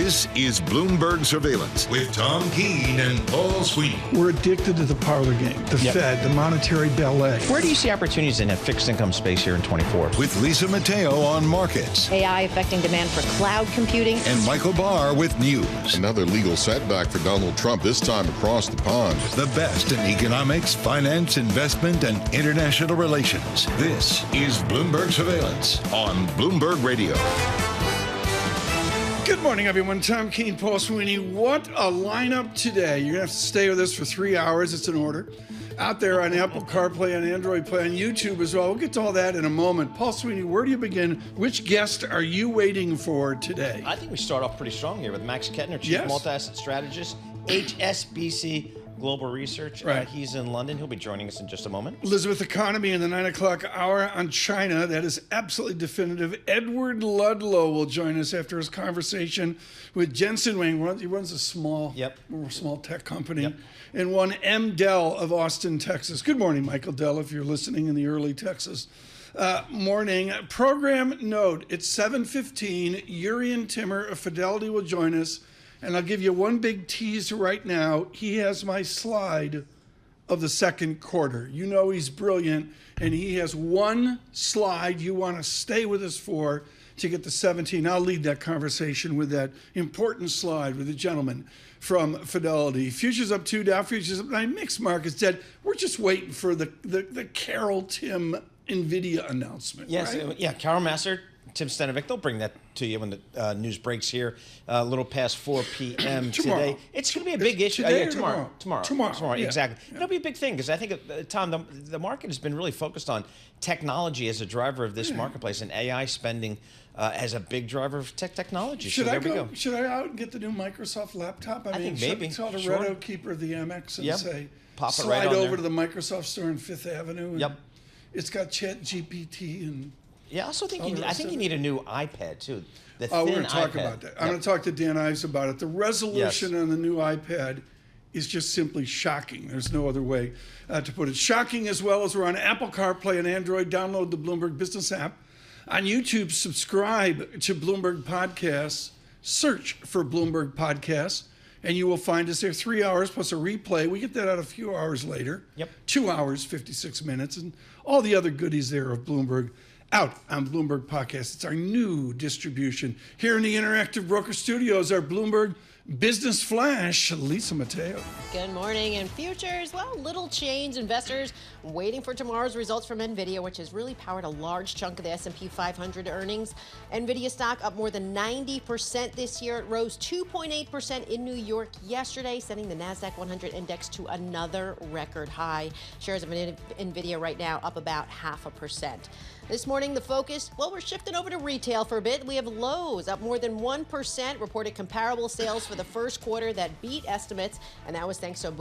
This is Bloomberg Surveillance with Tom Keene and Paul Sweeney. We're addicted to the parlor game, the Fed, the monetary ballet. Where do you see opportunities in a fixed income space here in 24? With Lisa Mateo on markets. AI affecting demand for cloud computing. And Michael Barr with news. Another legal setback for Donald Trump, this time across the pond. The best in economics, finance, investment, and international relations. This is Bloomberg Surveillance on Bloomberg Radio. Good morning, everyone. Tom Keene, Paul Sweeney. What a lineup today. You're going to have to stay with us for 3 hours. It's an order. Out there on Apple CarPlay, on Android Play, on YouTube as well. We'll get to all that in a moment. Paul Sweeney, where do you begin? Which guest are you waiting for today? I think we start off pretty strong here with Max Kettner, Chief Multi-Asset Strategist, HSBC Global Research. Right. He's in London. He'll be joining us in just a moment. Elizabeth Economy in the 9 o'clock hour on China. That is absolutely definitive. Edward Ludlow will join us after his conversation with Jen-Hsun. He runs a small tech company. Yep. And one M. Dell of Austin, Texas. Good morning, Michael Dell, if you're listening in the early Texas morning. Program note, it's 7:15. Jurrien Timmer of Fidelity will join us. And I'll give you one big tease right now. He has my slide of the second quarter. You know he's brilliant, and he has one slide you want to stay with us for to get to 17. I'll lead that conversation with that important slide with the gentleman from Fidelity. Futures up 2, Dow futures up 9, mixed markets dead. We're just waiting for the Carol Tim Nvidia announcement. Yes, right? Carol Massar, Tim Stenovic, they'll bring that to you when the news breaks here a little past 4 p.m. today. It's going to be a big issue. Tomorrow. Yeah. Exactly. Yeah. It'll be a big thing because I think, Tom, the market has been really focused on technology as a driver of this marketplace, and AI spending as a big driver of technology. Should I go out and get the new Microsoft laptop? I think maybe. Tell the Red Oak keeper of the Amex and say, pop it slide right on over there to the Microsoft store on Fifth Avenue. Yep. It's got Chat GPT and. Yeah, I also think you need a new iPad too. The we're thin going to talk iPad. about that. I'm going to talk to Dan Ives about it. The resolution on the new iPad is just simply shocking. There's no other way to put it. Shocking, as well as we're on Apple CarPlay and Android. Download the Bloomberg Business app. On YouTube, subscribe to Bloomberg Podcasts. Search for Bloomberg Podcasts, and you will find us there. 3 hours plus a replay. We get that out a few hours later. Yep. 2 hours, 56 minutes, and all the other goodies there of Bloomberg out on Bloomberg Podcast. It's our new distribution. Here in the Interactive Broker Studios, our Bloomberg Business Flash, Lisa Mateo. Good morning. And futures, little change. Investors waiting for tomorrow's results from Nvidia, which has really powered a large chunk of the S&P 500 earnings. Nvidia stock up more than 90% this year. It rose 2.8% in New York yesterday, sending the NASDAQ 100 index to another record high. Shares of Nvidia right now up about 0.5%. This morning, the focus, we're shifting over to retail for a bit. We have Lowe's up more than 1%, reported comparable sales for the first quarter that beat estimates, and that was thanks to a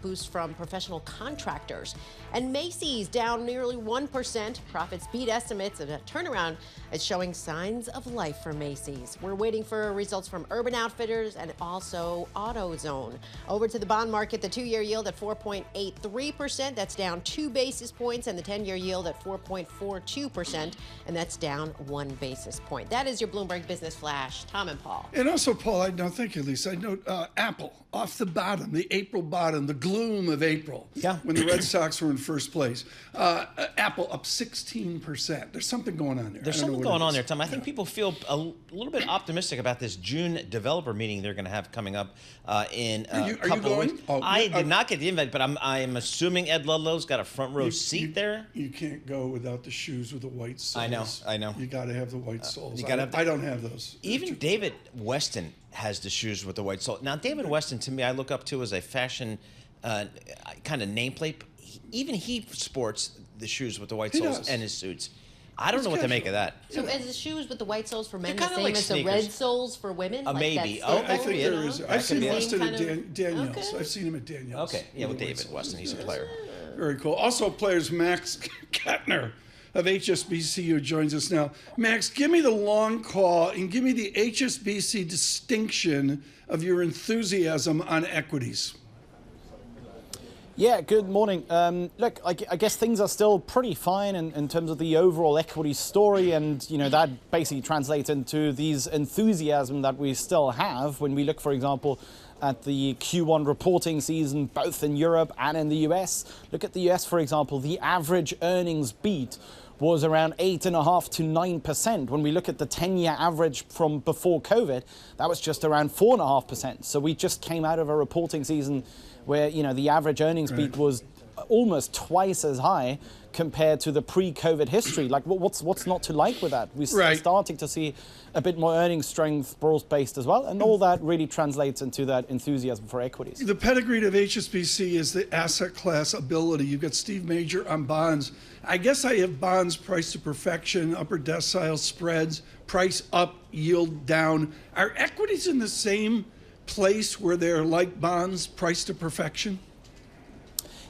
boost from professional contractors. And Macy's down nearly 1%. Profits beat estimates, and a turnaround is showing signs of life for Macy's. We're waiting for results from Urban Outfitters and also AutoZone. Over to the bond market, the 2-year yield at 4.83%. That's down 2 basis points, and the 10-year yield at 4.42%, and that's down 1 basis point. That is your Bloomberg Business Flash. Tom and Paul. And also, Paul, thank you, Lisa. I note Apple off the bottom, the April bottom, the gloom of April. Yeah. When the Red Sox were in first place. Apple up 16%. There's something going on there. There's something going on there, Tom. I think people feel a little bit optimistic about this June developer meeting they're going to have coming up in a couple of weeks. I did not get the invite, but I am assuming Ed Ludlow's got a front row seat there. You can't go without the shoes with the white soles. I know. You got to have the white soles. I don't have those. Even David Weston has the shoes with the white sole. Now, David Weston, to me, I look up to as a fashion kind of nameplate. Even he sports the shoes with the white soles and his suits. I don't know what to make of that. So as the shoes with the white soles for men, They're the same like as sneakers. the red soles for women? Maybe. I think there is. I've seen Weston at Daniels. Okay. I've seen him at Daniels. Okay, yeah, with David Weston, he's a player. Very cool. Also, players Max Kettner of HSBC who joins us now. Max, give me the long call and give me the HSBC distinction of your enthusiasm on equities. Yeah, good morning. Look, I guess things are still pretty fine in terms of the overall equity story, and that basically translates into these enthusiasm that we still have when we look, for example, at the Q1 reporting season, both in Europe and in the US. Look at the US, for example, the average earnings beat was around 8.5% to 9%. When we look at the 10-year average from before COVID, that was just around 4.5%. So we just came out of a reporting season where the average earnings beat was almost twice as high compared to the pre-COVID history. Like, what's not to like with that? We're starting to see a bit more earnings strength, broad-based as well, and all that really translates into that enthusiasm for equities. The pedigree of HSBC is the asset class ability. You've got Steve Major on bonds. I guess I have bonds priced to perfection, upper decile spreads, price up, yield down. Are equities in the same place where they're like bonds, priced to perfection?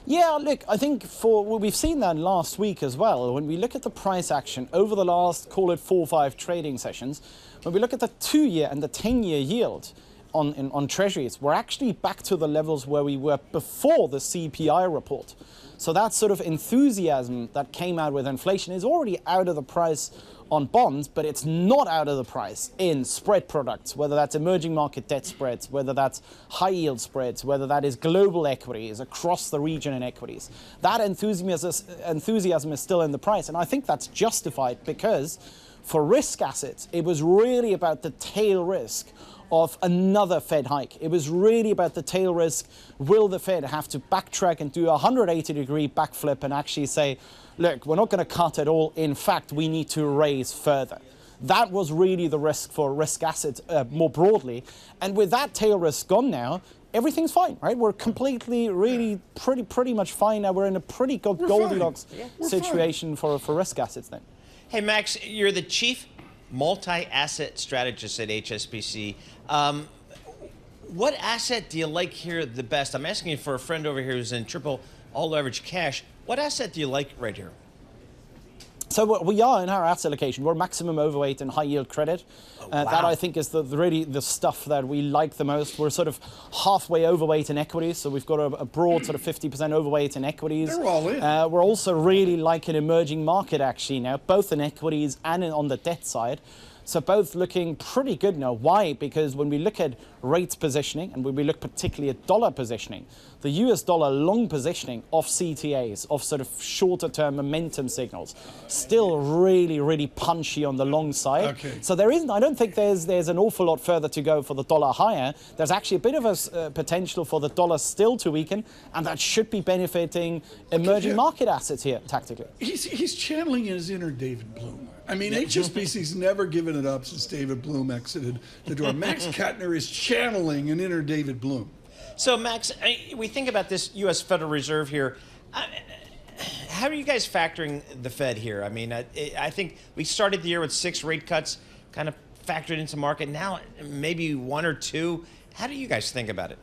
Yeah, look, I think we've seen that last week as well. When we look at the price action over the last, call it 4 or 5 trading sessions, when we look at the 2-year and the 10-year yield on treasuries, we're actually back to the levels where we were before the CPI report. So that sort of enthusiasm that came out with inflation is already out of the price on bonds, but it's not out of the price in spread products, whether that's emerging market debt spreads, whether that's high yield spreads, whether that is global equities across the region in equities. That enthusiasm is still in the price, and I think that's justified because for risk assets, it was really about the tail risk of another Fed hike. It was really about the tail risk. Will the Fed have to backtrack and do a 180-degree backflip and actually say, look, we're not going to cut at all. In fact, we need to raise further. That was really the risk for risk assets more broadly. And with that tail risk gone now, everything's fine, right? We're completely, really pretty much fine now. We're in a pretty good Goldilocks situation for risk assets then. Hey, Max, you're the chief multi-asset strategist at HSBC. What asset do you like here the best? I'm asking you for a friend over here who's in triple all leverage cash. What asset do you like right here? So we are in our asset allocation. We're maximum overweight in high yield credit. Wow. That I think is really the stuff that we like the most. We're sort of halfway overweight in equities. So we've got a broad sort of 50% overweight in equities. They're all in. We're also really like an emerging market actually now, both in equities and on the debt side. So both looking pretty good now. Why? Because when we look at rates positioning and when we look particularly at dollar positioning, the US dollar long positioning of CTAs, of sort of shorter term momentum signals, still really punchy on the long side. Okay. So I don't think there's an awful lot further to go for the dollar higher. There's actually a bit of a potential for the dollar still to weaken, and that should be benefiting emerging market assets here tactically. He's channeling his inner David Bloom. I mean, HSBC's never given it up since David Bloom exited the door. Max Kettner is channeling an inner David Bloom. So, Max, we think about this U.S. Federal Reserve here. How are you guys factoring the Fed here? I mean, I think we started the year with 6 rate cuts, kind of factored into market. Now, maybe 1 or 2. How do you guys think about it?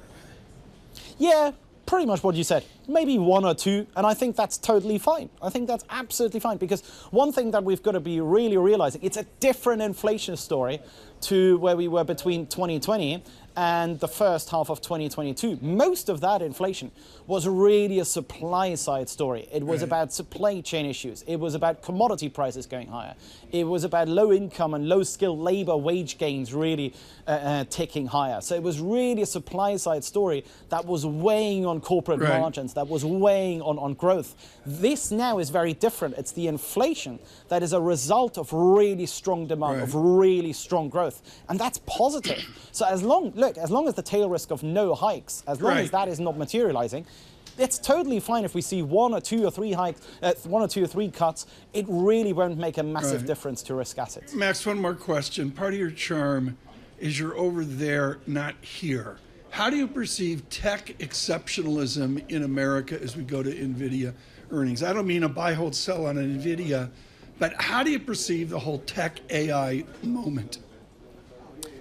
Yeah, pretty much what you said. Maybe 1 or 2, and I think that's totally fine. I think that's absolutely fine, because one thing that we've got to be really realizing, it's a different inflation story to where we were between 2020 and the first half of 2022. Most of that inflation was really a supply side story. It was about supply chain issues. It was about commodity prices going higher. It was about low income and low skilled labor wage gains really ticking higher. So it was really a supply side story that was weighing on corporate margins, that was weighing on growth. This now is very different. It's the inflation that is a result of really strong demand, of really strong growth. And that's positive. So as long as the tail risk of no hikes, as long as that is not materializing, it's totally fine if we see 1 or 2 or 3 hikes, 1 or 2 or 3 cuts. It really won't make a massive difference to risk assets. Max, one more question. Part of your charm is you're over there, not here. How do you perceive tech exceptionalism in America as we go to Nvidia earnings? I don't mean a buy, hold, sell on Nvidia, but how do you perceive the whole tech AI moment?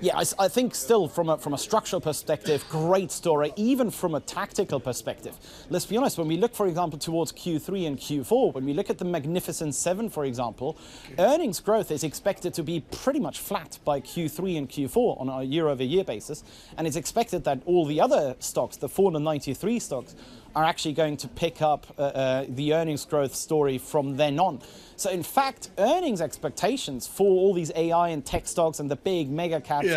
Yeah, I think still from a structural perspective, great story, even from a tactical perspective. Let's be honest, when we look, for example, towards Q3 and Q4, when we look at the Magnificent Seven, for example, earnings growth is expected to be pretty much flat by Q3 and Q4 on a year-over-year basis. And it's expected that all the other stocks, the 493 stocks, are actually going to pick up the earnings growth story from then on. So in fact, earnings expectations for all these AI and tech stocks and the big mega caps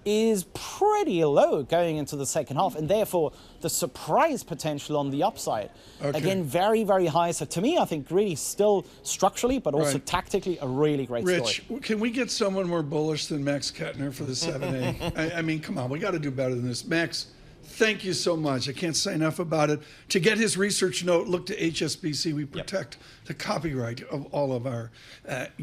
is pretty low going into the second half, and therefore the surprise potential on the upside, again, very, very high. So to me, I think really still structurally, but also tactically, a really great story. Rich, can we get someone more bullish than Max Kettner for the 7A? I mean, come on, we got to do better than this. Max, thank you so much. I can't say enough about it. To get his research note, look to HSBC. We protect the copyright of all of our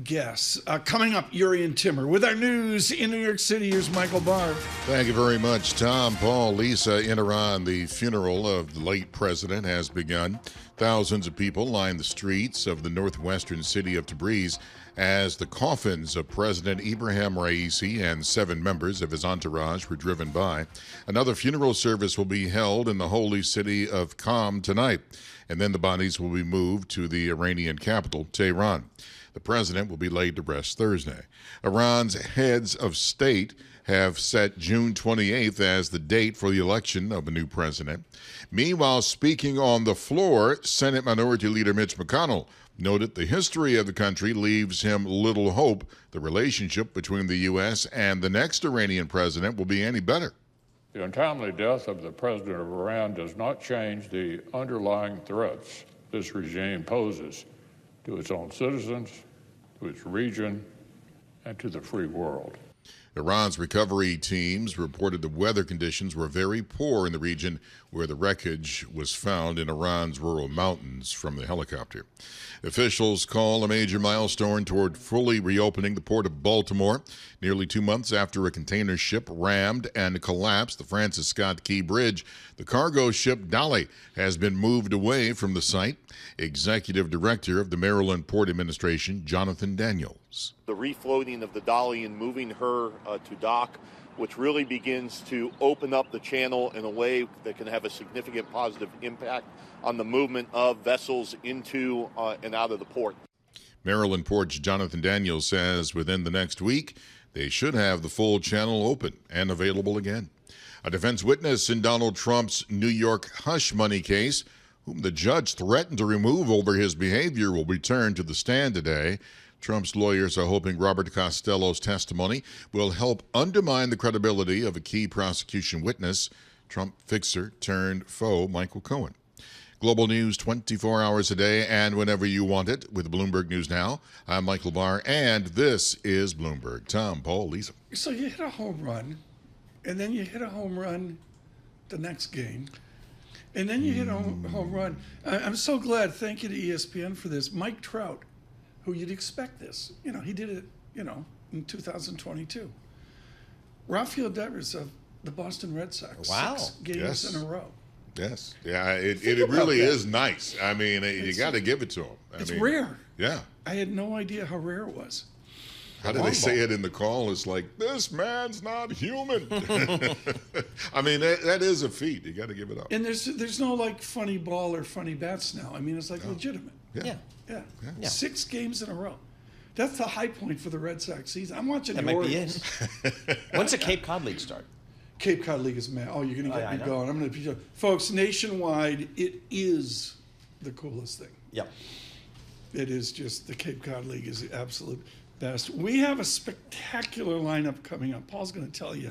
guests. Coming up, Jurrien Timmer with our news in New York City. Here's Michael Barr. Thank you very much, Tom, Paul, Lisa. In Iran, the funeral of the late president has begun. Thousands of people line the streets of the northwestern city of Tabriz as the coffins of President Ibrahim Raisi and 7 members of his entourage were driven by. Another funeral service will be held in the holy city of Qom tonight, and then the bodies will be moved to the Iranian capital, Tehran. The president will be laid to rest Thursday. Iran's heads of state have set June 28th as the date for the election of a new president. Meanwhile, speaking on the floor, Senate Minority Leader Mitch McConnell noted the history of the country leaves him little hope the relationship between the U.S. and the next Iranian president will be any better. The untimely death of the president of Iran does not change the underlying threats this regime poses to its own citizens, to its region, and to the free world. Iran's recovery teams reported the weather conditions were very poor in the region where the wreckage was found in Iran's rural mountains from the helicopter. Officials call a major milestone toward fully reopening the port of Baltimore, nearly 2 months after a container ship rammed and collapsed the Francis Scott Key Bridge. The cargo ship Dali has been moved away from the site. Executive Director of the Maryland Port Administration, Jonathan Daniels. The refloating of the Dali and moving her to dock, which really begins to open up the channel in a way that can have a significant positive impact on the movement of vessels into and out of the port. Maryland Port's Jonathan Daniels says within the next week, they should have the full channel open and available again. A defense witness in Donald Trump's New York hush money case, whom the judge threatened to remove over his behavior, will return to the stand today. Trump's lawyers are hoping Robert Costello's testimony will help undermine the credibility of a key prosecution witness, Trump fixer turned foe Michael Cohen. Global news 24 hours a day and whenever you want it with Bloomberg News Now. I'm Michael Barr, and this is Bloomberg. Tom, Paul, Lisa. So you hit a home run, and then you hit a home run the next game, and then you hit a home run. I'm so glad. Thank you to ESPN for this. Mike Trout, who you'd expect this. You know, he did it, in 2022. Rafael Devers of the Boston Red Sox. Wow. 6 games in a row. Yes. Yeah, it really is nice. I mean, you got to give it to him. It's rare. Yeah. I had no idea how rare it was. How did they say it in the call? It's like, this man's not human. I mean, that is a feat. You got to give it up. And there's no like funny ball or funny bats now. I mean, it's like legitimate. Yeah. 6 games in a row. That's the high point for the Red Sox season. I'm watching That the might be Orioles. it. When's the Cape Cod League start? Cape Cod League is mad. Oh, you're going to get me going. I'm going to, folks, nationwide, it is the coolest thing. Yep. It is just, the Cape Cod League is the absolute best. We have a spectacular lineup coming up. Paul's going to tell you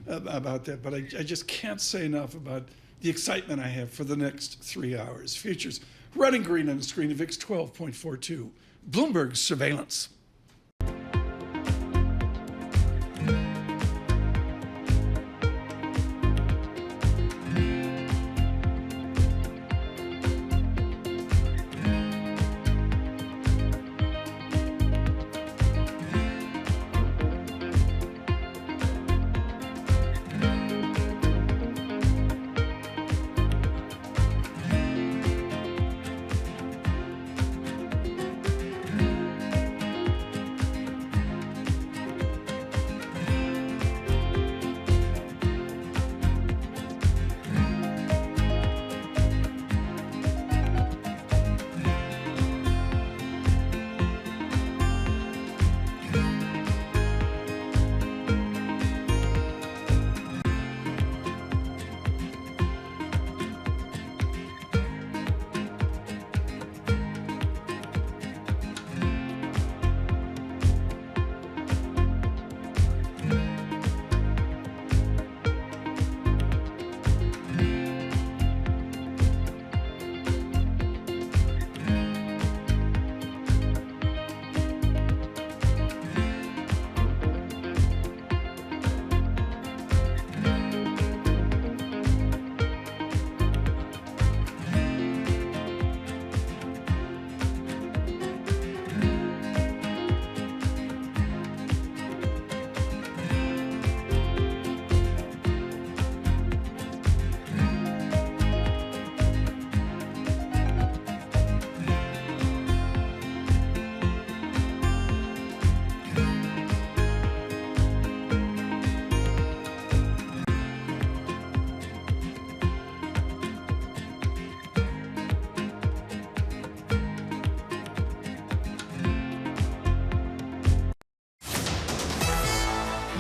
about that, but I just can't say enough about the excitement I have for the next 3 hours. Futures, red and green on the screen, VIX 12.42. Bloomberg surveillance.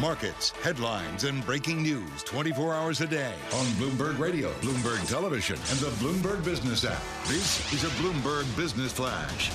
Markets, headlines, and breaking news 24 hours a day on Bloomberg Radio, Bloomberg Television, and the Bloomberg Business app. This is a Bloomberg Business Flash.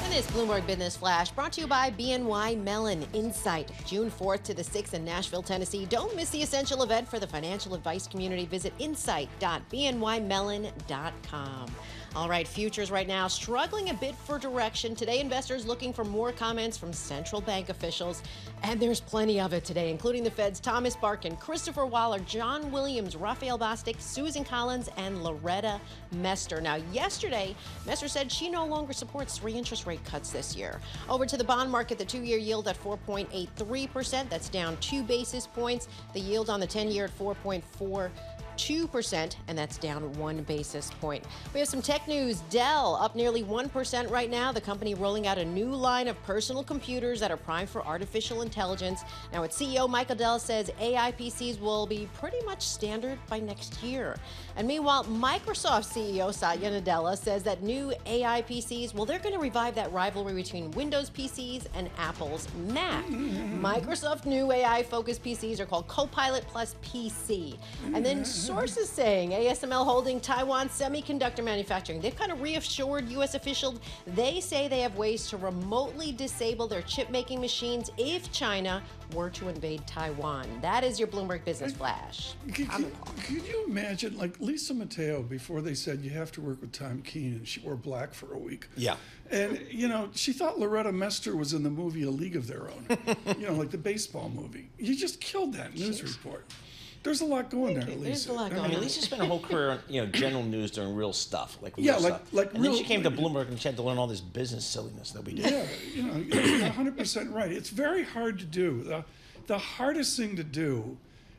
And this Bloomberg Business Flash brought to you by BNY Mellon Insight, June 4th to the 6th in Nashville, Tennessee. Don't miss the essential event for the financial advice community. Visit insight.bnymellon.com. All right, futures right now struggling a bit for direction. Today, investors looking for more comments from central bank officials. And there's plenty of it today, including the Fed's Thomas Barkin, Christopher Waller, John Williams, Raphael Bostic, Susan Collins, and Loretta Mester. Now, yesterday, Mester said she no longer supports 3 interest rate cuts this year. Over to the bond market, the 2-year yield at 4.83%. That's down 2 basis points. The yield on the 10-year at 4.42%, and that's down 1 basis point. We have some tech news. Dell up nearly 1% right now. The company rolling out a new line of personal computers that are primed for artificial intelligence. Now, its CEO Michael Dell says AI PCs will be pretty much standard by next year. And meanwhile, Microsoft CEO Satya Nadella says that new AI PCs, well, they're going to revive that rivalry between Windows PCs and Apple's Mac. Microsoft new AI-focused PCs are called Copilot Plus PC. And then sources saying ASML holding Taiwan Semiconductor Manufacturing. They've kind of reassured U.S. officials. They say they have ways to remotely disable their chip-making machines if China were to invade Taiwan. That is your Bloomberg Business Flash. Could you imagine, like Lisa Mateo, before they said you have to work with Tom Keene, and she wore black for a week. Yeah. And, you know, she thought Loretta Mester was in the movie A League of Their Own, you know, like the baseball movie. You just killed that news report. There's a lot going there, Lisa. There's a lot going on. I mean, Lisa spent her whole career on, general news doing real stuff, like real Yeah, stuff. like and real, then she came to Bloomberg and she had to learn all this business silliness that we do. Yeah, you know, you're 100% right. It's very hard to do. The hardest thing to do,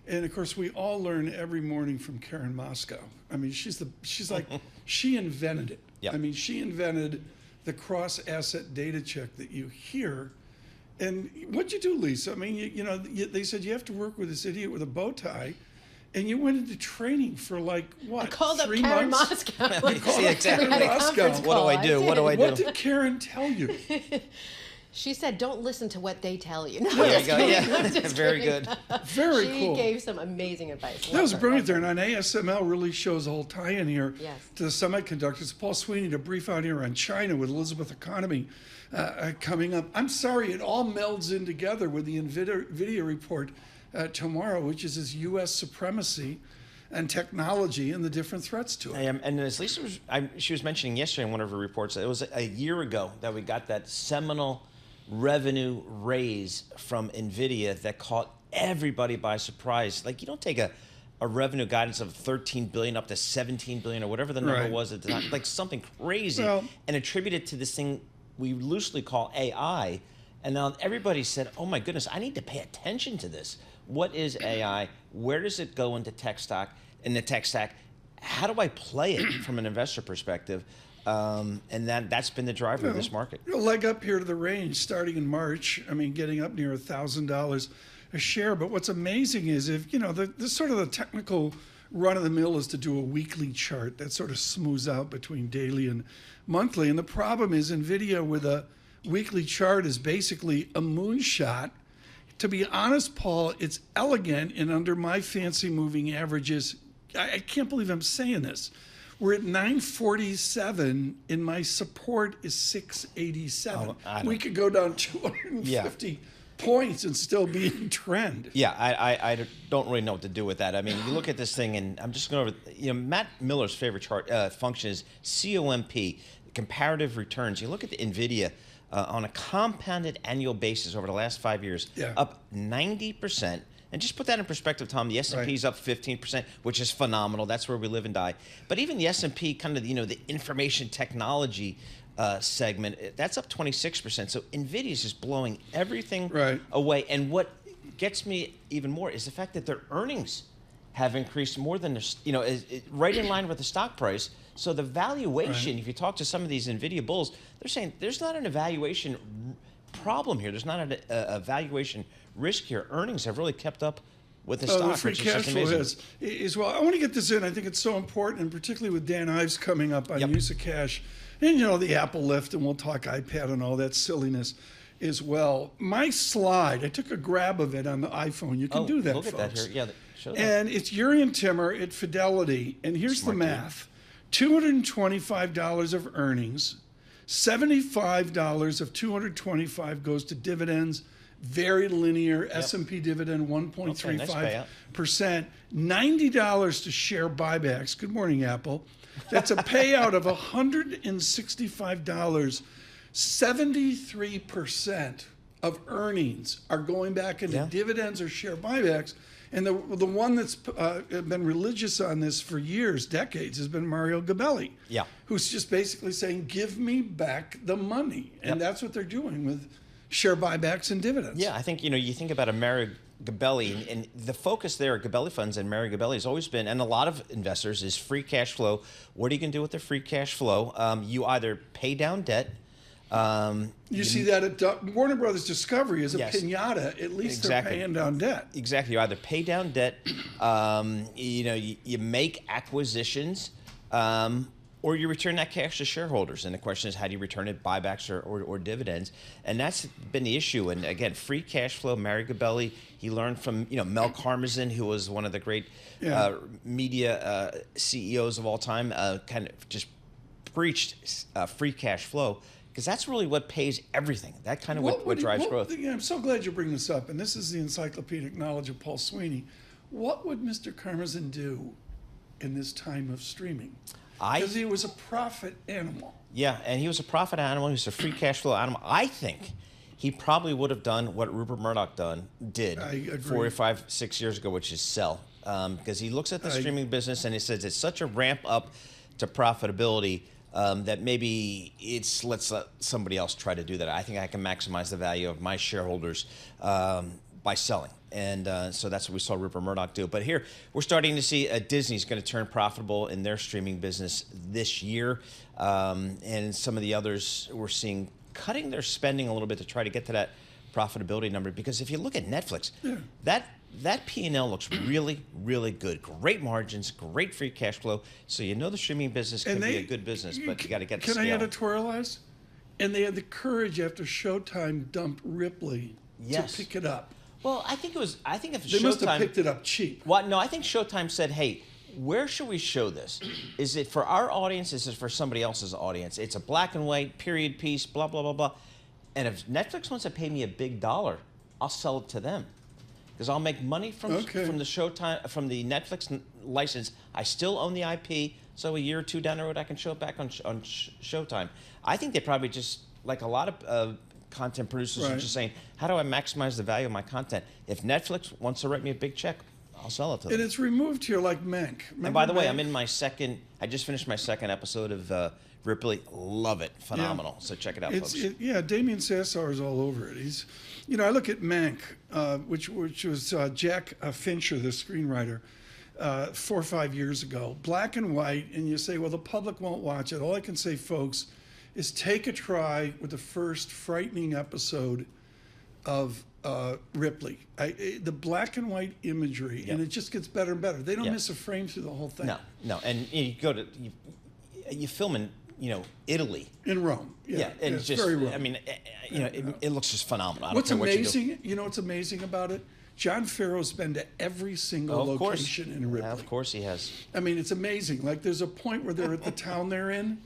and of course we all learn every morning from Karen Moscow. I mean, she's like she invented it. Yep. I mean, she invented the cross-asset data check that you hear. And what'd you do, Lisa? I mean, they said you have to work with this idiot with a bow tie, and you went into training for like what? I called 3 up Karen months? Moscow. See, exactly. Karen Moscow. What do I do? What do I do? What did Karen tell you? She said, "Don't listen to what they tell you." There you go. Yeah, very good. Very cool. She gave some amazing advice. That was brilliant there. And on ASML really shows a whole tie-in here to the semiconductors. Paul Sweeney to brief out here on China with Elizabeth Economy coming up. I'm sorry, it all melds in together with the Nvidia report tomorrow, which is his U.S. supremacy and technology and the different threats to it. And as Lisa she was mentioning yesterday in one of her reports, it was a year ago that we got that seminal revenue raise from Nvidia that caught everybody by surprise. Like, you don't take a revenue guidance of 13 billion up to 17 billion or whatever the number was at the time, like something crazy, and attribute it to this thing we loosely call AI. And now everybody said, oh my goodness, I need to pay attention to this. What is AI? Where does it go into tech stack? How do I play it from an investor perspective? And that's been the driver of this market. A leg up here to the range starting in March. I mean, getting up near $1,000 a share. But what's amazing is if, the sort of the technical run of the mill is to do a weekly chart that sort of smooths out between daily and monthly. And the problem is Nvidia with a weekly chart is basically a moonshot. To be honest, Paul, it's elegant and under my fancy moving averages. I can't believe I'm saying this. We're at 947, and my support is 687. We could go down 250 points and still be in trend. Yeah, I don't really know what to do with that. I mean, you look at this thing, and I'm just going over. Matt Miller's favorite chart function is COMP, comparative returns. You look at the Nvidia on a compounded annual basis over the last 5 years, up 90%. And just put that in perspective, Tom. The S&P is up 15%, which is phenomenal. That's where we live and die. But even the S&P, kind of the information technology segment, that's up 26%. So Nvidia is just blowing everything away. And what gets me even more is the fact that their earnings have increased more than right in line with the stock price. So the valuation, if you talk to some of these Nvidia bulls, they're saying there's not an evaluation problem here. There's not a valuation risk here. Earnings have really kept up with the stock, the free cash flow is well. I want to get this in. I think it's so important, and particularly with Dan Ives coming up on use of cash, and the Apple lift, and we'll talk iPad and all that silliness. as well. My slide, I took a grab of it on the iPhone. You can do that, look folks. at that here. Yeah, show that. And it's Jurrien Timmer at Fidelity. And here's Smart the math. $225 of earnings, $75 of $225 goes to dividends, very linear, S&P dividend 1.35%, $90 to share buybacks. Good morning, Apple. That's a payout of $165. 73% of earnings are going back into dividends or share buybacks. And the one that's been religious on this for years, decades, has been Mario Gabelli, who's just basically saying, give me back the money. And that's what they're doing with share buybacks and dividends. Yeah, I think, you think about a Mario Gabelli, and the focus there at Gabelli Funds and Mario Gabelli has always been, and a lot of investors, is free cash flow. What are you going to do with the free cash flow? You either pay down debt. You see that at Warner Brothers Discovery as a pinata. At least they're paying down debt. Exactly. You either pay down debt, you make acquisitions, or you return that cash to shareholders. And the question is, how do you return it, buybacks or dividends? And that's been the issue. And again, free cash flow, Mario Gabelli, he learned from Mel Karmazin, who was one of the great media CEOs of all time, kind of just preached free cash flow. Because that's really what pays everything. That kind of what drives growth. I'm so glad you bring this up. And this is the encyclopedic knowledge of Paul Sweeney. What would Mr. Karmazin do in this time of streaming? Because he was a profit animal. Yeah, and he was a profit animal. He was a free cash flow animal. I think he probably would have done what Rupert Murdoch did 4 or 5, 6 years ago, which is sell. Because he looks at the streaming business and he says it's such a ramp up to profitability that maybe let's let somebody else try to do that. I think I can maximize the value of my shareholders by selling. And so that's what we saw Rupert Murdoch do. But here, we're starting to see Disney's going to turn profitable in their streaming business this year. And some of the others we're seeing cutting their spending a little bit to try to get to that profitability number. Because if you look at Netflix, that P&L looks really, really good. Great margins, great free cash flow. So the streaming business can be a good business, but you got to get the scale. Can I editorialize? And they had the courage after Showtime dumped Ripley to pick it up. Well, I think if they Showtime must have picked it up cheap. Well, no, I think Showtime said, "Hey, where should we show this? Is it for our audience? Is it for somebody else's audience? It's a black and white period piece, blah blah blah blah." And if Netflix wants to pay me a big dollar, I'll sell it to them because I'll make money from the Showtime, from the Netflix license. I still own the IP, so a year or two down the road, I can show it back on Showtime. I think they probably just, like a lot of content producers, are just saying, how do I maximize the value of my content? If Netflix wants to write me a big check, I'll sell it to them. And it's removed here like Mank. And by the way, I just finished my second episode of Ripley. Love it. Phenomenal. So check it out, folks. Damien Sassar is all over it. He's, I look at Mank, which was Jack Fincher, the screenwriter, 4 or 5 years ago. Black and white, and you say, well, the public won't watch it. All I can say, folks, is take a try with the first frightening episode of Ripley. The black and white imagery, and it just gets better and better. They don't miss a frame through the whole thing. No. And you film in Italy, in Rome. And it's just very Rome. I mean, it looks just phenomenal. What's amazing? What's amazing about it? John Farrow's been to every single location in Ripley. Yeah, of course he has. I mean, it's amazing. Like, there's a point where they're at the town they're in,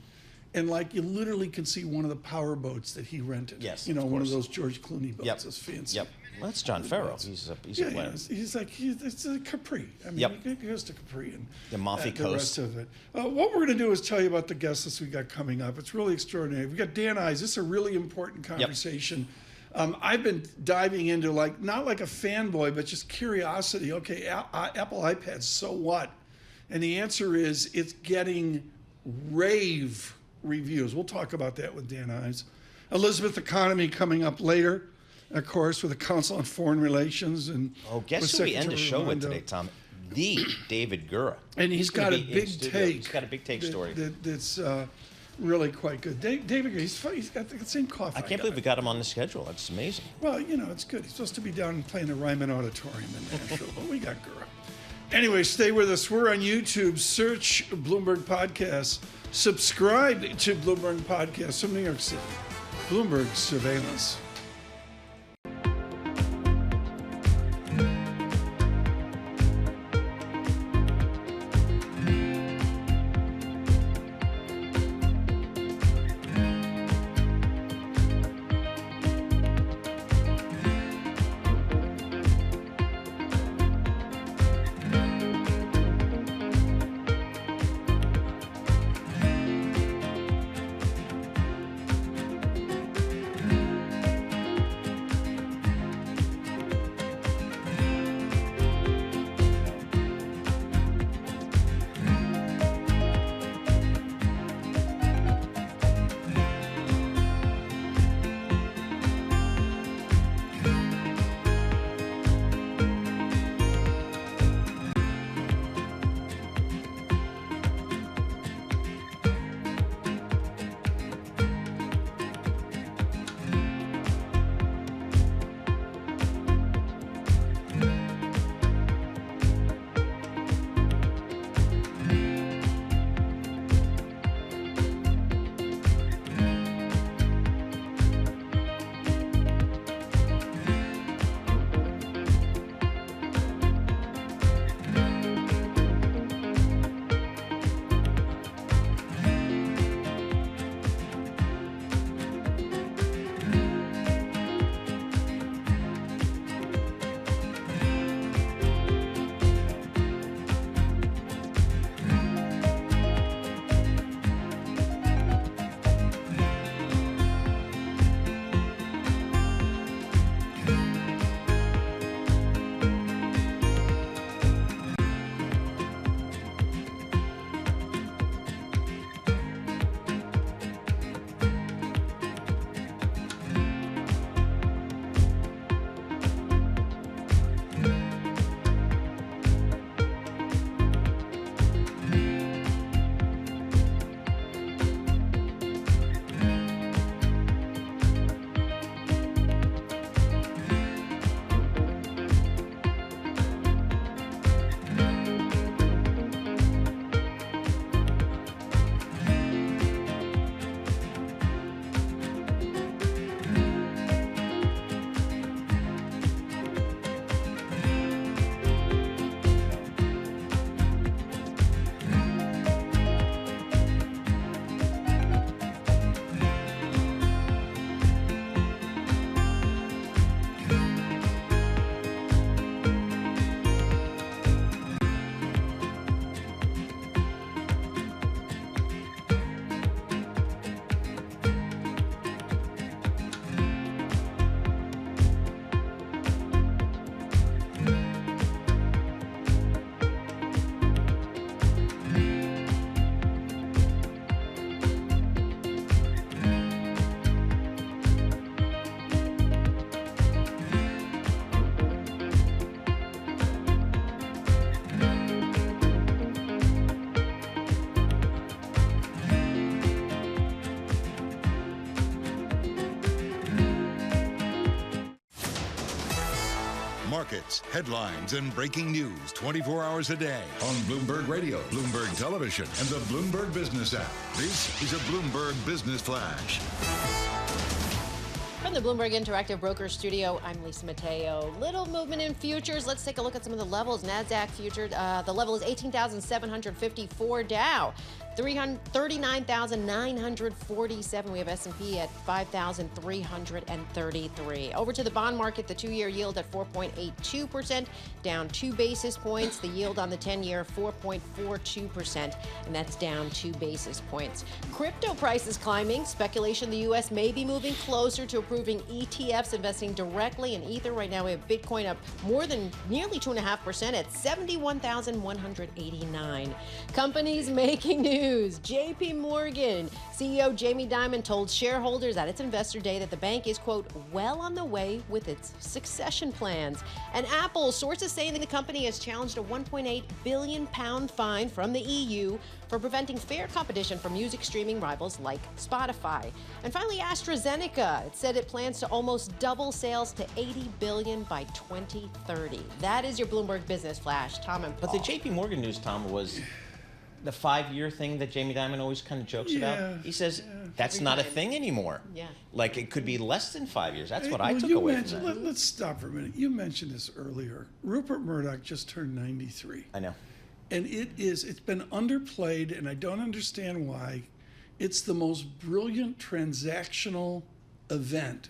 and like you literally can see one of the power boats that he rented. Yes, one of those George Clooney boats. Yep. Those fancy. Yep. Well, that's John Farrow. He's a winner. It's a Capri. I mean, he goes to Capri and the Amalfi Coast. The rest of it. What we're going to do is tell you about the guest list we got coming up. It's really extraordinary. We got Dan Ives. This is a really important conversation. I've been diving into not like a fanboy, but just curiosity. Okay, Apple iPads, so what? And the answer is it's getting rave reviews. We'll talk about that with Dan Ives. Elizabeth Economy coming up later, of course, with the Council on Foreign Relations. And guess who we end the show with today, Tom? The David Gura. And he's got a big take. He's got a big take story. That's really quite good. David Gura, he's got the same coffee. I can't believe we got him on the schedule. That's amazing. Well, it's good. He's supposed to be down playing the Ryman Auditorium in Nashville, but we got Gura. Anyway, stay with us. We're on YouTube. Search Bloomberg Podcasts. Subscribe to Bloomberg Podcasts from New York City. Bloomberg Surveillance. Markets, headlines, and breaking news 24 hours a day on Bloomberg Radio, Bloomberg Television, and the Bloomberg Business app. This is a Bloomberg Business Flash. From the Bloomberg Interactive Brokers Studio, I'm Lisa Mateo. Little movement in futures. Let's take a look at some of the levels. NASDAQ future, the level is 18,754 Dow. 39,947. We have S&P at 5,333. Over to the bond market, the 2-year yield at 4.82%, down 2 basis points. The yield on the 10-year, 4.42%, and that's down 2 basis points. Crypto prices climbing. Speculation the U.S. may be moving closer to approving ETFs investing directly in Ether. Right now, we have Bitcoin up nearly 2.5% at 71,189. Companies making news. J.P. Morgan CEO Jamie Dimon told shareholders at its investor day that the bank is, quote, well on the way with its succession plans. And Apple, sources saying that the company has challenged a £1.8 billion fine from the EU for preventing fair competition from music streaming rivals like Spotify. And finally, AstraZeneca. It said it plans to almost double sales to $80 billion by 2030. That is your Bloomberg Business Flash. Tom and Paul. But the J.P. Morgan news, Tom, was the 5-year thing that Jamie Dimon always kind of jokes about. He says that's not a thing anymore. Yeah. Like it could be less than 5 years. That's what I took away from that. Let's stop for a minute. You mentioned this earlier. Rupert Murdoch just turned 93. I know. And it's been underplayed, and I don't understand why. It's the most brilliant transactional event.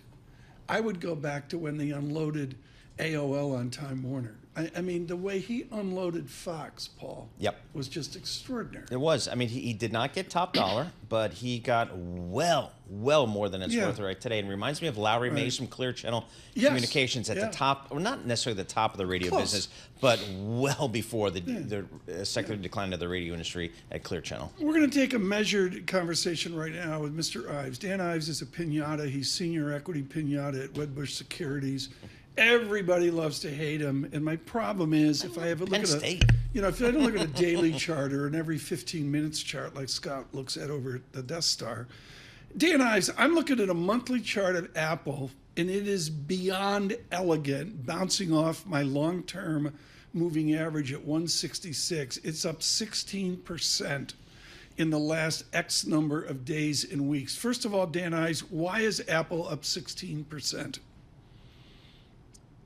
I would go back to when they unloaded AOL on Time Warner. I mean, the way he unloaded Fox, Paul, was just extraordinary. It was. I mean, he did not get top dollar, but he got well more than it's worth right today. And reminds me of Lowry Mays from Clear Channel Communications at the top, or not necessarily the top of the radio business, but well before the secular decline of the radio industry at Clear Channel. We're going to take a measured conversation right now with Mr. Ives. Dan Ives is a pinata. He's senior equity pinata at Wedbush Securities. Everybody loves to hate him, and my problem is if I have a look at if I don't look at a daily chart or an every 15 minutes chart like Scott looks at over at the Death Star. Dan Ives, I'm looking at a monthly chart of Apple, and it is beyond elegant, bouncing off my long-term moving average at 166. It's up 16% in the last X number of days and weeks. First of all, Dan Ives, why is Apple up 16%?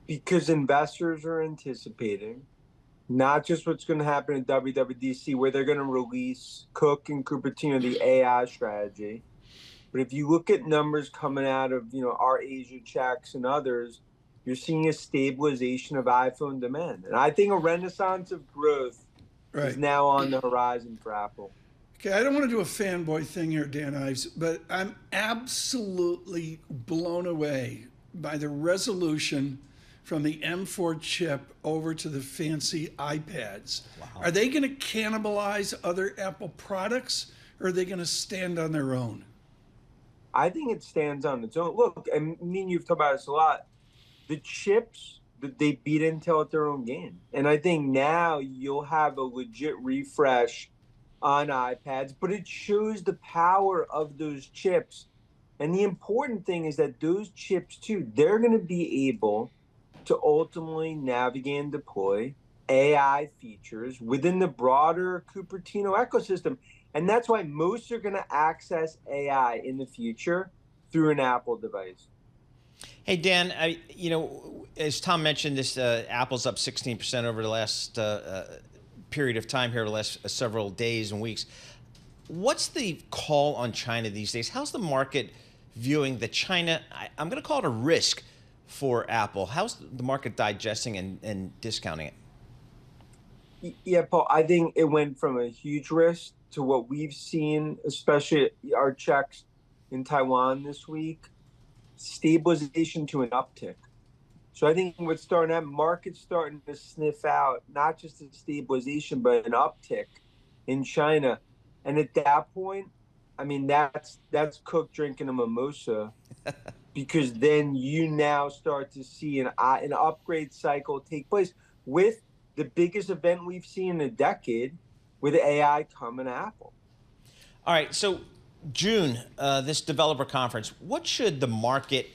Because investors are anticipating not just what's going to happen at WWDC, where they're going to release Cook and Cupertino, the AI strategy. But if you look at numbers coming out of, our Asia checks and others, you're seeing a stabilization of iPhone demand. And I think a renaissance of growth is now on the horizon for Apple. Okay, I don't want to do a fanboy thing here, Dan Ives, but I'm absolutely blown away by the resolution from the M4 chip over to the fancy iPads. Wow. Are they going to cannibalize other Apple products, or are they going to stand on their own? I think it stands on its own. Look, I mean, you've talked about this a lot. The chips, they beat Intel at their own game. And I think now you'll have a legit refresh on iPads, but it shows the power of those chips. And the important thing is that those chips, too, they're going to be able to ultimately navigate and deploy AI features within the broader Cupertino ecosystem. And that's why most are going to access AI in the future through an Apple device. Hey, Dan, as Tom mentioned, this Apple's up 16% over the last period of time here, the last several days and weeks. What's the call on China these days? How's the market viewing the China, I'm going to call it a risk for Apple? How's the market digesting and discounting it? Yeah, Paul, I think it went from a huge risk to what we've seen, especially our checks in Taiwan this week, stabilization to an uptick. So I think what's starting at, market's starting to sniff out not just a stabilization, but an uptick in China. And at that point, I mean, that's Cook drinking a mimosa, because then you now start to see an upgrade cycle take place with the biggest event we've seen in a decade with AI coming to Apple. All right, so June, this developer conference, what should the market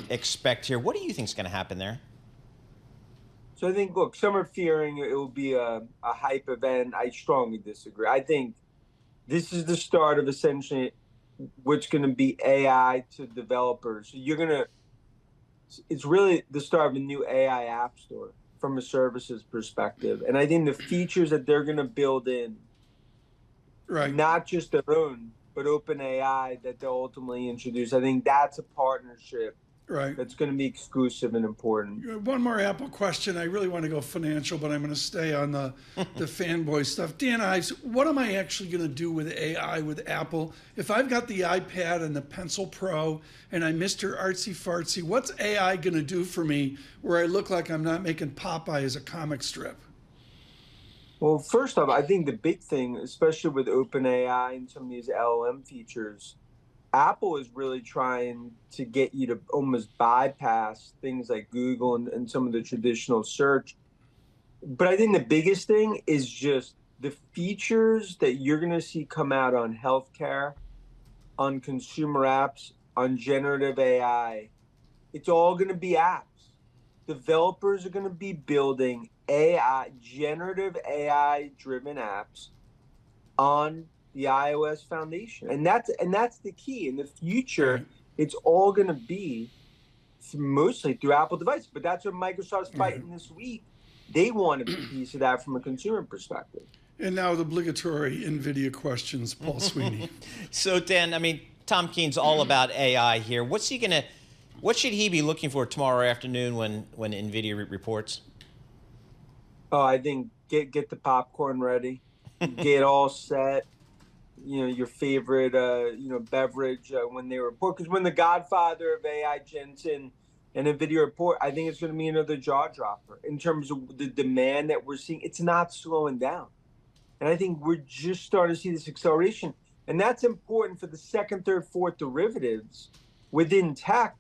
expect here? What do you think is going to happen there? So I think, look, some are fearing it will be a hype event. I strongly disagree. I think this is the start of essentially what's going to be AI to developers. So it's really the start of a new AI app store from a services perspective. And I think the features that they're going to build in, right, not just their own, but OpenAI that they'll ultimately introduce, I think that's a partnership right. that's going to be exclusive and important. One more Apple question. I really want to go financial, but I'm going to stay on the fanboy stuff. Dan Ives, what am I actually going to do with AI with Apple? If I've got the iPad and the Pencil Pro and I'm Mr. Artsy Fartsy, what's AI going to do for me where I look like I'm not making Popeye as a comic strip? Well, first off, I think the big thing, especially with OpenAI and some of these LLM features, Apple is really trying to get you to almost bypass things like Google and some of the traditional search. But I think the biggest thing is just the features that you're going to see come out on healthcare, on consumer apps, on generative AI. It's all going to be apps. Developers are going to be building generative AI-driven apps on the iOS foundation, and that's the key. In the future, it's all going to be mostly through Apple devices. But that's what Microsoft's fighting this week. They want a piece of that from a consumer perspective. And now the obligatory Nvidia questions, Paul Sweeney. So Dan, I mean, Tom Keene's all about AI here. What should he be looking for tomorrow afternoon when Nvidia reports? Oh, I think get the popcorn ready, get all set. Your favorite, beverage when they report. Because when the godfather of AI, Jen-Hsun, and Nvidia report, I think it's going to be another jaw dropper in terms of the demand that we're seeing. It's not slowing down. And I think we're just starting to see this acceleration. And that's important for the second, third, fourth derivatives within tech,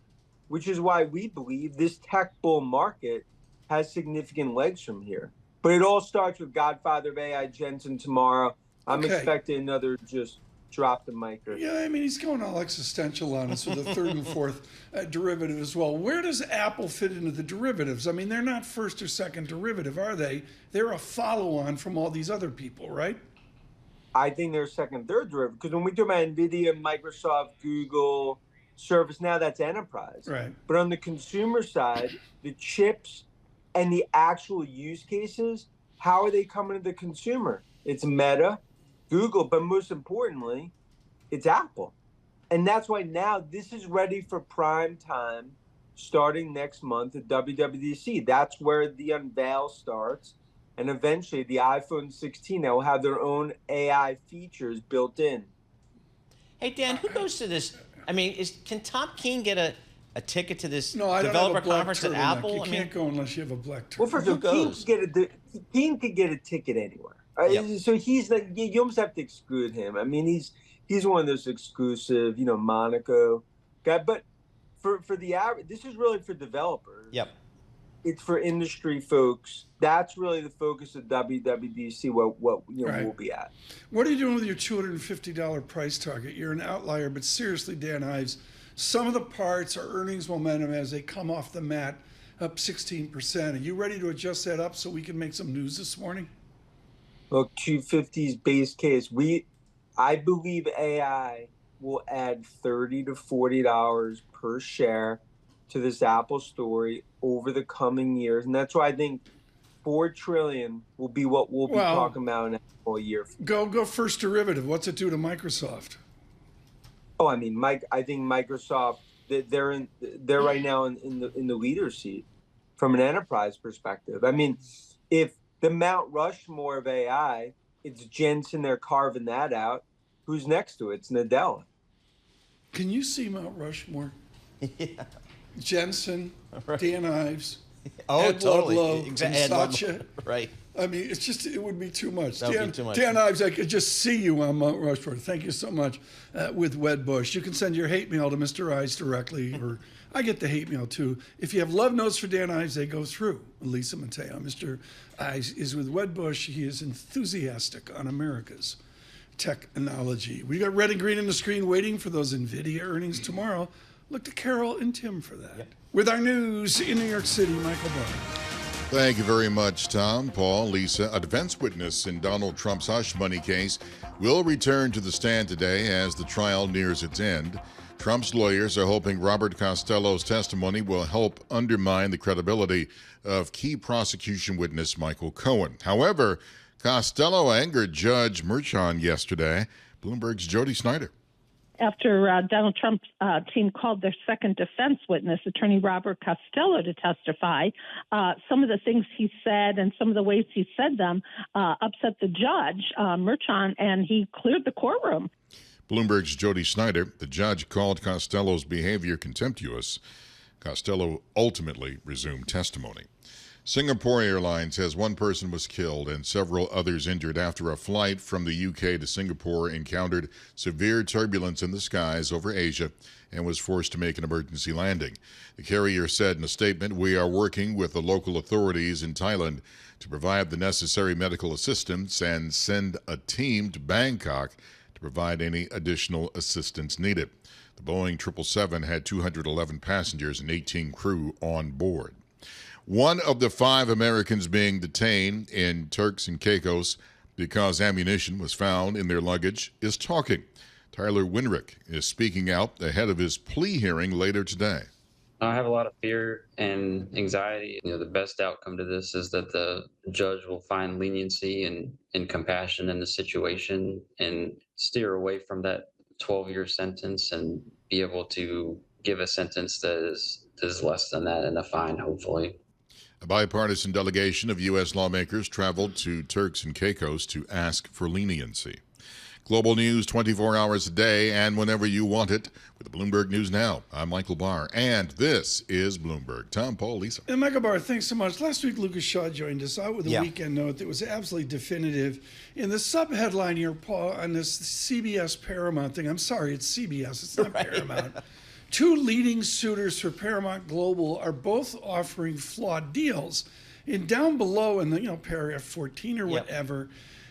which is why we believe this tech bull market has significant legs from here. But it all starts with godfather of AI, Jen-Hsun, tomorrow. I'm expecting another just drop the mic. Yeah, I mean, he's going all existential on us with the third and fourth derivative as well. Where does Apple fit into the derivatives? I mean, they're not first or second derivative, are they? They're a follow-on from all these other people, right? I think they're second, third derivative. Because when we talk about Nvidia, Microsoft, Google, ServiceNow, that's enterprise. Right. But on the consumer side, the chips and the actual use cases, how are they coming to the consumer? It's Meta, Google, but most importantly, it's Apple. And that's why now this is ready for prime time starting next month at WWDC. That's where the unveil starts. And eventually the iPhone 16 that will have their own AI features built in. Hey, Dan, who goes to this? I mean, can Tom Keene get a ticket to this I don't developer have a black conference at turtleneck. Apple? You can't go unless you have a black turtleneck. Well, for Keene could get a ticket anywhere. Yep. So he's like, you almost have to exclude him. I mean, he's one of those exclusive, Monaco guy. But for the average, this is really for developers. Yep. It's for industry folks. That's really the focus of WWDC. What we'll be at. What are you doing with your $250 price target? You're an outlier, but seriously, Dan Ives, some of the parts are earnings momentum as they come off the mat, up 16%. Are you ready to adjust that up so we can make some news this morning? Look, 250's base case. I believe AI will add $30 to $40 per share to this Apple story over the coming years, and that's why I think $4 trillion will be what we'll be talking about in Apple a year. Go first derivative. What's it do to Microsoft? Oh, I mean, I think Microsoft they're right now in the leader seat from an enterprise perspective. I mean, if the Mount Rushmore of AI, it's Jen-Hsun, they're carving that out. Who's next to it? It's Nadella. Can you see Mount Rushmore? Yeah. Jen-Hsun, Dan Ives, Ed totally. Ludlow, and Satya. Right. I mean, it would be too much. That would be too much. Dan Ives, I could just see you on Mount Rushmore. Thank you so much with Wedbush. You can send your hate mail to Mr. Ives directly, or I get the hate mail too. If you have love notes for Dan Ives, they go through Lisa Mateo. Mr. Ives is with Wedbush. He is enthusiastic on America's technology. We got red and green on the screen waiting for those Nvidia earnings tomorrow. Look to Carol and Tim for that. Yep. With our news in New York City, Michael Barr. Thank you very much, Tom, Paul, Lisa. A defense witness in Donald Trump's hush money case will return to the stand today as the trial nears its end. Trump's lawyers are hoping Robert Costello's testimony will help undermine the credibility of key prosecution witness Michael Cohen. However, Costello angered Judge Merchan yesterday. Bloomberg's Jody Snyder. After Donald Trump's team called their second defense witness, attorney Robert Costello, to testify, some of the things he said and some of the ways he said them upset the judge, Merchan, and he cleared the courtroom. Bloomberg's Jody Snyder. The judge called Costello's behavior contemptuous. Costello ultimately resumed testimony. Singapore Airlines says one person was killed and several others injured after a flight from the UK to Singapore encountered severe turbulence in the skies over Asia and was forced to make an emergency landing. The carrier said in a statement, "We are working with the local authorities in Thailand to provide the necessary medical assistance and send a team to Bangkok to provide any additional assistance needed." The Boeing 777 had 211 passengers and 18 crew on board. One of the 5 Americans being detained in Turks and Caicos because ammunition was found in their luggage is talking. Tyler Winrick is speaking out ahead of his plea hearing later today. I have a lot of fear and anxiety. The best outcome to this is that the judge will find leniency and compassion in the situation and steer away from that 12-year sentence and be able to give a sentence that is less than that and a fine, hopefully. A bipartisan delegation of U.S. lawmakers traveled to Turks and Caicos to ask for leniency. Global news 24 hours a day and whenever you want it with Bloomberg News Now. I'm Michael Barr, and this is Bloomberg. Tom, Paul, Lisa. And Michael Barr, thanks so much. Last week, Lucas Shaw joined us out with a weekend note that was absolutely definitive. In the sub-headline here, Paul, on this CBS Paramount thing, I'm sorry, it's CBS, it's not Paramount. 2 leading suitors for Paramount Global are both offering flawed deals. And down below in the paragraph 14 or whatever,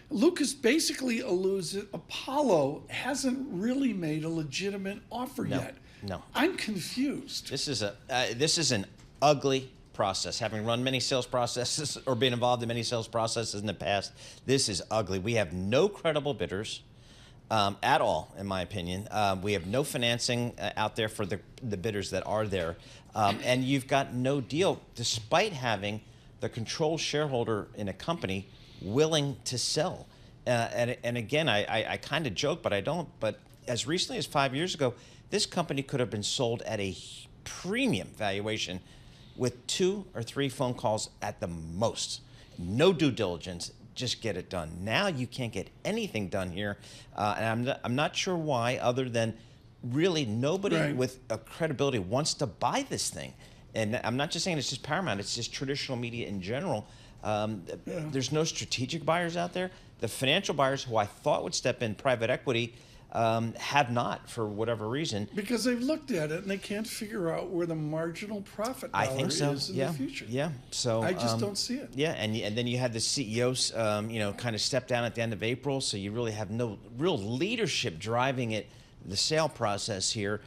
Lucas basically alludes that Apollo hasn't really made a legitimate offer yet. No, I'm confused. This is an ugly process. Having run many sales processes or been involved in many sales processes in the past, this is ugly. We have no credible bidders. At all, in my opinion. We have no financing out there for the bidders that are there. And you've got no deal, despite having the control shareholder in a company willing to sell. And again, I kind of joke, but I don't. But as recently as 5 years ago, this company could have been sold at a premium valuation with 2 or 3 phone calls at the most. No due diligence. Just get it done. Now you can't get anything done here, and I'm not sure why, other than really nobody with a credibility wants to buy this thing. And I'm not just saying it's just Paramount; it's just traditional media in general. There's no strategic buyers out there. The financial buyers who I thought would step in, private equity, have not for whatever reason. Because they've looked at it and they can't figure out where the marginal profit dollar is in the future. Yeah. So I just don't see it. Yeah, and then you had the CEOs, kind of step down at the end of April, so you really have no real leadership driving the sale process here.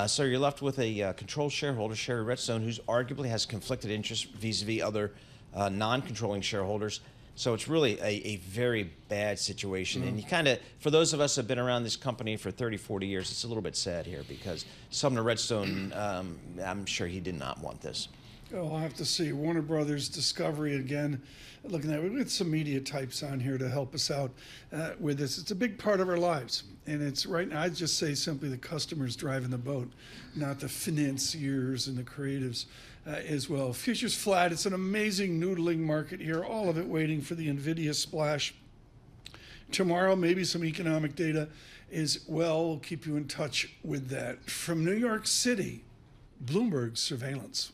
So you're left with a controlled shareholder, Sherry Redstone, who's arguably has conflicted interests vis-a-vis other non-controlling shareholders. So it's really a very bad situation. And you kind of, for those of us who have been around this company for 30, 40 years, it's a little bit sad here because Sumner Redstone, I'm sure he did not want this. Oh, I'll have to see. Warner Brothers Discovery again. Looking at it, we got some media types on here to help us out with this. It's a big part of our lives. And it's right now, I'd just say simply the customers driving the boat, not the financiers and the creatives as well. Futures flat. It's an amazing noodling market here, all of it waiting for the Nvidia splash. Tomorrow, maybe some economic data as well. We'll keep you in touch with that. From New York City, Bloomberg Surveillance.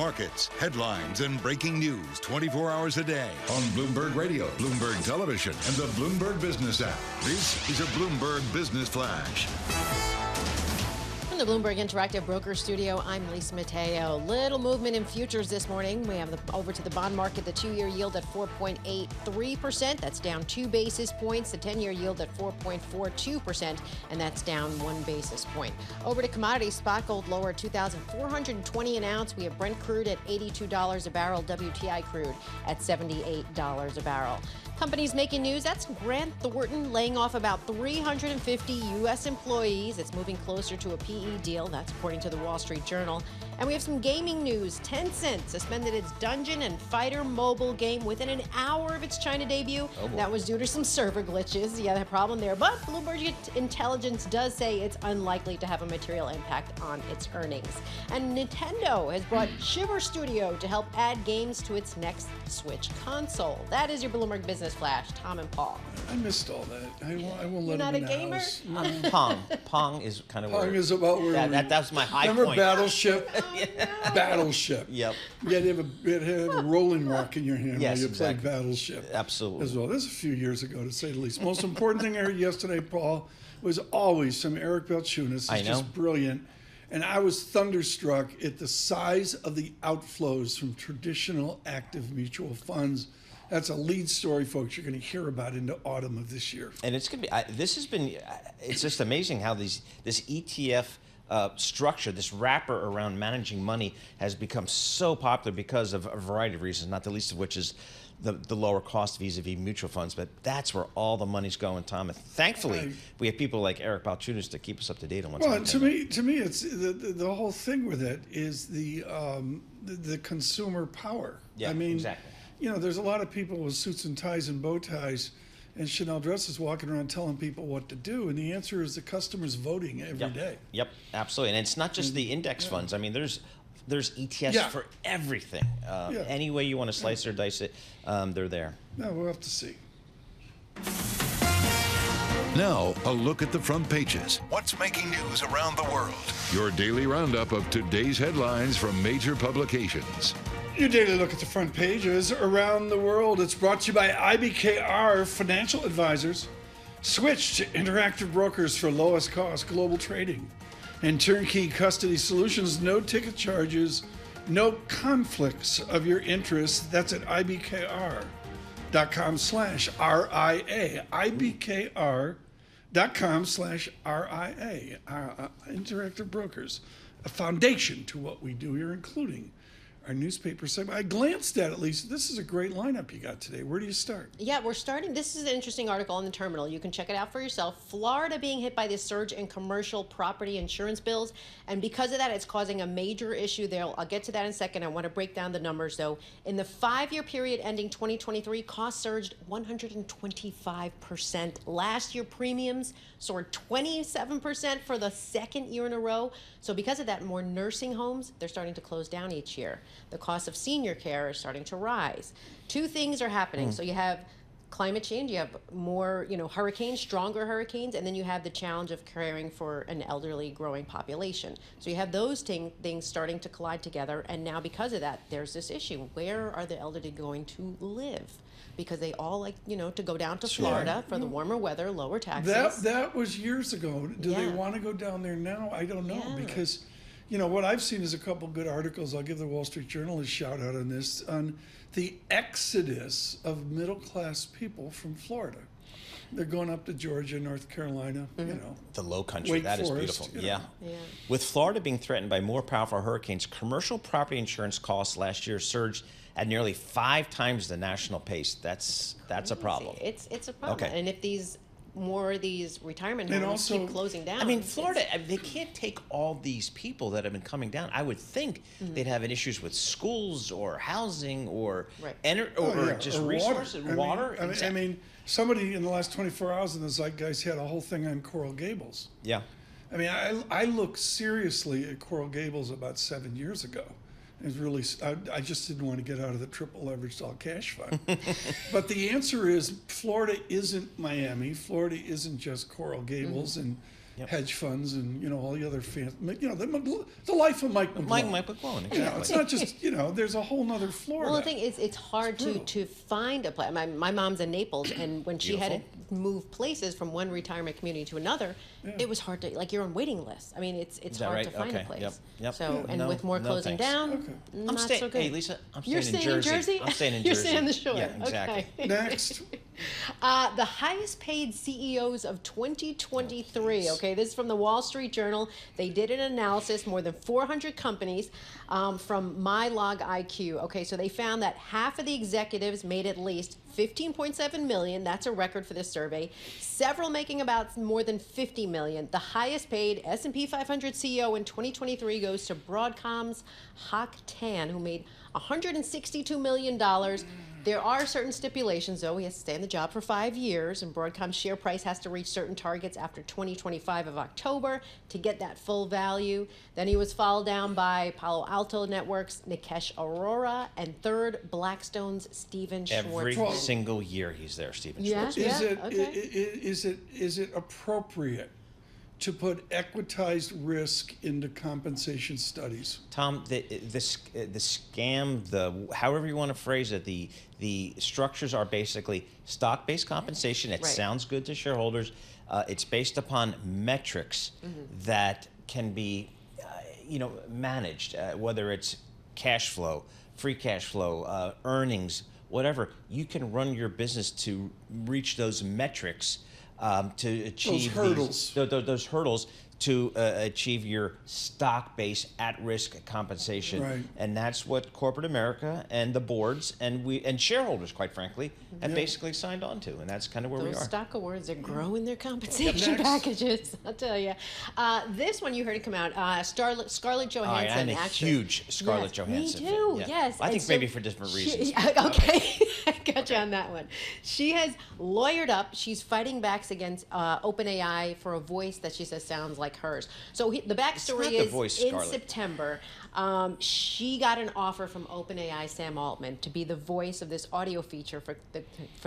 Markets, headlines, and breaking news 24 hours a day on Bloomberg Radio, Bloomberg Television, and the Bloomberg Business app. This is a Bloomberg Business Flash. From the Bloomberg Interactive Broker Studio, I'm Lisa Mateo. Little movement in futures this morning. We have over to the bond market, the 2-year yield at 4.83%. That's down 2 basis points. The 10-year yield at 4.42%, and that's down 1 basis point. Over to commodities, spot gold lower at $2,420 an ounce. We have Brent crude at $82 a barrel, WTI crude at $78 a barrel. Companies making news, that's Grant Thornton laying off about 350 U.S. employees. It's moving closer to a PE deal. That's according to the Wall Street Journal. And we have some gaming news. Tencent suspended its Dungeon and Fighter mobile game within an hour of its China debut. That was due to some server glitches. Yeah, that problem there. But Bloomberg Intelligence does say it's unlikely to have a material impact on its earnings. And Nintendo has brought Shiver Studio to help add games to its next Switch console. That is your Bloomberg Business Flash. Tom and Paul. I missed all that. I won't let You're not him a in gamer? the house. Pong. Pong is kind of Pong is about where that's my high remember point. Battleship? Battleship. Yep. You had to have a rolling rock in your hand Yes, while you exactly. played Battleship. Absolutely. As well. This is a few years ago, to say the least. Most important thing I heard yesterday, Paul, was always some Eric Balchunas. It's just brilliant. And I was thunderstruck at the size of the outflows from traditional active mutual funds. That's a lead story, folks, you're going to hear about into autumn of this year. And it's going to be, it's just amazing how this ETF structure, this wrapper around managing money has become so popular because of a variety of reasons, not the least of which is the lower cost vis-a-vis mutual funds. But that's where all the money's going, Tom. And thankfully, we have people like Eric Balchunas to keep us up to date on what's happening. To me, it's the whole thing with it is the consumer power. Yeah, I mean, exactly. You know, there's a lot of people with suits and ties and bow ties and Chanel dresses walking around telling people what to do. And the answer is the customer's voting every day. Yep, absolutely. And it's not just the index funds. I mean, there's ETFs for everything. Any way you want to slice or dice it, they're there. No, we'll have to see. Now, a look at the front pages. What's making news around the world? Your daily roundup of today's headlines from major publications. Your daily look at the front pages around the world. It's brought to you by IBKR Financial Advisors. Switch to Interactive Brokers for lowest cost global trading and turnkey custody solutions. No ticket charges, no conflicts of your interest. That's at ibkr.com/RIA. ibkr.com/RIA. Interactive Brokers, a foundation to what we do here, including our newspaper segment. I glanced at least. This is a great lineup you got today. Where do you start? Yeah, we're starting. This is an interesting article on the Terminal. You can check it out for yourself. Florida being hit by this surge in commercial property insurance bills. And because of that, it's causing a major issue there. I'll get to that in a second. I want to break down the numbers, though. In the 5-year period ending 2023, costs surged 125%. Last year, premiums soared 27% for the second year in a row. So because of that, more nursing homes, they're starting to close down each year. The cost of senior care is starting to rise. Two things are happening. So you have climate change, you have more, hurricanes, stronger hurricanes, and then you have the challenge of caring for an elderly growing population. So you have those things starting to collide together, and now because of that, there's this issue. Where are the elderly going to live? Because they all like, to go down to Florida for the warmer weather, lower taxes. That was years ago. Do they want to go down there now? I don't know, because what I've seen is a couple good articles. I'll give the Wall Street Journal a shout out on this, on the exodus of middle-class people from Florida. They're going up to Georgia, North Carolina, The low country, Wake that Forest, is beautiful. Yeah. With Florida being threatened by more powerful hurricanes, commercial property insurance costs last year surged at nearly 5 times the national pace. That's a problem. It's a problem. Okay. And if these retirement homes keep closing down. I mean, Florida, they can't take all these people that have been coming down. I would think they'd have issues with schools or housing or just resources, water. I mean, somebody in the last 24 hours in the Zeitgeist had a whole thing on Coral Gables. Yeah. I mean, I looked seriously at Coral Gables about 7 years ago. It was really, I just didn't want to get out of the triple leveraged all cash fund. But the answer is Florida isn't Miami. Florida isn't just Coral Gables. And hedge funds and all the other the life of Mike McGlone. Mike McGlone, exactly. It's not just there's a whole nother floor. Well, the thing is, it's hard to find a place. My mom's in Naples, and when she had to move places from one retirement community to another, it was hard to you're on waiting lists. I mean, it's hard to find a place. Yep. So with more closing down, not so good. Hey, Lisa, I'm You're staying in Jersey. I'm staying in Jersey. You're staying on the shore. Yeah, exactly. Okay. Next. The highest paid CEOs of 2023. Okay, this is from the Wall Street Journal. They did an analysis, more than 400 companies from MyLogIQ. Okay, so they found that half of the executives made at least $15.7 million. That's a record for this survey. Several making about more than $50 million. The highest paid S&P 500 CEO in 2023 goes to Broadcom's Hock Tan, who made $162 million. There are certain stipulations, though. He has to stay in the job for 5 years, and Broadcom's share price has to reach certain targets after 2025 of October to get that full value. Then he was followed down by Palo Alto Networks' Nikesh Arora, and third, Blackstone's Stephen Schwarzman. Every single year he's there, Stephen Schwarzman. Is it appropriate to put equitized risk into compensation studies? Tom, the scam, however you want to phrase it, the structures are basically stock-based compensation. It sounds good to shareholders. It's based upon metrics that can be, managed, whether it's cash flow, free cash flow, earnings, whatever. You can run your business to reach those metrics. To achieve those hurdles to achieve your stock-based at-risk compensation, right. And that's what corporate America and the boards and shareholders, quite frankly, have basically signed on to, and that's kind of where we are. Those stock awards are growing their compensation packages. I'll tell you. This one you heard it come out. Scarlett Johansson. I'm a huge Scarlett Johansson. Me too. Fan. Yes. I think maybe for different reasons. Okay, I got you on that one. She has lawyered up. She's fighting back against OpenAI for a voice that she says sounds like hers. So the backstory is in September, she got an offer from OpenAI Sam Altman to be the voice of this audio feature for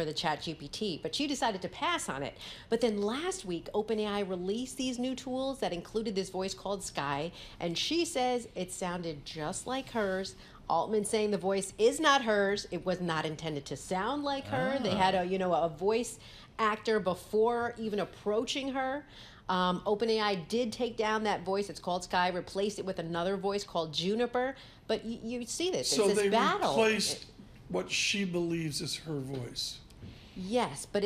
the ChatGPT, but she decided to pass on it. But then last week, OpenAI released these new tools that included this voice called Sky, and she says it sounded just like hers. Altman saying the voice is not hers. It was not intended to sound like her. They had a voice actor before even approaching her. OpenAI did take down that voice. It's called Sky. Replaced it with another voice called Juniper. But you see this. So it's this they battle. replaced what she believes is her voice. Yes, but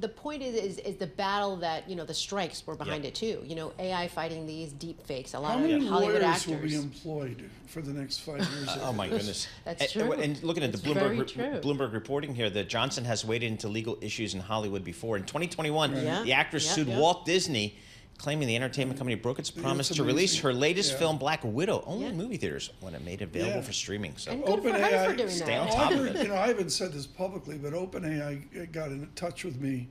the point is the battle that the strikes were behind it too. AI fighting these deep fakes. A lot of Hollywood actors. How many lawyers will be employed for the next 5 years? Oh my goodness, that's true. And looking at the Bloomberg reporting here, that Johnson has waded into legal issues in Hollywood before. In 2021, the actress sued Walt Disney, claiming the entertainment company broke its promise to release her latest film, Black Widow, only in movie theaters when it made it available for streaming. So and good for her for doing stay on that. top of it. I haven't said this publicly, but OpenAI got in touch with me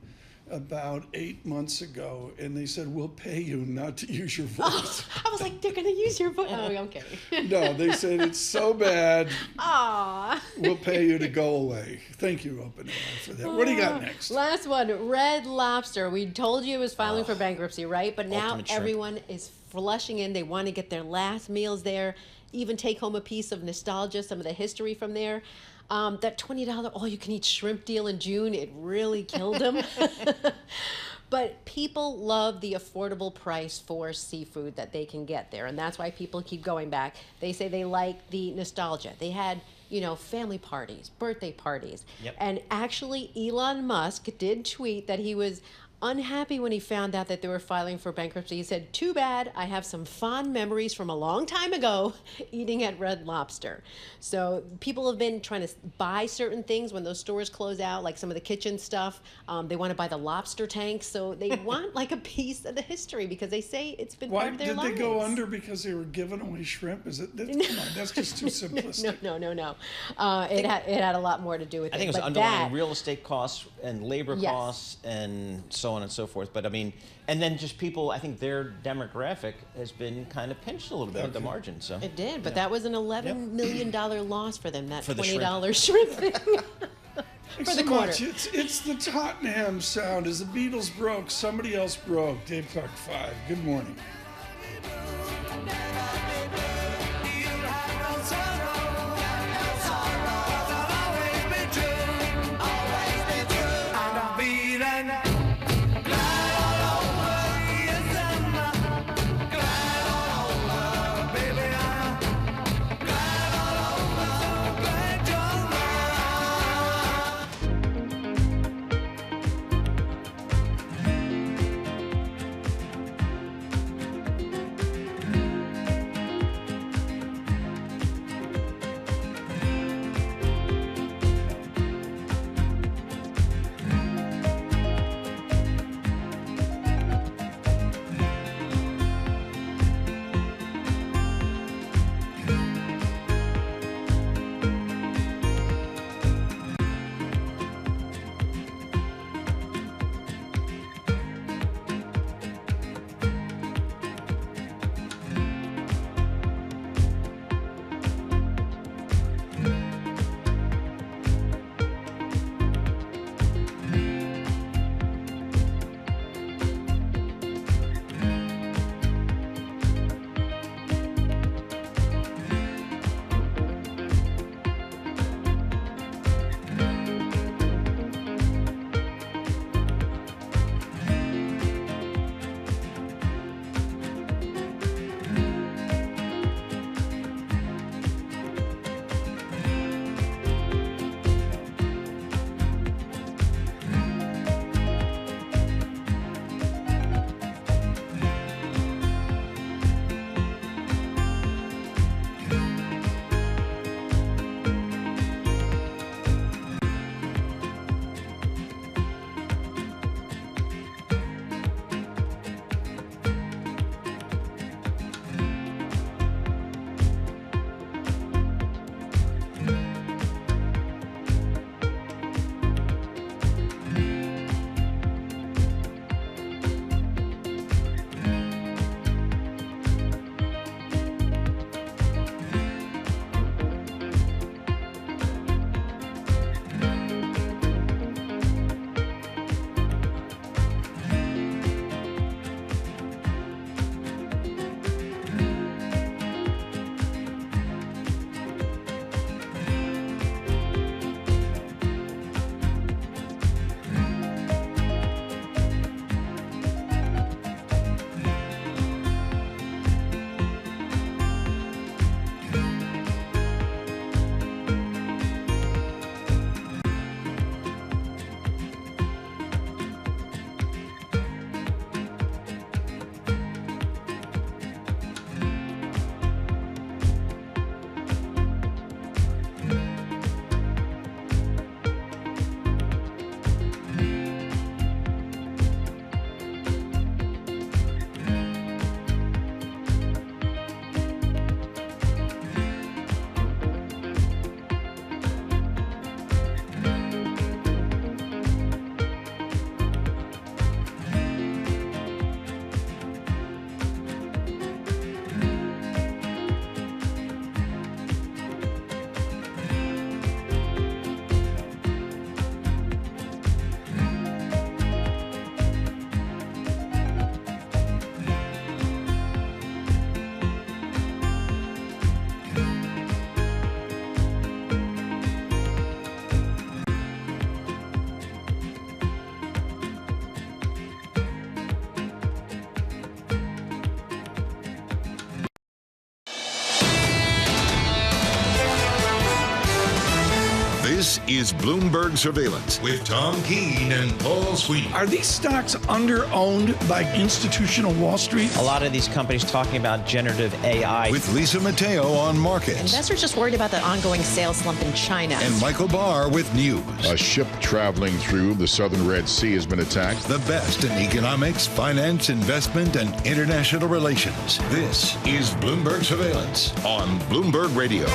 about 8 months ago, and they said, we'll pay you not to use your voice. I was like, they're going to use your voice. Oh, okay. No, they said, it's so bad. Aww. We'll pay you to go away. Thank you, OpenAI, for that. What do you got next? Last one, Red Lobster. We told you it was filing for bankruptcy, right? But now everyone is flushing in. They want to get their last meals there, even take home a piece of nostalgia, some of the history from there. That $20 all-you-can-eat shrimp deal in June, it really killed them. But people love the affordable price for seafood that they can get there, and that's why people keep going back. They say they like the nostalgia. They had, family parties, birthday parties. Yep. And actually, Elon Musk did tweet that he was unhappy when he found out that they were filing for bankruptcy. He said, too bad, I have some fond memories from a long time ago eating at Red Lobster. So people have been trying to buy certain things when those stores close out, like some of the kitchen stuff. They want to buy the lobster tanks. So they want like a piece of the history because they say it's been part of their lives. Did they go under because they were giving away shrimp? Come on, that's just too simplistic. No. It had a lot more to do with it. I think it was underlying real estate costs and labor costs and so on and so forth. But I mean, and then just people, I think their demographic has been kind of pinched a little bit at the margin. So it did, but that was an $11 million loss for them, that for the $20 shrimp thing. for Thanks the so quarter. much. It's the Tottenham sound. As the Beatles broke, somebody else broke. Dave Clark 5. Good morning. This is Bloomberg Surveillance with Tom Keene and Paul Sweeney. Are these stocks under-owned by institutional Wall Street? A lot of these companies talking about generative AI. With Lisa Mateo on markets. Investors just worried about the ongoing sales slump in China. And Michael Barr with news. A ship traveling through the southern Red Sea has been attacked. The best in economics, finance, investment, and international relations. This is Bloomberg Surveillance on Bloomberg Radio.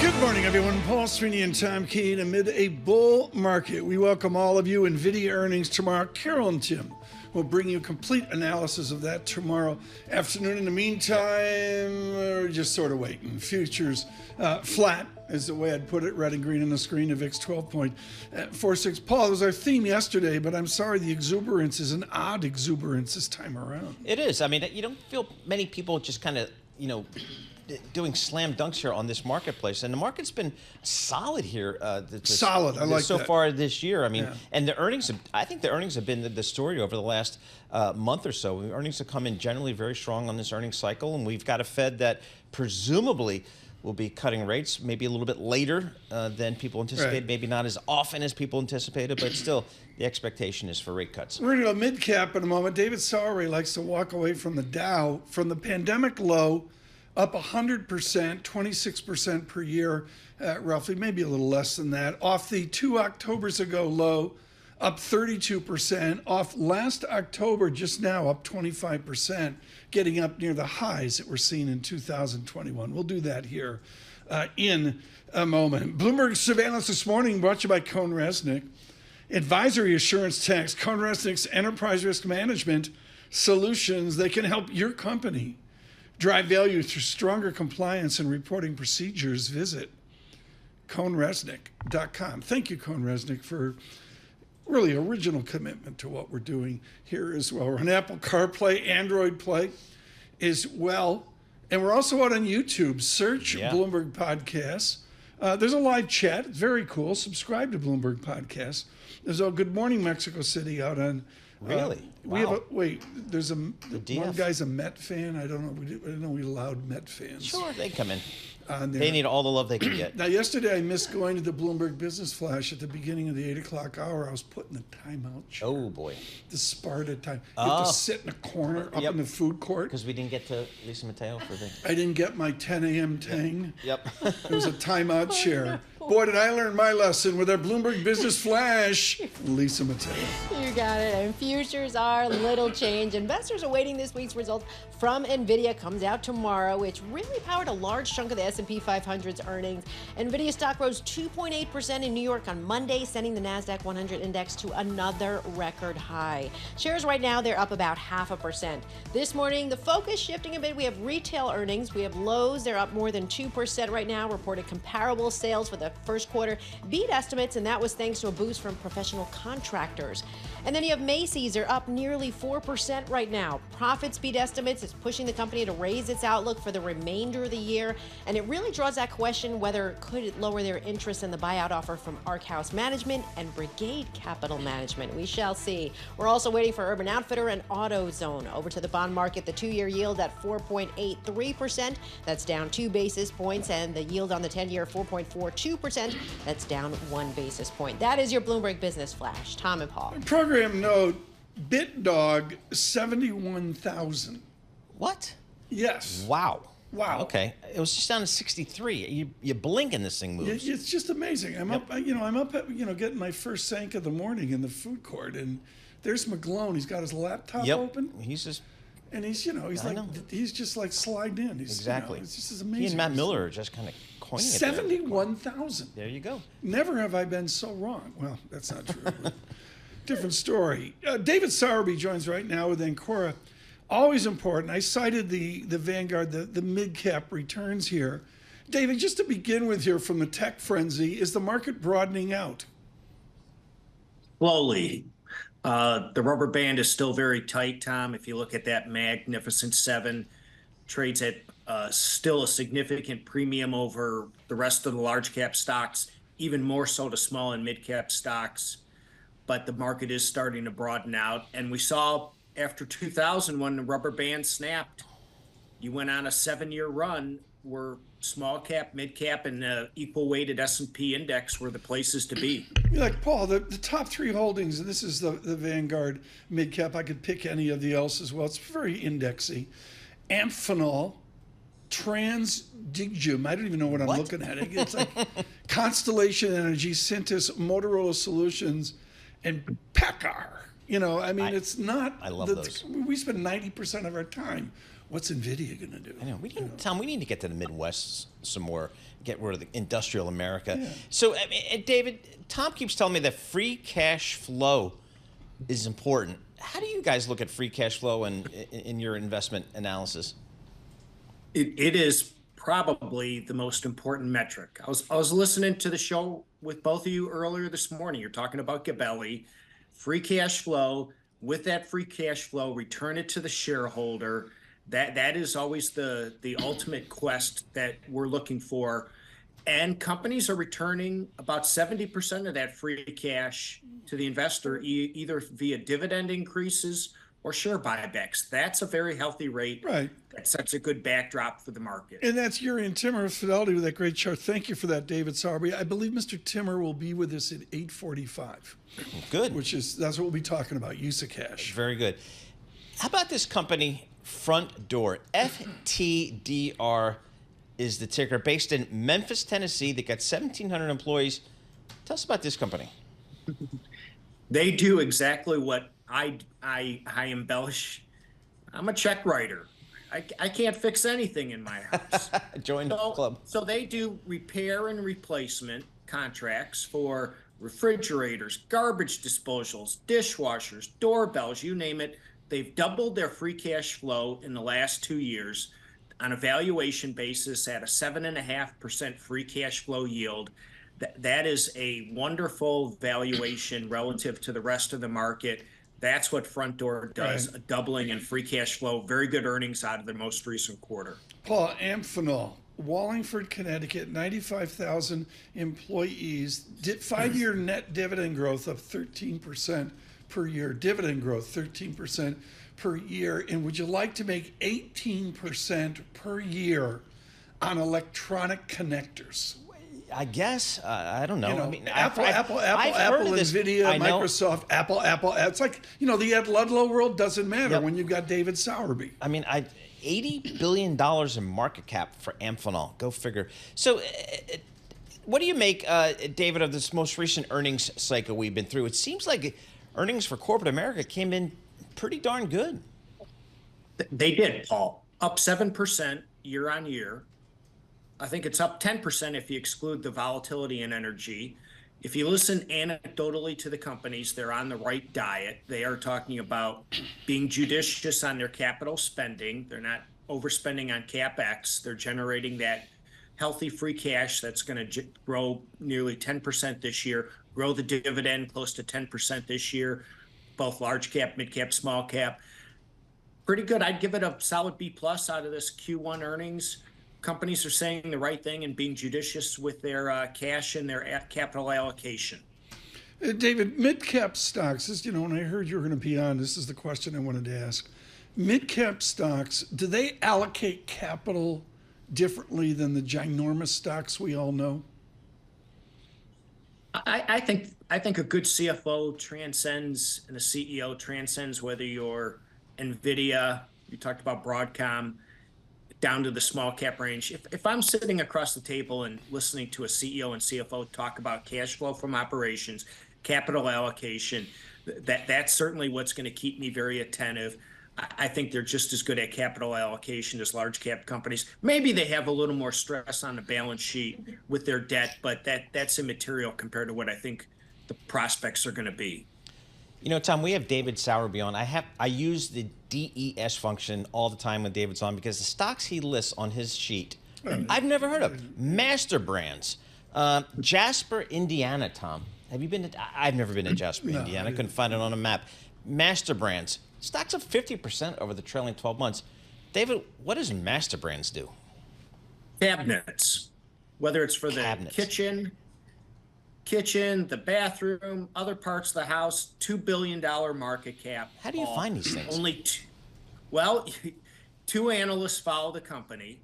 Good morning, everyone. Paul Sweeney and Tom Keene amid a bull market. We welcome all of you. Nvidia earnings tomorrow. Carol and Tim will bring you complete analysis of that tomorrow afternoon. In the meantime, just sort of waiting. Futures flat is the way I'd put it. Red and green on the screen. The VIX 12.46. Paul, it was our theme yesterday, but I'm sorry, the exuberance is an odd exuberance this time around. It is. I mean, you don't feel many people just kind of, doing slam dunks here on this marketplace, and the market's been solid here. Solid, I like so that. far this year. I mean, Yeah. and the earnings. I think the earnings have been the story over the last month or so. Earnings have come in generally very strong on this earnings cycle, and we've got a Fed that presumably will be cutting rates maybe a little bit later than people anticipated, Right. maybe not as often as people anticipated, but still the expectation is for rate cuts. We're going to go mid-cap in a moment. David Sowery likes to walk away from the Dow, from the pandemic low, up 100%, 26% per year, roughly, maybe a little less than that. Off the 2 Octobers ago low, up 32%. Off last October, just now, up 25%, getting up near the highs that we're seeing in 2021. We'll do that here in a moment. Bloomberg surveillance this morning brought to you by CohnReznick. Advisory assurance tax, CohnReznick's enterprise risk management solutions. They can help your company drive value through stronger compliance and reporting procedures. Visit CohnReznick.com. Thank you, CohnReznick, for really original commitment to what we're doing here as well. We're on Apple CarPlay, Android Play as well. And we're also out on YouTube. Search Bloomberg Podcasts. There's a live chat. It's very cool. Subscribe to Bloomberg Podcasts. There's a Good Morning Mexico City out on. Really? We have there's one DF. guy's a Met fan. I don't know. I didn't know we allowed Met fans. Sure, they come in. On there. They need all the love they can get. Now, yesterday I missed going to the Bloomberg Business Flash at the beginning of the 8 o'clock hour. I was put in the timeout chair. Oh, boy. The Sparta time. You have to sit in a corner up in the food court. Because we didn't get to Lisa Mateo for the... I didn't get my 10 a.m. tang. Yep. It was a timeout chair. Boy, did I learn my lesson with our Bloomberg Business Flash. Lisa Mateo. You got it. And futures are little change. Investors are waiting this week's results from Nvidia. Comes out tomorrow, which really powered a large chunk of the S&P 500's earnings. Nvidia stock rose 2.8% in New York on Monday, sending the NASDAQ 100 index to another record high. Shares right now, they're up about 0.5%. This morning, the focus shifting a bit. We have retail earnings. We have Lowe's. They're up more than 2% right now. Reported comparable sales for the first quarter beat estimates, and that was thanks to a boost from professional contractors. And then you have Macy's. They're up nearly 4% right now. Profits beat estimates. It's pushing the company to raise its outlook for the remainder of the year. And it really draws that question whether could it lower their interest in the buyout offer from Arc House Management and Brigade Capital Management. We shall see. We're also waiting for Urban Outfitter and AutoZone. Over to the bond market, the 2-year yield at 4.83%. That's down 2 basis points. And the yield on the 10-year, 4.42%. That's down 1 basis point. That is your Bloomberg Business Flash. Tom and Paul. Program note, BitDog, 71,000. What? Yes. Wow. Wow. Okay. It was just down to 63. You blink and this thing moves. It's just amazing. I'm up, getting my first sank of the morning in the food court, and there's McGlone. He's got his laptop open. He's just... And he's just like sliding in. Exactly. It's just amazing. He and Matt Miller are just kind of coining it. 71,000. There you go. Never have I been so wrong. Well, that's not true. Different story. David Sowerby joins right now with Ancora. Always important. I cited the Vanguard, the mid-cap returns here. David, just to begin with here from the tech frenzy, is the market broadening out? Slowly. The rubber band is still very tight, Tom. If you look at that Magnificent Seven, trades at still a significant premium over the rest of the large cap stocks, even more so to small and mid cap stocks. But the market is starting to broaden out. And we saw after 2000, when the rubber band snapped, you went on a 7-year run where small cap, mid cap, and the equal weighted S&P index were the places to be. Like Paul, the top 3 holdings, and this is the Vanguard mid cap. I could pick any of the else as well. It's very indexy. Amphenol, Transdigium. I don't even know what I'm looking at. It's like Constellation Energy, Cintas, Motorola Solutions, and Packard. It's not. I love those. We spend 90% of our time. What's Nvidia going to do? I know. Tom, we need to get to the Midwest some more. Get rid of the industrial America. Yeah. So, David, Tom keeps telling me that free cash flow is important. How do you guys look at free cash flow in your investment analysis? It is probably the most important metric. I was listening to the show with both of you earlier this morning. You're talking about Gabelli, free cash flow. With that free cash flow, return it to the shareholder. That is always the ultimate quest that we're looking for. And companies are returning about 70% of that free cash to the investor, either via dividend increases or share buybacks. That's a very healthy rate. Right. That sets a good backdrop for the market. And that's Jurrien Timmer of Fidelity with that great chart. Thank you for that, David Sowerby. I believe Mr. Timmer will be with us at 8:45. Good. That's what we'll be talking about, use of cash. Very good. How about this company, Front Door? FTDR is the ticker, based in Memphis, Tennessee. They got 1,700 employees. Tell us about this company. They do exactly what I embellish. I'm a check writer. I can't fix anything in my house. Join the club. So they do repair and replacement contracts for refrigerators, garbage disposals, dishwashers, doorbells, you name it. They've doubled their free cash flow in the last 2 years on a valuation basis at a 7.5% free cash flow yield. That is a wonderful valuation relative to the rest of the market. That's what Front Door does, a doubling in free cash flow, very good earnings out of the most recent quarter. Paul, Amphenol, Wallingford, Connecticut, 95,000 employees, 5-year net dividend growth of 13% per year, dividend growth 13% per year. And would you like to make 18% per year on electronic connectors? I guess. I don't know. I mean, Apple, I've Nvidia, Microsoft, Apple. It's like, the Ed Ludlow world doesn't matter when you've got David Sowerby. I mean, $80 billion in market cap for Amphenol. Go figure. So what do you make, David, of this most recent earnings cycle we've been through? It seems like earnings for corporate America came in pretty darn good. They did, Paul. Up 7% year on year. I think it's up 10% if you exclude the volatility in energy. If you listen anecdotally to the companies, they're on the right diet. They are talking about being judicious on their capital spending. They're not overspending on CapEx. They're generating that healthy free cash that's going to grow nearly 10% this year, grow the dividend close to 10% this year, both large cap, mid cap, small cap. Pretty good. I'd give it a solid B+ out of this Q1 earnings. Companies are saying the right thing and being judicious with their cash and their capital allocation. David, mid-cap stocks, when I heard you were going to be on, this is the question I wanted to ask. Mid-cap stocks, do they allocate capital differently than the ginormous stocks we all know? I think a good CFO transcends, and a CEO transcends whether you're Nvidia, you talked about Broadcom, down to the small cap range. If I'm sitting across the table and listening to a CEO and CFO talk about cash flow from operations, capital allocation, that's certainly what's going to keep me very attentive. I think they're just as good at capital allocation as large cap companies. Maybe they have a little more stress on the balance sheet with their debt, but that's immaterial compared to what I think the prospects are going to be. Tom, we have David Sowerby on. I use the DES function all the time when David's on because the stocks he lists on his sheet, I've never heard of. Master Brands, Jasper, Indiana. Tom, have you been to? I've never been to Jasper, Indiana. I couldn't find it on a map. Master Brands, stocks up 50% over the trailing 12 months. David, what does Master Brands do? Cabinets, whether it's for the kitchen, the bathroom, other parts of the house, $2 billion market cap. How do you find these things? Two analysts follow the company.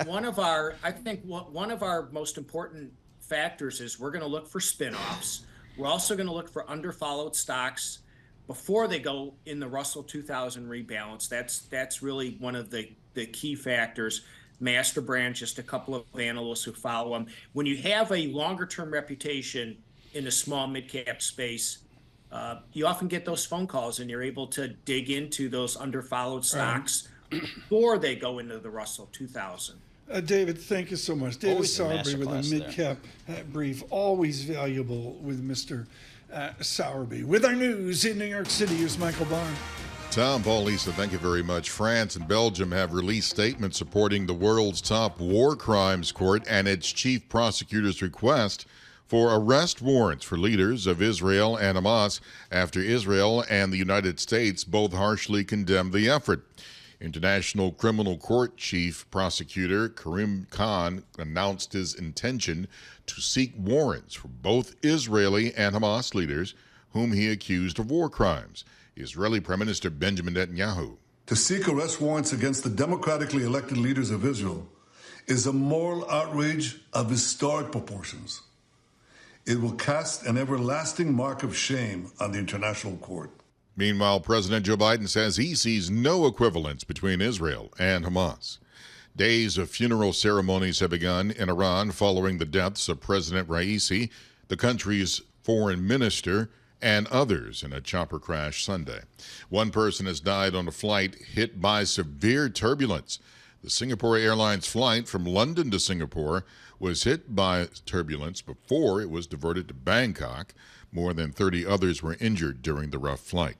One of our most important factors is we're going to look for spinoffs. We're also going to look for underfollowed stocks before they go in the Russell 2000 rebalance. That's really one of the key factors. Master Brand, just a couple of analysts who follow them. When you have a longer-term reputation in the small mid-cap space, you often get those phone calls and you're able to dig into those underfollowed stocks before they go into the Russell 2000. David, thank you so much. David Sowerby with a mid-cap brief, always valuable with Mr. Sowerby. With our news in New York City, here's Michael Barr. Tom, Paul, Lisa, thank you very much. France and Belgium have released statements supporting the world's top war crimes court and its chief prosecutor's request for arrest warrants for leaders of Israel and Hamas after Israel and the United States both harshly condemned the effort. International Criminal Court Chief Prosecutor Karim Khan announced his intention to seek warrants for both Israeli and Hamas leaders whom he accused of war crimes. Israeli Prime Minister Benjamin Netanyahu. To seek arrest warrants against the democratically elected leaders of Israel is a moral outrage of historic proportions. It will cast an everlasting mark of shame on the international court. Meanwhile, President Joe Biden says he sees no equivalence between Israel and Hamas. Days of funeral ceremonies have begun in Iran following the deaths of President Raisi, the country's foreign minister, and others in a chopper crash Sunday. One person has died on a flight hit by severe turbulence. The Singapore Airlines flight from London to Singapore was hit by turbulence before it was diverted to Bangkok. More than 30 others were injured during the rough flight.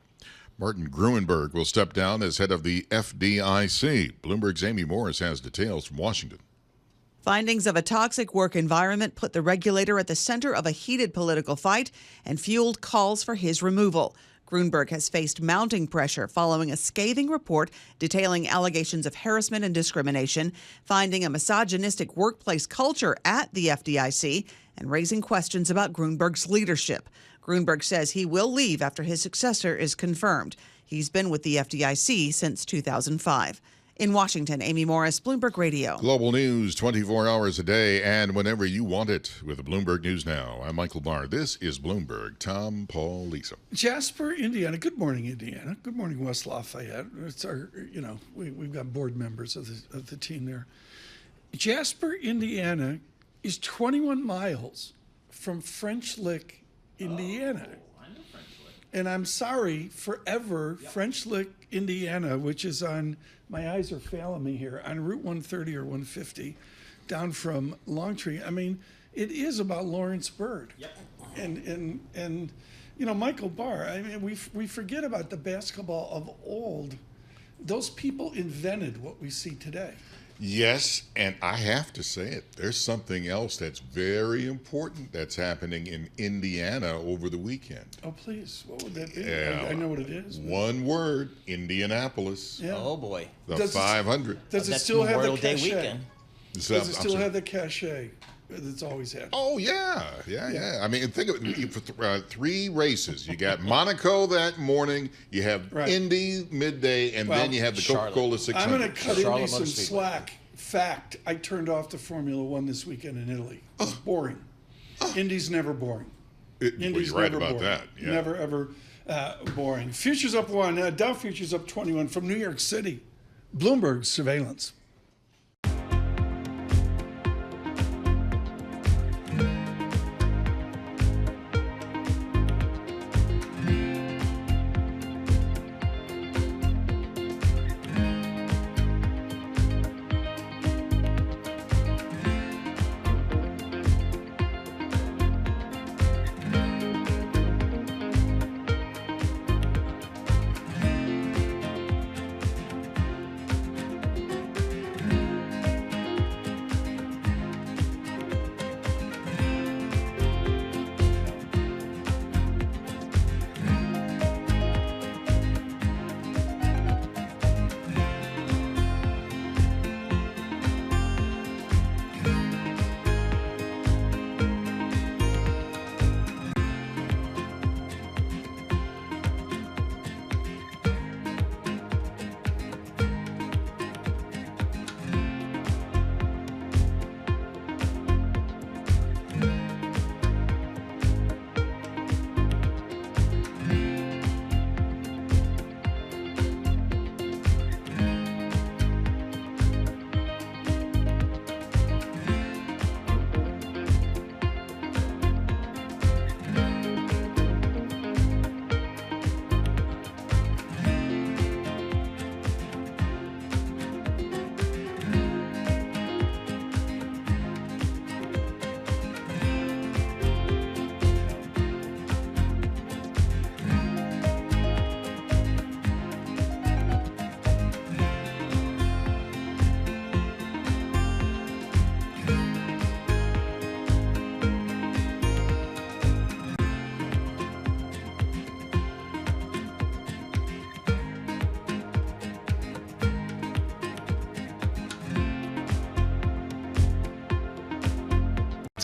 Martin Gruenberg will step down as head of the FDIC. Bloomberg's Amy Morris has details from Washington. Findings of a toxic work environment put the regulator at the center of a heated political fight and fueled calls for his removal. Gruenberg has faced mounting pressure following a scathing report detailing allegations of harassment and discrimination, finding a misogynistic workplace culture at the FDIC, and raising questions about Gruenberg's leadership. Gruenberg says he will leave after his successor is confirmed. He's been with the FDIC since 2005. In Washington, Amy Morris, Bloomberg Radio. Global news 24 hours a day and whenever you want it with Bloomberg News Now. I'm Michael Barr. This is Bloomberg. Tom, Paul, Lisa. Jasper, Indiana. Good morning, Indiana. Good morning, West Lafayette. It's our, we've got board members of the team there. Jasper, Indiana is 21 miles from French Lick, Indiana. I know French Lick. And I'm sorry, forever, French Lick, Indiana, which is on, my eyes are failing me here, on Route 130 or 150, down from Longtree. I mean, it is about Lawrence Bird. Yep. And Michael Barr, I mean, we forget about the basketball of old. Those people invented what we see today. Yes, and I have to say it. There's something else that's very important that's happening in Indiana over the weekend. Oh, please. What would that be? Yeah, I know what it is. One word, Indianapolis. Yeah. Oh, boy. The 500. Does it That's still have the Memorial Day cachet? weekend. Does it still have the cachet that it's always had? Oh, yeah. I mean, think of it. For 3 races. You got Monaco that morning, you have Indy midday, and then you have the Coca-Cola 600. I'm going to cut Indy some slack. Fact, I turned off the Formula One this weekend in Italy. It's boring. Indy's never boring. Indy's you're right about that. Yeah. Never, ever boring. Futures up 1. Dow futures up 21 from New York City. Bloomberg surveillance.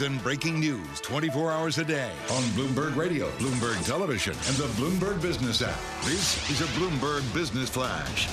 and breaking news 24 hours a day on Bloomberg Radio, Bloomberg Television, and the Bloomberg Business app. This is a Bloomberg Business Flash.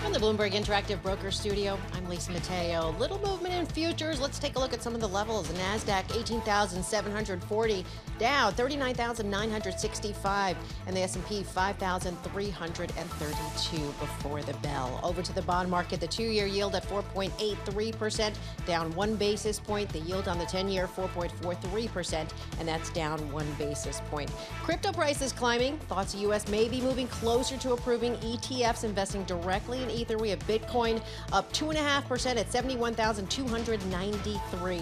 From the Bloomberg Interactive Broker Studio, I'm Lisa Mateo. Little movement in futures. Let's take a look at some of the levels. The NASDAQ, 18,740, Dow, 39,965, and the S&P, 5,332 before the bell. Over to the bond market, the two-year yield at 4.83%, down 1 basis point. The yield on the 10-year, 4.43%, and that's down 1 basis point. Crypto prices climbing. Thoughts the U.S. may be moving closer to approving ETFs investing directly in Ether. We have Bitcoin up 2.5% at 71,293.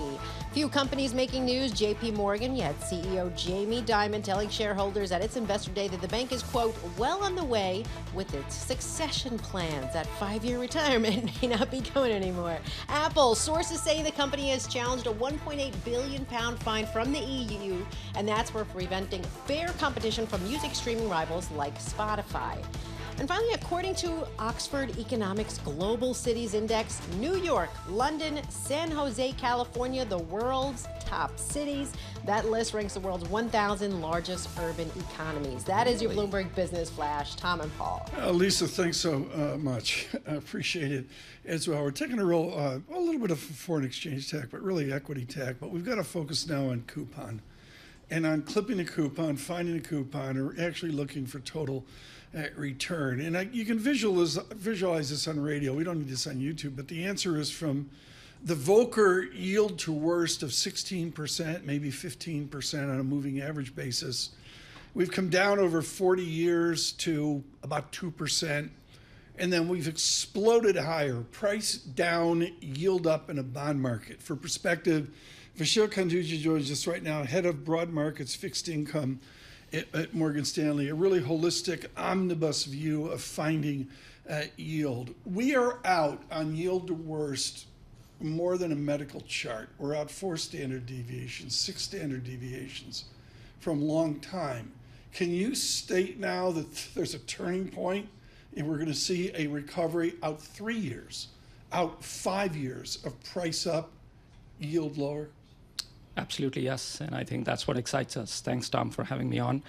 Few companies making news. J.P. Morgan, yet CEO Jamie Dimon telling shareholders at its investor day that the bank is, quote, well on the way with its succession plans. That 5-year retirement may not be going anymore. Apple, sources say the company has challenged a £1.8 billion fine from the EU, and that's for preventing fair competition from music streaming rivals like Spotify. And finally, according to Oxford Economics Global Cities Index, New York, London, San Jose, California, the world's top cities. That list ranks the world's 1,000 largest urban economies. That is your Bloomberg Business Flash. Tom and Paul. Lisa, thanks so much. I appreciate it as well. We're taking a little bit of foreign exchange tech, but really equity tech. But we've got to focus now on coupon and on clipping a coupon, finding a coupon, or actually looking for total return. And you can visualize this on radio. We don't need this on YouTube, but the answer is from the Volcker yield to worst of 16%, maybe 15% on a moving average basis. We've come down over 40 years to about 2%, and then we've exploded higher. Price down, yield up in a bond market. For perspective, Vishal Kanduji joins us right now, head of broad markets fixed income at Morgan Stanley, a really holistic omnibus view of finding yield. We are out on yield to worst more than a medical chart. We're out 4 standard deviations, 6 standard deviations from long time. Can you state now that there's a turning point and we're going to see a recovery out 3 years, out 5 years of price up, yield lower? Absolutely, yes. And I think that's what excites us. Thanks, Tom, for having me on.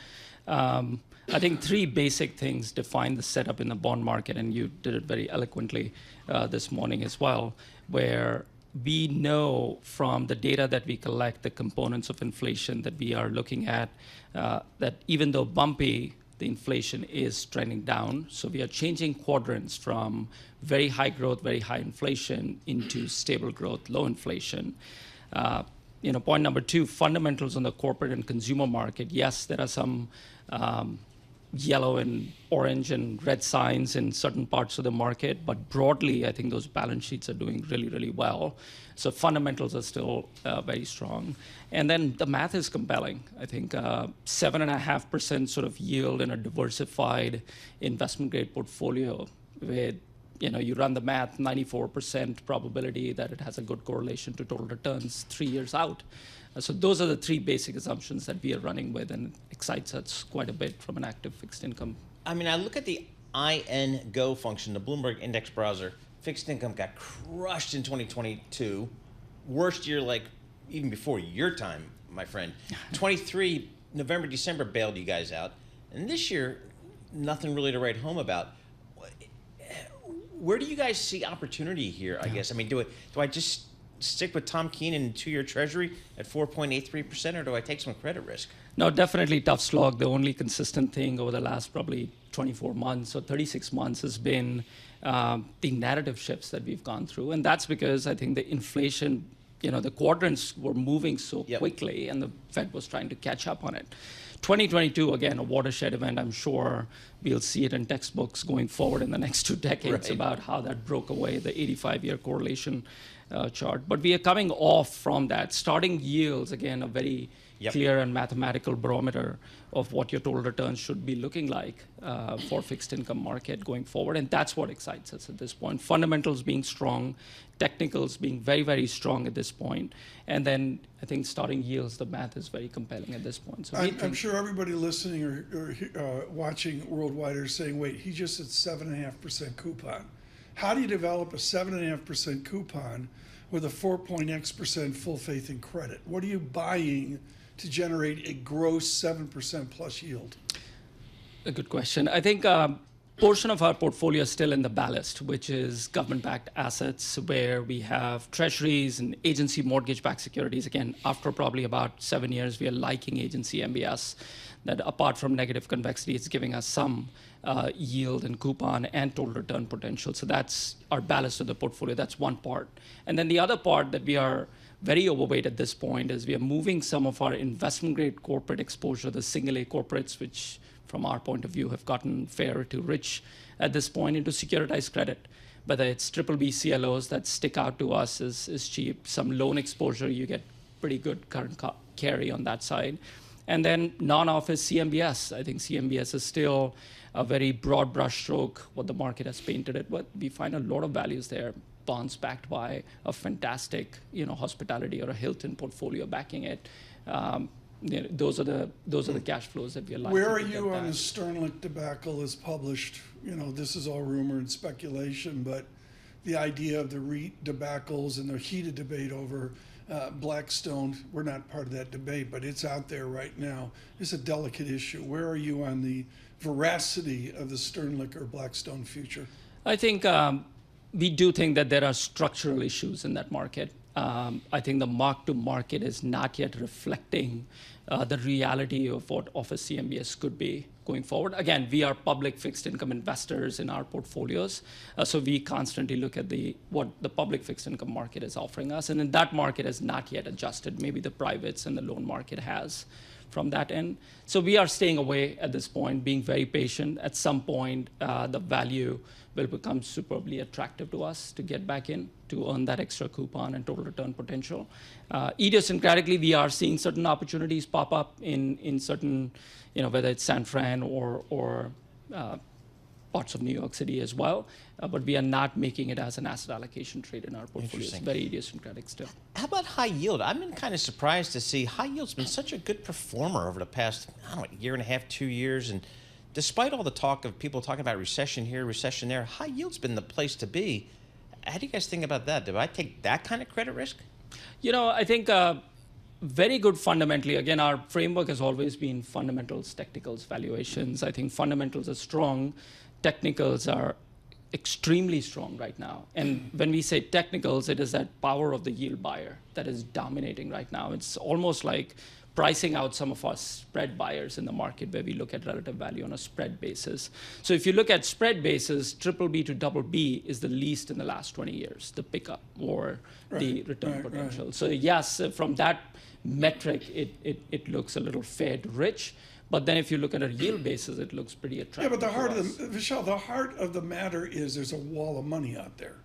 I think 3 basic things define the setup in the bond market, and you did it very eloquently this morning as well, where we know from the data that we collect, the components of inflation that we are looking at, that even though bumpy, the inflation is trending down. So we are changing quadrants from very high growth, very high inflation into stable growth, low inflation. Point number 2, fundamentals on the corporate and consumer market. Yes, there are some yellow and orange and red signs in certain parts of the market, but broadly, I think those balance sheets are doing really, really well. So fundamentals are still very strong. And then the math is compelling. I think 7.5% sort of yield in a diversified investment grade portfolio with, you run the math, 94% probability that it has a good correlation to total returns 3 years out. So those are the 3 basic assumptions that we are running with, and it excites us quite a bit from an active fixed income. I mean, I look at the INGO function, the Bloomberg Index Browser. Fixed income got crushed in 2022. Worst year, like even before your time, my friend. 23, November, December bailed you guys out. And this year, nothing really to write home about. Where do you guys see opportunity here, I guess? I mean, do I just stick with Tom Keene and 2-year Treasury at 4.83%, or do I take some credit risk? No, definitely tough slog. The only consistent thing over the last probably 24 months or 36 months has been the narrative shifts that we've gone through. And that's because I think the inflation, the quadrants were moving so quickly, and the Fed was trying to catch up on it. 2022, again, a watershed event. I'm sure we'll see it in textbooks going forward in the next 2 decades about how that broke away, the 85-year correlation chart. But we are coming off from that. Starting yields, again, a very clear and mathematical barometer of what your total returns should be looking like for fixed income market going forward. And that's what excites us at this point. Fundamentals being strong, technicals being very, very strong at this point. And then I think starting yields, the math is very compelling at this point. So I'm sure everybody listening or watching worldwide are saying, wait, he just said 7.5% coupon. How do you develop a 7.5% coupon with a 4.x% full faith and credit? What are you buying to generate a gross 7% plus yield? A good question. I think portion of our portfolio is still in the ballast, which is government-backed assets where we have treasuries and agency mortgage-backed securities. Again, after probably about 7 years, we are liking agency MBS that apart from negative convexity, it's giving us some yield and coupon and total return potential. So that's our ballast of the portfolio. That's one part. And then the other part that we are very overweight at this point is we are moving some of our investment-grade corporate exposure, the single-A corporates, which from our point of view, have gotten fair to rich at this point, into securitized credit. Whether it's BBB CLOs that stick out to us is cheap, some loan exposure, you get pretty good current carry on that side. And then non-office CMBS. I think CMBS is still a very broad brushstroke, what the market has painted it, but we find a lot of values there. Bonds backed by a fantastic, hospitality or a Hilton portfolio backing it. Those are the cash flows that we are likely Where are to you get on back. the Sternlicht debacle as published? This is all rumor and speculation, but the idea of the REIT debacles and the heated debate over Blackstone, we're not part of that debate, but it's out there right now. It's a delicate issue. Where are you on the veracity of the Sternlicht or Blackstone future? I think we do think that there are structural issues in that market. I think the mark-to-market is not yet reflecting the reality of what office CMBS could be going forward. Again, we are public fixed income investors in our portfolios, so we constantly look at what the public fixed income market is offering us, and then that market has not yet adjusted. Maybe the privates and the loan market has from that end. So we are staying away at this point, being very patient. At some point, the value will become superbly attractive to us to get back in, to earn that extra coupon and total return potential. Idiosyncratically, we are seeing certain opportunities pop up in certain, whether it's San Fran or parts of New York City as well, but we are not making it as an asset allocation trade in our portfolio. It's very idiosyncratic still. How about high yield? I've been kind of surprised to see high yield's been such a good performer over the past, year and a half, 2 years, and despite all the talk of people talking about recession here, recession there, high yield's been the place to be. How do you guys think about that? Do I take that kind of credit risk? I think very good fundamentally. Again, our framework has always been fundamentals, technicals, valuations. I think fundamentals are strong. Technicals are extremely strong right now. And when we say technicals, it is that power of the yield buyer that is dominating right now. It's almost like pricing out some of our spread buyers in the market where we look at relative value on a spread basis. So if you look at spread basis, BBB to BB is the least in the last 20 years, the pickup or the return potential. Right. So yes, from that metric, it looks a little fed rich. But then if you look at a yield basis, it looks pretty attractive. Yeah, but the heart of the matter is there's a wall of money out there.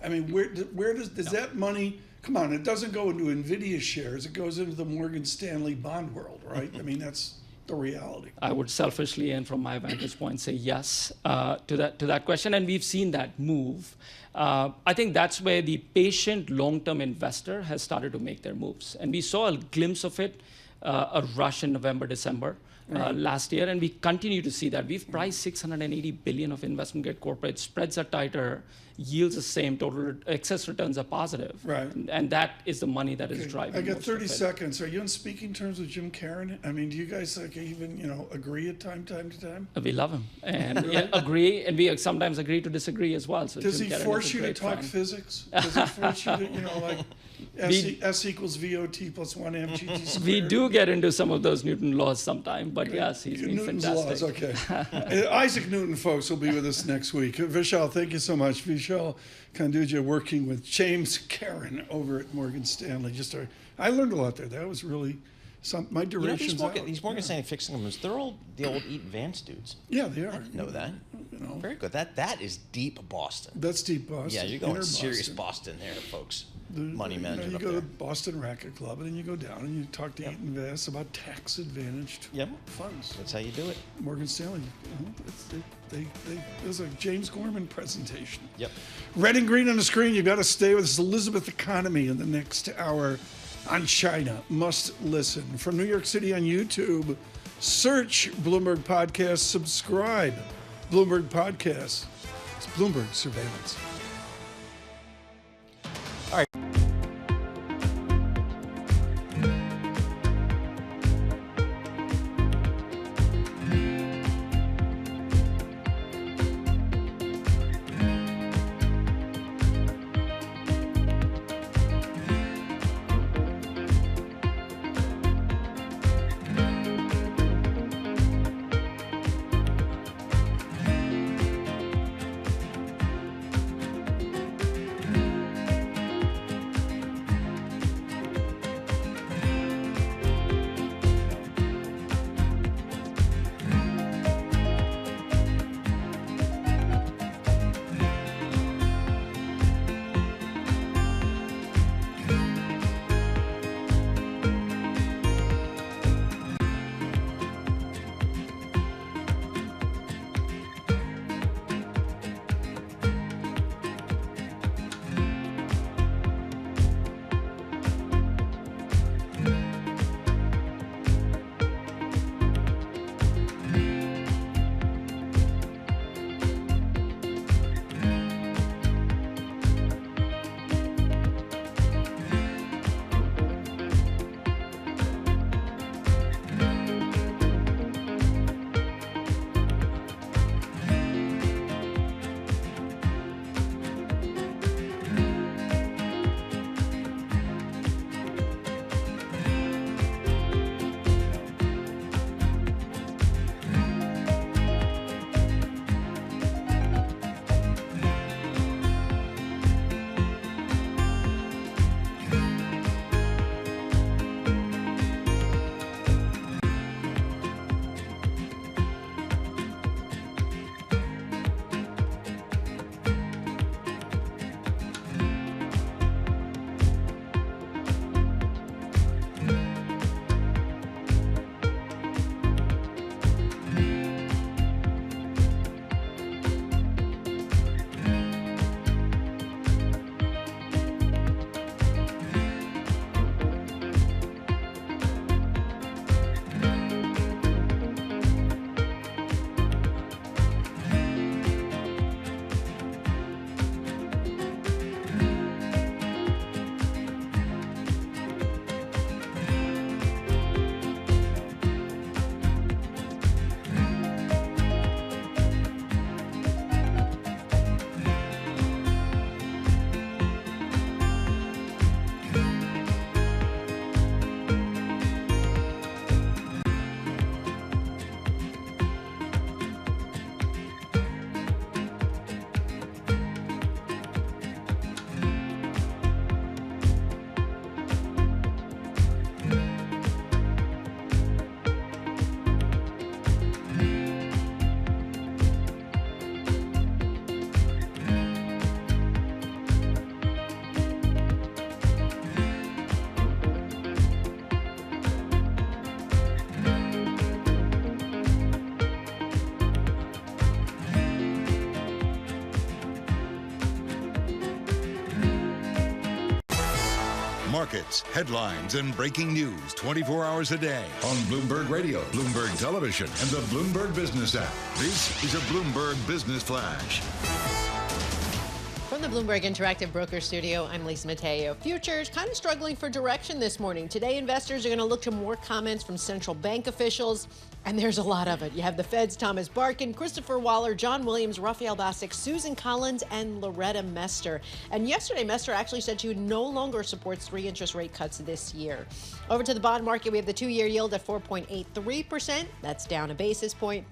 I mean, where does that money, come on, it doesn't go into Nvidia shares, it goes into the Morgan Stanley bond world, right? I mean, that's the reality. I would selfishly and from my vantage point say yes to that question, and we've seen that move. I think that's where the patient long-term investor has started to make their moves. And we saw a glimpse of it, a rush in November, December. Last year, and we continue to see that. We've priced $680 billion of investment-grade corporate. Spreads are tighter, yields the same, total excess returns are positive. Right. And that is the money that is driving. I got 30 seconds. Are you on speaking terms with Jim Caron? I mean, do you guys even agree at time to time? We love him and agree, and we sometimes agree to disagree as well. So does Jim he Caron force you to talk friend. physics? Does he force you to, like S equals VOT plus 1 mgt squared? We do get into some of those Newton laws sometime, but yes, he's been Newton's fantastic. Laws, okay. Isaac Newton, folks, will be with us next week. Vishal, thank you so much. Vishal Kanduja working with James Caron over at Morgan Stanley. I learned a lot there. That was really my duration's these Morgan Stanley fixed incomes, they're all the old Eaton Vance dudes. Yeah, they are. I didn't know that. Very good. That is deep Boston. That's deep Boston. Yeah, you're going serious Boston there, folks. Money management. You go to Boston Racket Club, and then you go down and you talk to Eaton Vance about tax-advantaged funds. That's how you do it. Morgan Stanley. It was a James Gorman presentation. Yep. Red and green on the screen. You got to stay with us. Elizabeth Economy in the next hour on China. Must listen. From New York City on YouTube, search Bloomberg Podcast, subscribe. Bloomberg Podcast. It's Bloomberg Surveillance. All right. Markets, headlines, and breaking news 24 hours a day on Bloomberg Radio, Bloomberg Television, and the Bloomberg Business app. This is a Bloomberg Business Flash. From the Bloomberg Interactive Broker Studio, I'm Lisa Mateo. Futures kind of struggling for direction this morning. Today, investors are going to look to more comments from central bank officials, and there's a lot of it. You have the Fed's Thomas Barkin, Christopher Waller, John Williams, Raphael Bostic, Susan Collins, and Loretta Mester. And yesterday, Mester actually said she no longer supports 3 interest rate cuts this year. Over to the bond market, we have the 2-year yield at 4.83%. That's down a basis point.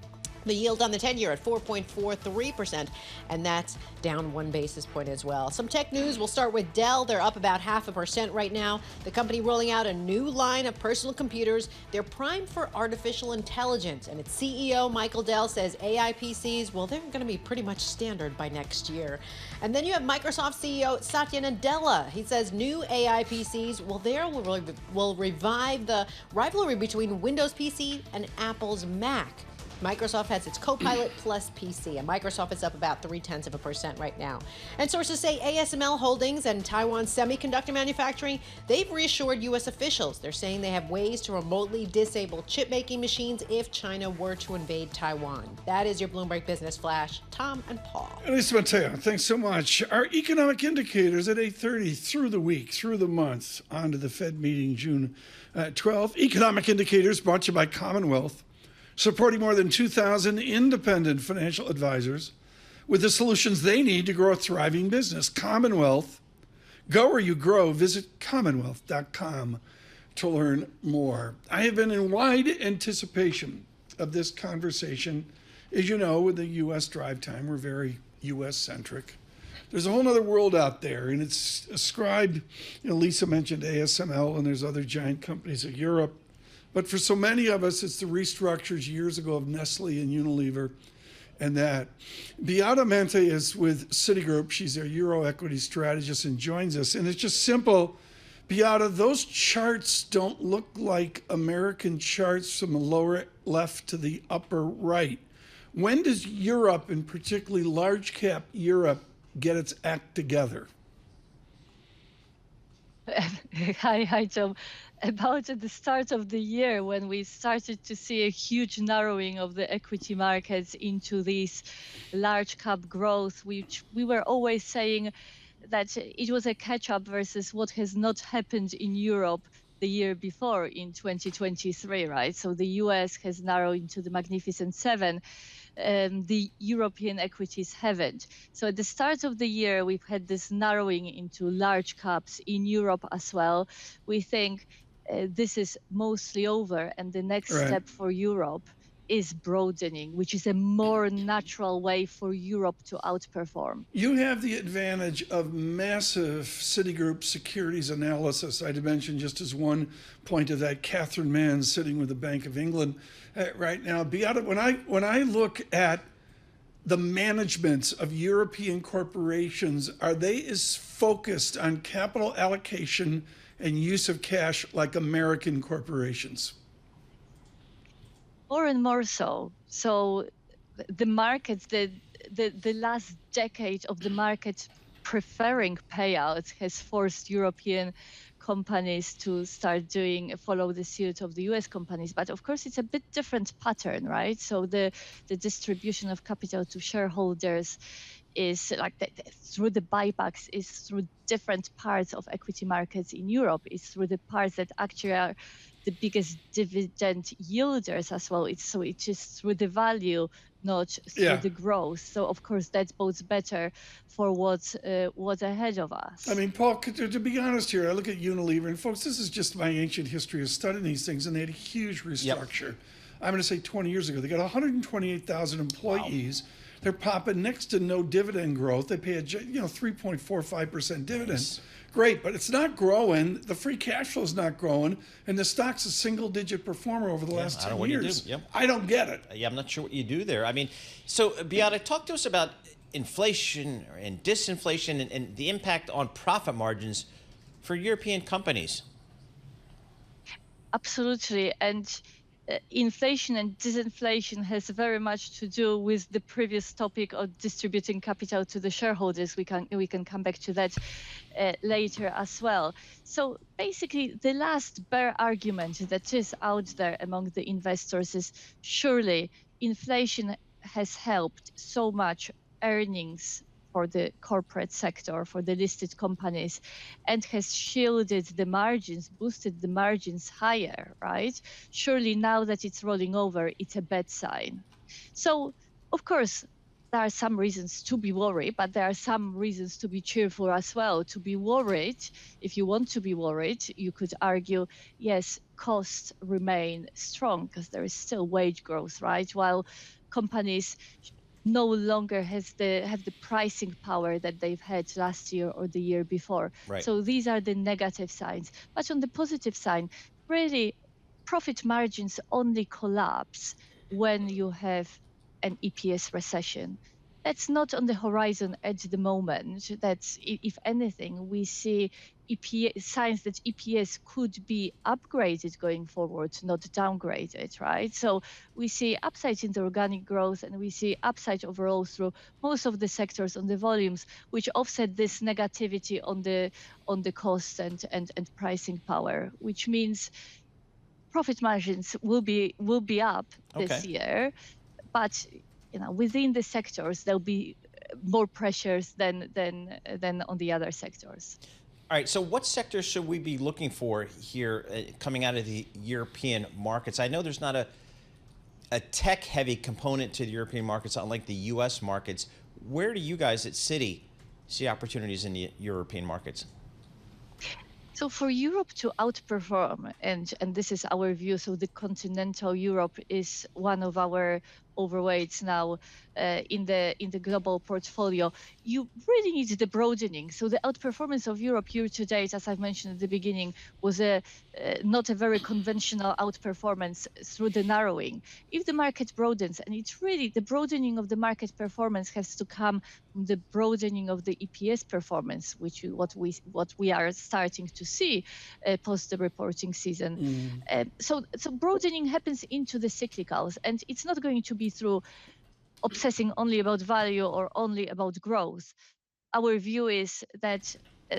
The yield on the 10-year at 4.43%, and that's down 1 basis point as well. Some tech news. We'll start with Dell. They're up about 0.5% right now. The company rolling out a new line of personal computers. They're primed for artificial intelligence, and its CEO, Michael Dell, says AI PCs, well, they're going to be pretty much standard by next year. And then you have Microsoft CEO Satya Nadella. He says new AI PCs, well, will revive the rivalry between Windows PC and Apple's Mac. Microsoft has its Copilot Plus PC, and Microsoft is up about 0.3% right now. And sources say ASML Holdings and Taiwan Semiconductor Manufacturing, they've reassured U.S. officials. They're saying they have ways to remotely disable chip-making machines if China were to invade Taiwan. That is your Bloomberg Business Flash. Tom and Paul. Elisa Mateo, thanks so much. Our economic indicators at 8:30 through the week, through the month, on to the Fed meeting June 12th. Economic indicators brought to you by Commonwealth, supporting more than 2,000 independent financial advisors with the solutions they need to grow a thriving business. Commonwealth, go where you grow. Visit commonwealth.com to learn more. I have been in wide anticipation of this conversation. As you know, with the U.S. drive time, we're very U.S.-centric. There's a whole other world out there, and it's ascribed, Lisa mentioned ASML, and there's other giant companies of Europe. But for so many of us, it's the restructures years ago of Nestle and Unilever and that. Beata Mente is with Citigroup. She's their Euro equity strategist and joins us. And it's just simple. Beata, those charts don't look like American charts from the lower left to the upper right. When does Europe, and particularly large cap Europe, get its act together? Hi, Tom. About at the start of the year, when we started to see a huge narrowing of the equity markets into this large cap growth, which we were always saying that it was a catch-up versus what has not happened in Europe the year before in 2023, right? So the US has narrowed into the Magnificent Seven. The European equities haven't. So at the start of the year, we've had this narrowing into large caps in Europe as well. We think this is mostly over, and the next step for Europe is broadening, which is a more natural way for Europe to outperform. You have the advantage of massive Citigroup securities analysis. I'd mention just as one point of that, Catherine Mann sitting with the Bank of England right now. Beata, when I look at the managements of European corporations, are they as focused on capital allocation and use of cash like American corporations? More and more so. So the markets, the last decade of the market preferring payouts has forced European companies to start follow the suit of the US companies. But of course, it's a bit different pattern, right? So the distribution of capital to shareholders is like through the buybacks, is through different parts of equity markets in Europe, is through the parts that actually are the biggest dividend yielders as well. It's just through the value, not through the growth. So of course that bodes better for what's ahead of us. I mean, Paul, to be honest here, I look at Unilever, and folks, this is just my ancient history of studying these things, and they had a huge restructure. Yep. I'm going to say 20 years ago. They got 128,000 employees. Wow. They're popping next to no dividend growth. They pay a 3.45% dividend. Nice. Great, but it's not growing. The free cash flow is not growing, and the stock's a single-digit performer over the last 10 years. I don't get it. Yeah, I'm not sure what you do there. I mean, so Beata, talk to us about inflation and disinflation and the impact on profit margins for European companies. Absolutely, and inflation and disinflation has very much to do with the previous topic of distributing capital to the shareholders. We can come back to that later as well. So basically, the last bear argument that is out there among the investors is surely inflation has helped so much earnings for the corporate sector, for the listed companies, and has shielded the margins, boosted the margins higher, right? Surely now that it's rolling over, it's a bad sign. So, of course, there are some reasons to be worried, but there are some reasons to be cheerful as well. To be worried, if you want to be worried, you could argue, yes, costs remain strong because there is still wage growth, right? While companies no longer have the pricing power that they've had last year or the year before. Right. So these are the negative signs. But on the positive side, really, profit margins only collapse when you have an EPS recession. That's not on the horizon at the moment. That's, if anything, we see signs that EPS could be upgraded going forward, not downgraded, right? So we see upside in the organic growth, and we see upside overall through most of the sectors on the volumes, which offset this negativity on the cost and pricing power, which means profit margins will be up this year, but within the sectors there'll be more pressures than on the other sectors. All right, so what sectors should we be looking for here coming out of the European markets? I know there's not a tech-heavy component to the European markets, unlike the U.S. markets. Where do you guys at Citi see opportunities in the European markets? So for Europe to outperform, and this is our view, so the continental Europe is one of our overweights now in the global portfolio. You really need the broadening. So the outperformance of Europe year to date, as I've mentioned at the beginning, was not a very conventional outperformance through the narrowing. If the market broadens, and it's really the broadening of the market performance has to come from the broadening of the EPS performance, which what we are starting to see post the reporting season. So broadening happens into the cyclicals, and it's not going to be through obsessing only about value or only about growth. Our view is that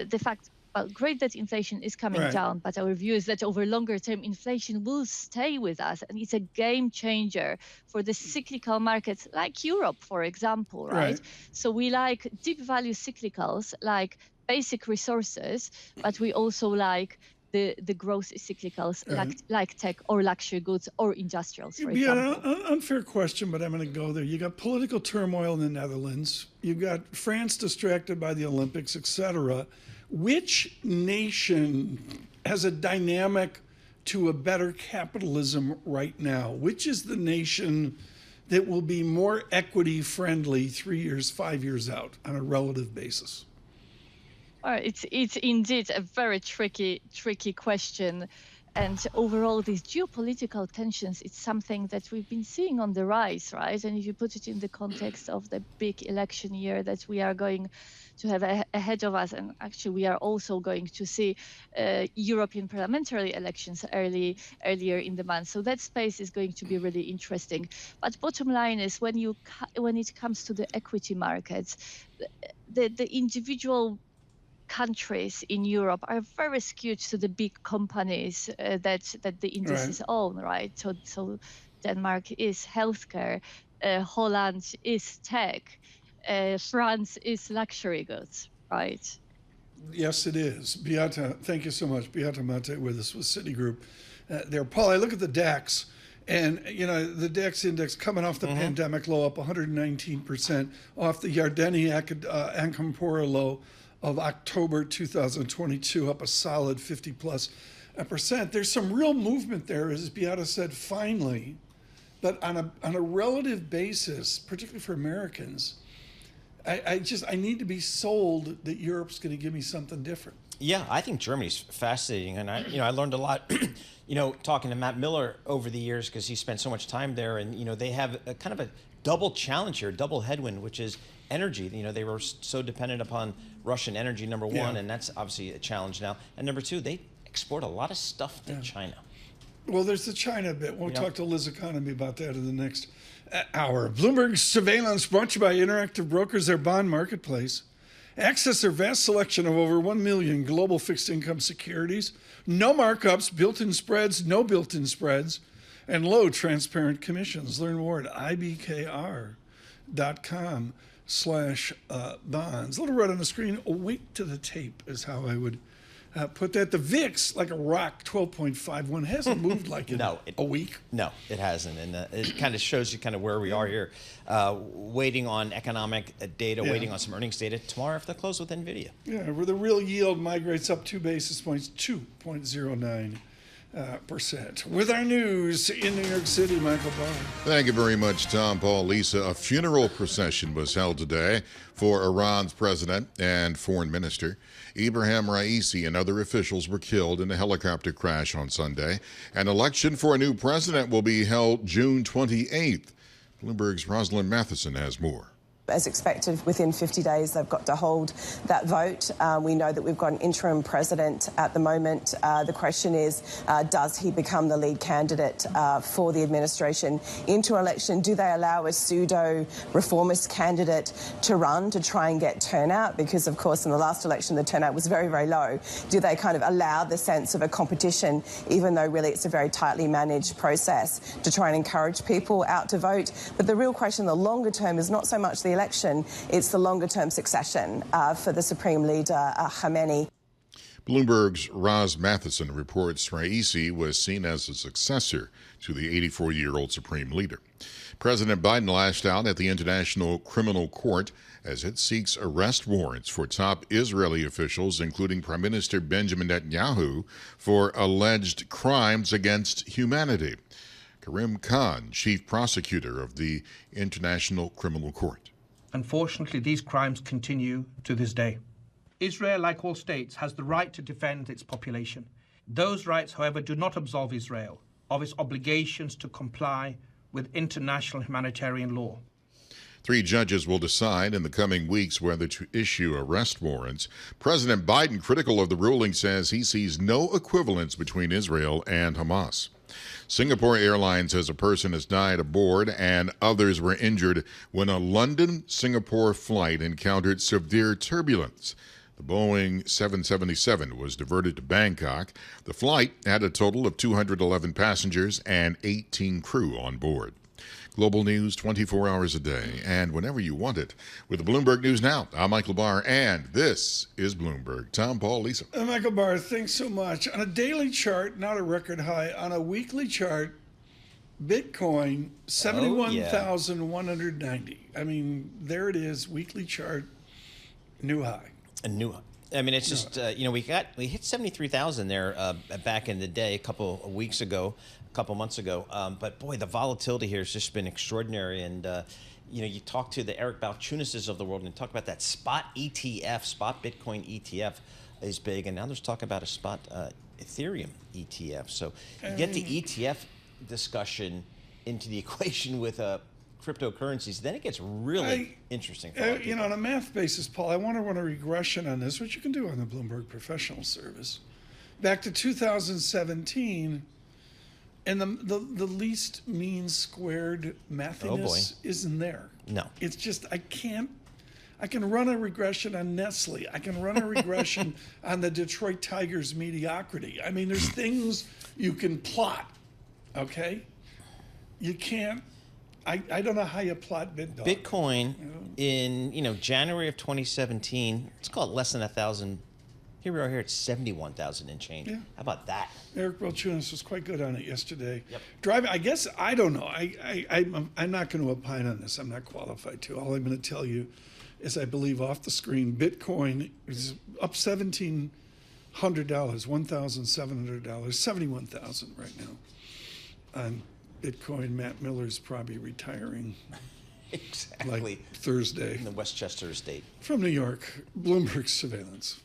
the fact, well, great that inflation is coming down, but our view is that over longer term, inflation will stay with us, and it's a game changer for the cyclical markets like Europe, for example, right? So we like deep value cyclicals, like basic resources, but we also like the growth cyclicals like tech or luxury goods or industrials, for example. Yeah, an unfair question, but I'm going to go there. You got political turmoil in the Netherlands. You've got France distracted by the Olympics, etc. Which nation has a dynamic to a better capitalism right now? Which is the nation that will be more equity friendly 3 years, 5 years out on a relative basis? It's indeed a very tricky question. And overall, these geopolitical tensions, it's something that we've been seeing on the rise, right? And if you put it in the context of the big election year that we are going to have ahead of us, and actually we are also going to see European parliamentary elections earlier in the month. So that space is going to be really interesting. But bottom line is, when it comes to the equity markets, the individual countries in Europe are very skewed to the big companies that the indices own, right? So Denmark is healthcare, Holland is tech, France is luxury goods, right? Yes, it is. Beata, thank you so much. Beata Mate with us with Citigroup. There, Paul, I look at the DAX, and the DAX index coming off the pandemic low, up 119%, off the Yardeni Ankampora low of October 2022, up a solid 50+%. There's some real movement there, as Beata said, finally. But on a relative basis, particularly for Americans, I need to be sold that Europe's going to give me something different. Yeah, I think Germany's fascinating, and I learned a lot, talking to Matt Miller over the years, because he spent so much time there, and they have a kind of a double challenge here, double headwind, which is energy. They were so dependent upon Russian energy, number one, and that's obviously a challenge now. And number two, they export a lot of stuff to China. Well, there's the China bit. We'll talk to Liz Economy about that in the next hour. Bloomberg Surveillance brought to you by Interactive Brokers, their bond marketplace. Access their vast selection of over 1 million global fixed income securities. No markups, built-in spreads, no built-in spreads, and low transparent commissions. Learn more at ibkr.com/bonds. A little red on the screen. Awake to the tape is how I would put that. The VIX, like a rock, 12.51, hasn't moved like a week. No, it hasn't, and it kind of shows you kind of where we are here. Waiting on economic data, waiting on some earnings data tomorrow after the close with Nvidia. Yeah, where the real yield migrates up 2 basis points, 2.09%. With our news in New York City, Michael Barr. Thank you very much, Tom, Paul, Lisa. A funeral procession was held today for Iran's president and foreign minister. Ibrahim Raisi and other officials were killed in a helicopter crash on Sunday. An election for a new president will be held June 28th. Bloomberg's Rosalind Matheson has more. As expected, within 50 days, they've got to hold that vote. We know that we've got an interim president at the moment. The question is, does he become the lead candidate for the administration into election? Do they allow a pseudo-reformist candidate to run to try and get turnout? Because, of course, in the last election, the turnout was very, very low. Do they kind of allow the sense of a competition, even though really it's a very tightly managed process, to try and encourage people out to vote? But the real question in the longer term is not so much the election, it's the longer-term succession for the Supreme Leader Khamenei. Bloomberg's Roz Matheson reports Raisi was seen as a successor to the 84-year-old Supreme Leader. President Biden lashed out at the International Criminal Court as it seeks arrest warrants for top Israeli officials, including Prime Minister Benjamin Netanyahu, for alleged crimes against humanity. Karim Khan, chief prosecutor of the International Criminal Court. Unfortunately, these crimes continue to this day. Israel, like all states, has the right to defend its population. Those rights, however, do not absolve Israel of its obligations to comply with international humanitarian law. 3 judges will decide in the coming weeks whether to issue arrest warrants. President Biden, critical of the ruling, says he sees no equivalence between Israel and Hamas. Singapore Airlines says a person has died aboard and others were injured when a London-Singapore flight encountered severe turbulence. The Boeing 777 was diverted to Bangkok. The flight had a total of 211 passengers and 18 crew on board. Global news 24 hours a day and whenever you want it. With the Bloomberg News Now, I'm Michael Barr, and this is Bloomberg. Tom, Paul, Lisa. Michael Barr, thanks so much. On a daily chart, not a record high. On a weekly chart, Bitcoin, 71,190. I mean, there it is, weekly chart, new high. A new high. I mean, it's just, we hit 73,000 there back in the day a couple of weeks ago. Couple months ago, but boy, the volatility here has just been extraordinary. And you talk to the Eric Balchunises of the world and talk about that spot ETF, spot Bitcoin ETF is big, and now there's talk about a spot Ethereum ETF. So you get the ETF discussion into the equation with cryptocurrencies, then it gets really interesting. On a math basis, Paul, I want to run a regression on this, which you can do on the Bloomberg Professional Service. Back to 2017. And the least mean squared mathiness isn't there. No. It's just, I can run a regression on Nestle. I can run a regression on the Detroit Tigers mediocrity. I mean, there's things you can plot, okay? You can't, I don't know how you plot Bitcoin in, January of 2017, let's call it less than 1,000. Here we are here at 71,000 and change. Yeah. How about that? Eric Balchunas was quite good on it yesterday. Yep. Driving, I guess, I don't know. I'm not going to opine on this. I'm not qualified to. All I'm going to tell you is I believe off the screen, Bitcoin is up $1,700, $1,700, 71,000 right now. On Bitcoin, Matt Miller's probably retiring. Exactly. Like Thursday. In the Westchester estate. From New York, Bloomberg Surveillance.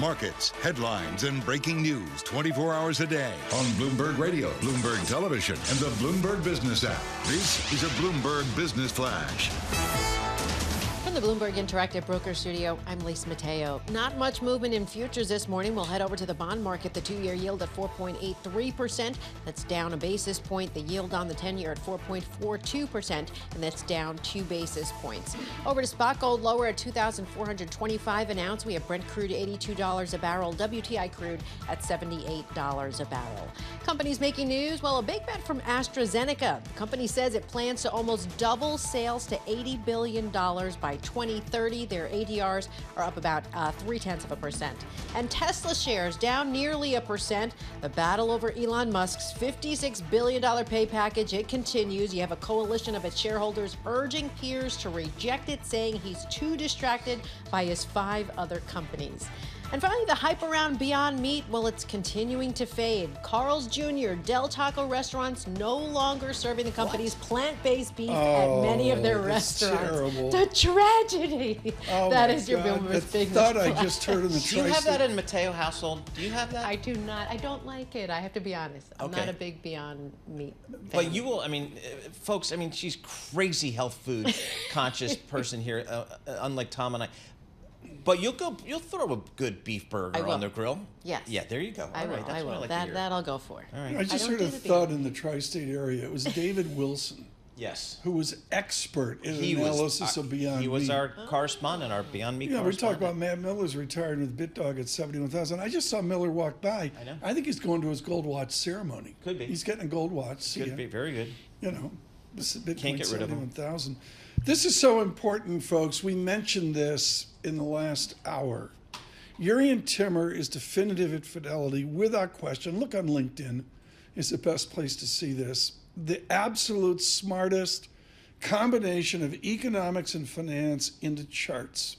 markets, headlines, and breaking news 24 hours a day on Bloomberg Radio, Bloomberg Television, and the Bloomberg Business app. This is a Bloomberg Business Flash. From the Bloomberg Interactive Broker Studio, I'm Lisa Mateo. Not much movement in futures this morning. We'll head over to the bond market. The 2-year yield at 4.83%. That's down a basis point. The yield on the 10-year at 4.42%, and that's down 2 basis points. Over to spot gold, lower at $2,425 an ounce. We have Brent crude $82 a barrel, WTI crude at $78 a barrel. Companies making news. Well, a big bet from AstraZeneca. The company says it plans to almost double sales to $80 billion by 2030. Their ADRs are up about 0.3%. And Tesla shares down nearly 1%. The battle over Elon Musk's $56 billion pay package, it continues. You have a coalition of its shareholders urging peers to reject it, saying he's too distracted by his 5 other companies. And finally, the hype around Beyond Meat, well, it's continuing to fade. Carl's Jr., Del Taco restaurants no longer serving the company's plant-based beef at many of their restaurants. Terrible. The tragedy. That is your Bloomberg Business thought I Flash. just heard in the Do you have that in Mateo household? Do you have that? I do not. I don't like it. I have to be honest. I'm not a big Beyond Meat fan. But you will, I mean, folks, I mean, she's crazy health food conscious person here, unlike Tom and I. But you'll throw a good beef burger on the grill. Yes. Yeah, there you go. I will. That's what I like to hear. That I'll go for. All right. I just heard a thought in the tri-state area. It was David Wilson. Yes. Who was expert in analysis of Beyond Meat. He was our correspondent, our Beyond Meat correspondent. We talked about Matt Miller's retiring with BitDog at 71,000. I just saw Miller walk by. I know. I think he's going to his gold watch ceremony. Could be. He's getting a gold watch. Could be. Very good. You know, this is Bitcoin Can't get rid of him. 71,000. This is so important, folks. We mentioned this in the last hour. Jurrien Timmer is definitive at Fidelity without question. Look on LinkedIn. It's the best place to see this. The absolute smartest combination of economics and finance into charts,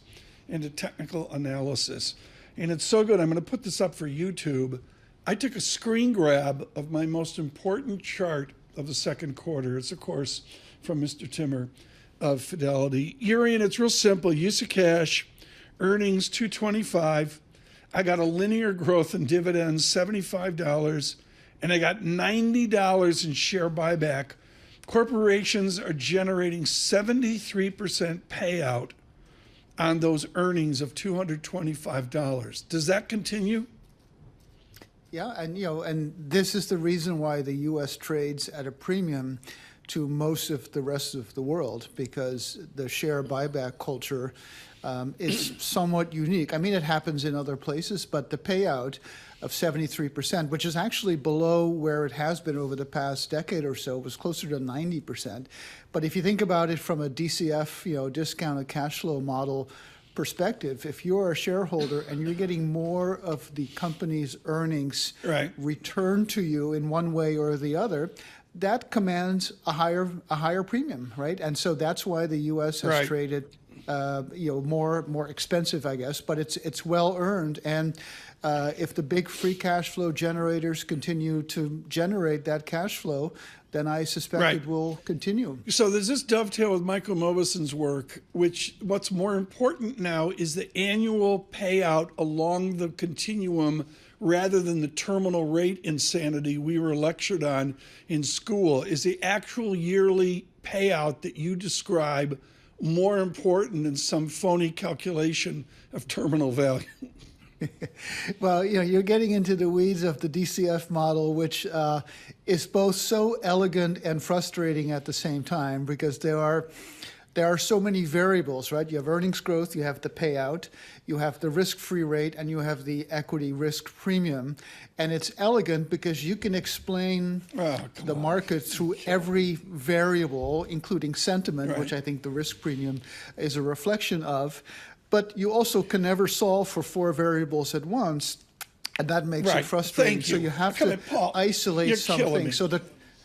into technical analysis. And it's so good. I'm going to put this up for YouTube. I took a screen grab of my most important chart of the second quarter. It's, of course, from Mr. Timmer of Fidelity. Jurrien, it's real simple. Use of cash, earnings $225. I got a linear growth in dividends, $75, and I got $90 in share buyback. Corporations are generating 73% payout on those earnings of $225. Does that continue? Yeah, and this is the reason why the U.S. trades at a premium to most of the rest of the world, because the share buyback culture is somewhat unique. I mean, it happens in other places, but the payout of 73%, which is actually below where it has been over the past decade or so, was closer to 90%. But if you think about it from a DCF, discounted cash flow model perspective, if you're a shareholder and you're getting more of the company's earnings returned to you in one way or the other, that commands a higher premium, right? And so that's why the U.S. has traded, more expensive, I guess, but it's well earned. And if the big free cash flow generators continue to generate that cash flow, then I suspect it will continue. So there's this dovetail with Michael Mobison's work, which what's more important now is the annual payout along the continuum rather than the terminal rate insanity we were lectured on in school. Is the actual yearly payout that you describe more important than some phony calculation of terminal value? Well, you're getting into the weeds of the DCF model, which is both so elegant and frustrating at the same time, because there are so many variables, right? You have earnings growth, you have the payout, you have the risk-free rate, and you have the equity risk premium. And it's elegant because you can explain the market through every variable, including sentiment, which I think the risk premium is a reflection of. But you also can never solve for 4 variables at once, and that makes it frustrating. Thank you. So you have to isolate something. So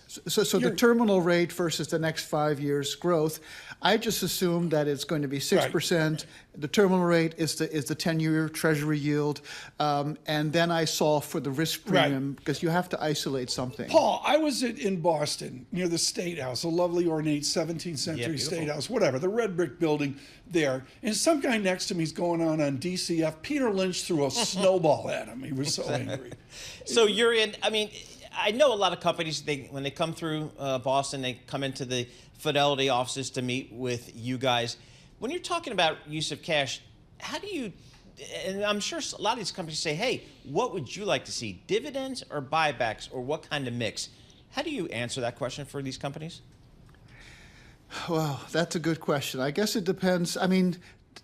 So the terminal rate versus the next 5 years growth, I just assume that it's going to be 6%. Right. The terminal rate is the 10-year Treasury yield, and then I solve for the risk premium because you have to isolate something. Paul, I was in Boston near the State House, a lovely ornate 17th century State House, whatever, the red brick building there, and some guy next to me is going on DCF. Peter Lynch threw a snowball at him. He was so angry. So Jurrien, I mean, I know a lot of companies, when they come through Boston, they come into the Fidelity offices to meet with you guys. When you're talking about use of cash, how do you, and I'm sure a lot of these companies say, hey, what would you like to see, dividends or buybacks, or what kind of mix? How do you answer that question for these companies? Well, that's a good question. I guess it depends. I mean,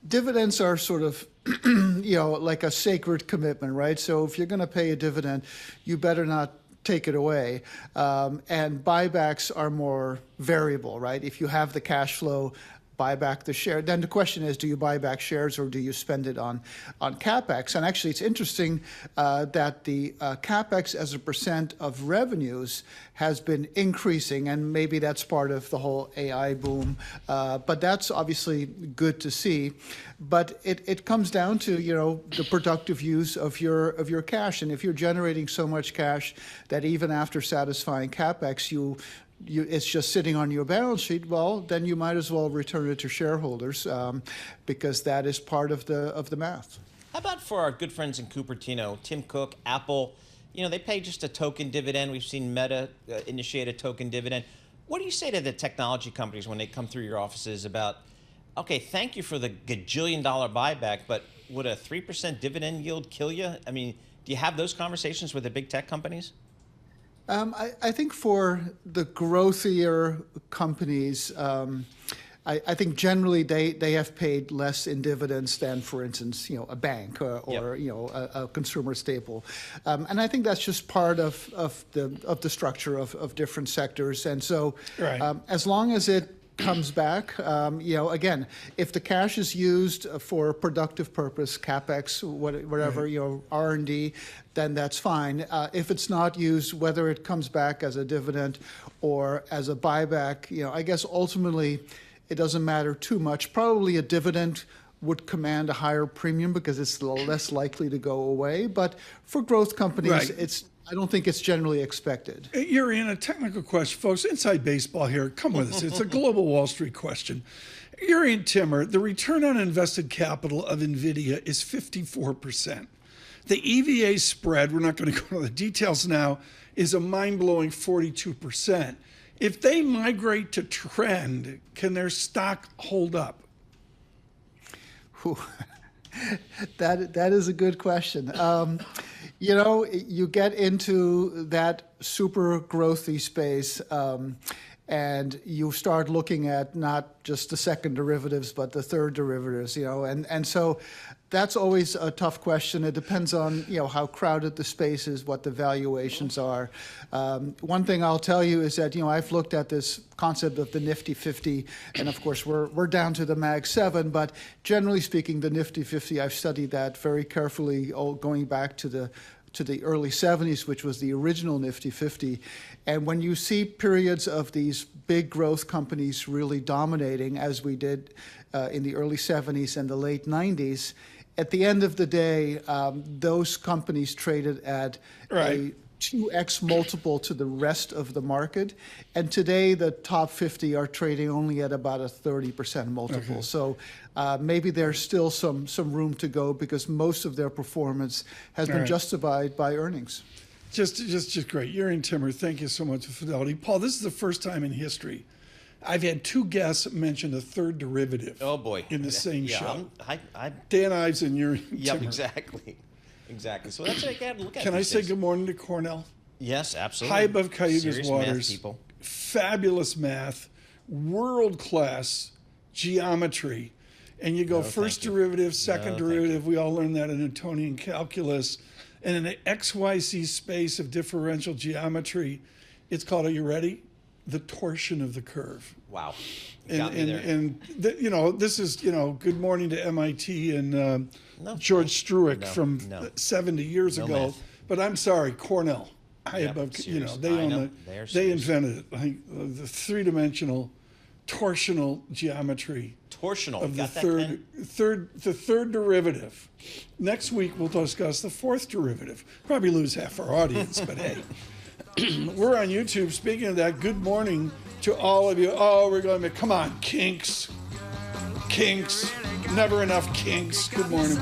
dividends are sort of, like a sacred commitment, right? So if you're going to pay a dividend, you better not take it away. And buybacks are more variable, right? If you have the cash flow, buy back the share. Then the question is, do you buy back shares or do you spend it on CapEx? And actually, it's interesting that the CapEx as a percent of revenues has been increasing, and maybe that's part of the whole AI boom. But that's obviously good to see. But it comes down to the productive use of your cash, and if you're generating so much cash that even after satisfying CapEx, it's just sitting on your balance sheet, well, then you might as well return it to shareholders because that is part of the math. How about for our good friends in Cupertino, Tim Cook, Apple? They pay just a token dividend. We've seen Meta initiate a token dividend. What do you say to the technology companies when they come through your offices about, okay, thank you for the gajillion-dollar buyback, but would a 3% dividend yield kill you? I mean, do you have those conversations with the big tech companies? I think for the growthier companies, I think generally they have paid less in dividends than, for instance, a bank or a consumer staple, and I think that's just part of the structure of different sectors. And so, as long as it comes back, again, if the cash is used for a productive purpose, CapEx, whatever, R&D, then that's fine. If it's not used, whether it comes back as a dividend or as a buyback, I guess ultimately it doesn't matter too much. Probably a dividend would command a higher premium because it's less likely to go away. But for growth companies, I don't think it's generally expected. Jurrien, a technical question, folks. Inside baseball here. Come with us. It's a global Wall Street question. Jurrien Timmer, the return on invested capital of Nvidia is 54%. The EVA spread, we're not going to go into the details now, is a mind-blowing 42%. If they migrate to trend, can their stock hold up? That is a good question. You get into that super growthy space, and you start looking at not just the second derivatives, but the third derivatives, and so that's always a tough question. It depends on, how crowded the space is, what the valuations are. One thing I'll tell you is that, I've looked at this concept of the Nifty 50, and of course we're down to the Mag 7, but generally speaking, the Nifty 50, I've studied that very carefully, going back to the early 70s, which was the original Nifty 50. And when you see periods of these big growth companies really dominating, as we did in the early 70s and the late 90s, at the end of the day, those companies traded at a 2x multiple to the rest of the market. And today, the top 50 are trading only at about a 30% multiple. So maybe there's still some room to go because most of their performance has been justified by earnings. Just great. Jurrien Timmer, thank you so much for Fidelity. Paul, this is the first time in history I've had two guests mention a third derivative. Oh, boy. In the same show. I'm Dan Ives and Jurrien Yep, Timmer. Exactly. So that's what I got to look at. Can I say good morning to Cornell? Yes, absolutely. High above Cayuga's Serious waters. math people. Fabulous math, world-class geometry. And you go first derivative, second derivative. We all learned that in Newtonian calculus. And in the XYZ space of differential geometry, it's called, are you ready? The torsion of the curve. Wow. This is, good morning to MIT and George Struick from 70 years ago. Math. But I'm sorry, Cornell. high Yep, above. serious. They I own know. it. They are They serious. invented it. Like the three-dimensional torsional geometry Torsional. of You the got that, Ken? third derivative. Next week we'll discuss the fourth derivative. Probably lose half our audience, but hey. We're on YouTube. Speaking of that, good morning to all of you. Oh, we're going to come on, kinks. Kinks. Never enough kinks. Good morning.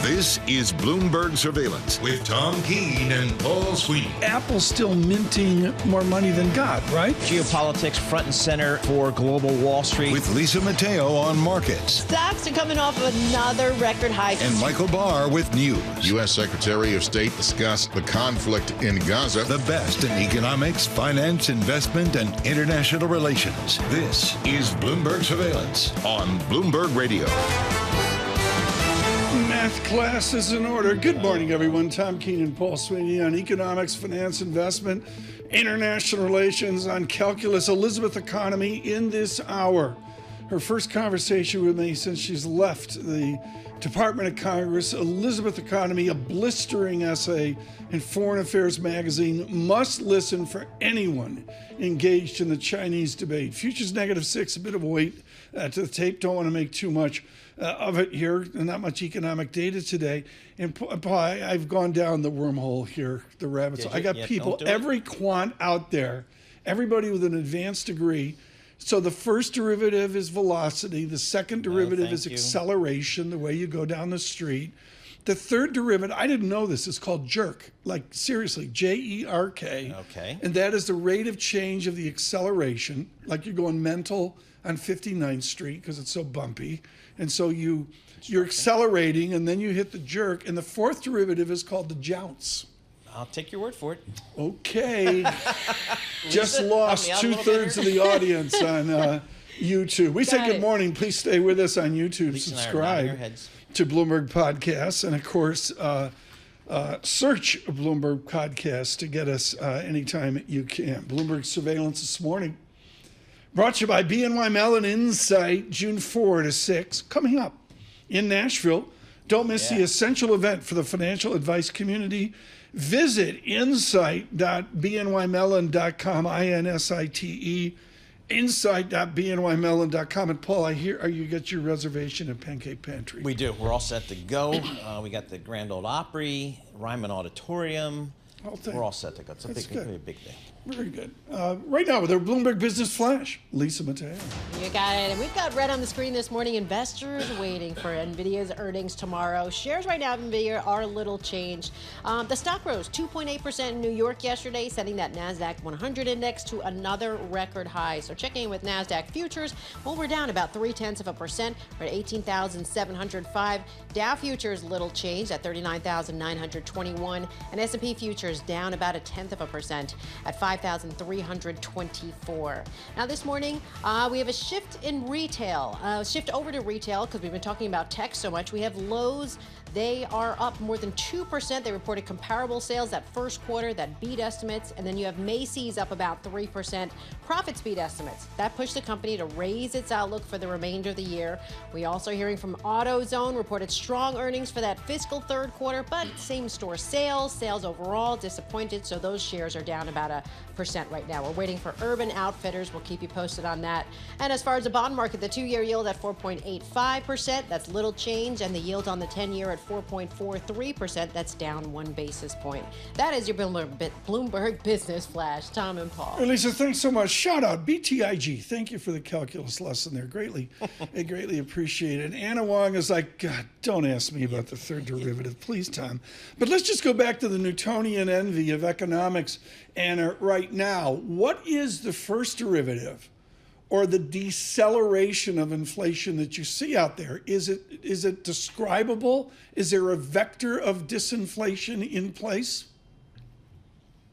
This is Bloomberg Surveillance with Tom Keene and Paul Sweeney. Apple's still minting more money than God, right? Geopolitics front and center for global Wall Street. With Lisa Mateo on markets. Stocks are coming off of another record high. And Michael Barr with news. U.S. Secretary of State discussed the conflict in Gaza. The best in economics, finance, investment, and international relations. This is Bloomberg Surveillance on Bloomberg Radio. Math class is in order. Good morning, everyone. Tom Keene and Paul Sweeney on economics, finance, investment, international relations, on calculus. Elizabeth Economy in this hour. Her first conversation with me since she's left the Department of Congress. Elizabeth Economy, a blistering essay in Foreign Affairs magazine. Must listen for anyone engaged in the Chinese debate. Futures -6, a bit of a weight to the tape. Don't want to make too much of it here. Not much economic data today. And Paul, I've gone down the wormhole here, the rabbit hole. I got people, every quant out there, everybody with an advanced degree. So the first derivative is velocity. The second derivative is acceleration, the way you go down the street. The third derivative, I didn't know this, is called jerk. Like, seriously, J-E-R-K. Okay. And that is the rate of change of the acceleration. Like you're going mental on 59th Street because it's so bumpy. And so you're accelerating, and then you hit the jerk. And the fourth derivative is called the jounce. I'll take your word for it. Okay. Just lost 2/3 of the audience on YouTube. We say good morning. Please stay with us on YouTube. Subscribe to Bloomberg Podcasts. And, of course, search Bloomberg Podcasts to get us anytime you can. Bloomberg Surveillance this morning. Brought to you by BNY Mellon Insight, June 4 to 6, coming up in Nashville. Don't miss the essential event for the financial advice community. Visit insight.bnymellon.com, INSITE, insight.bnymellon.com. And Paul, I hear you get your reservation at Pancake Pantry. We do. We're all set to go. We got the Grand Ole Opry, Ryman Auditorium. We're all set to go. It's a big day. Very good. Right now with our Bloomberg Business Flash, Lisa Mateo. You got it. And we've got red on the screen this morning. Investors waiting for Nvidia's earnings tomorrow. Shares right now of Nvidia are a little changed. The stock rose 2.8% in New York yesterday, setting that NASDAQ 100 index to another record high. So checking in with NASDAQ futures, well, we're down about 0.3%. We're at 18,705. Dow futures little change at 39,921. And S&P futures down about 0.1% at 5,324. Now this morning, we have a shift in retail, shift over to retail because we've been talking about tech so much. We have Lowe's. They are up more than 2%. They reported comparable sales that first quarter that beat estimates. And then you have Macy's up about 3%. Profits beat estimates. That pushed the company to raise its outlook for the remainder of the year. We also hearing from AutoZone, reported strong earnings for that fiscal third quarter, but same store sales overall disappointed. So those shares are down about 1% right now. We're waiting for Urban Outfitters. We'll keep you posted on that. And as far as the bond market, the 2-year yield at 4.85%. That's little change. And the yield on the 10-year at 4.43%. That's down 1 basis point. That is your Bloomberg Business Flash. Tom and Paul. Hey, Lisa, thanks so much. Shout out BTIG. Thank you for the calculus lesson there. Greatly appreciate it. Anna Wong is like, God, don't ask me about the third derivative, please, Tom. But let's just go back to the Newtonian envy of economics. Anna, right now, what is the first derivative or the deceleration of inflation that you see out there? Is it describable? Is there a vector of disinflation in place?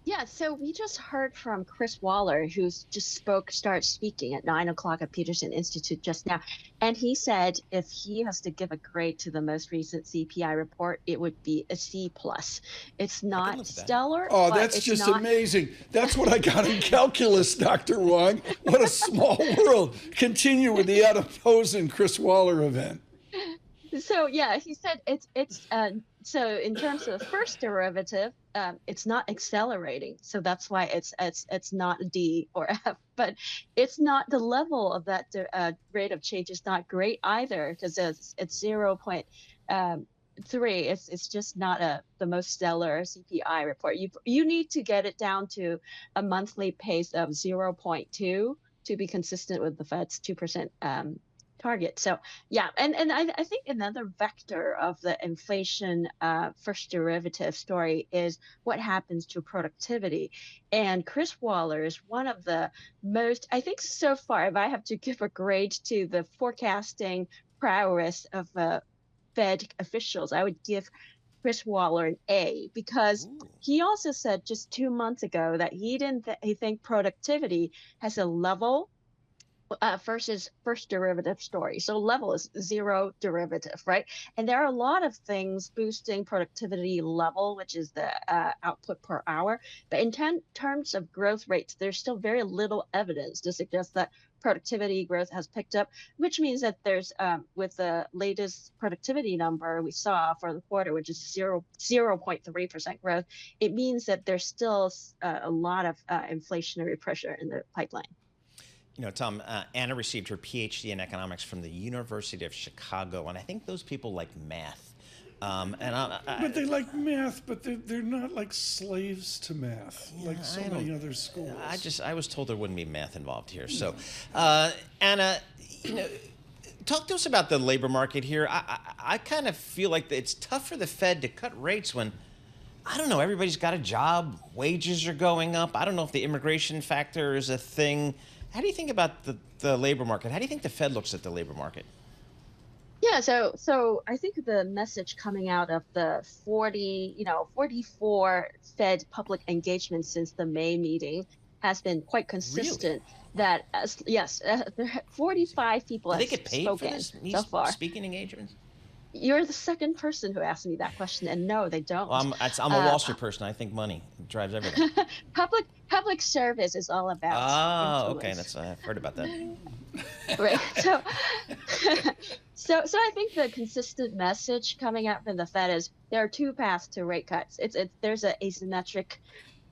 Yeah, so we just heard from Chris Waller, who's just started speaking at 9 o'clock at Peterson Institute just now. And he said if he has to give a grade to the most recent CPI report, it would be a C+. It's not stellar. Oh, that's just amazing. That's what I got in calculus, Dr. Wong. What a small world. Continue with the Adam Posen Chris Waller event. So, yeah, he said so in terms of the first derivative, it's not accelerating. So that's why it's not a D or F, but it's not the level of that rate of change is not great either because it's 0.3. It's just not the most stellar CPI report. You need to get it down to a monthly pace of 0.2 to be consistent with the Fed's 2% target. So yeah, and I think another vector of the inflation first derivative story is what happens to productivity. And Chris Waller is one of the most, I think so far, if I have to give a grade to the forecasting prowess of Fed officials, I would give Chris Waller an A because he also said just 2 months ago that he think productivity has a level versus first derivative story. So level is zero derivative, right? And there are a lot of things boosting productivity level, which is the output per hour. But in terms of growth rates, there's still very little evidence to suggest that productivity growth has picked up, which means that there's with the latest productivity number we saw for the quarter, which is 0.3% growth, it means that there's still a lot of inflationary pressure in the pipeline. You know, Tom, Anna received her PhD in economics from the University of Chicago, and I think those people like math. But they like math, but they're not like slaves to math, like so many other schools. I was told there wouldn't be math involved here. So, Anna, you know, talk to us about the labor market here. I kind of feel like it's tough for the Fed to cut rates when, I don't know, everybody's got a job, wages are going up. I don't know if the immigration factor is a thing. How do you think about the labor market? How do you think the Fed looks at the labor market? Yeah, so I think the message coming out of the 44 Fed public engagement since the May meeting has been quite consistent. Really? That 45 people have spoken so far. Speaking engagements? You're the second person who asked me that question, and no, they don't. Well, I'm a Wall Street person. I think money drives everything. Public service is all about. Oh, okay. I've heard about that. Right. So I think the consistent message coming out from the Fed is there are two paths to rate cuts. There's an asymmetric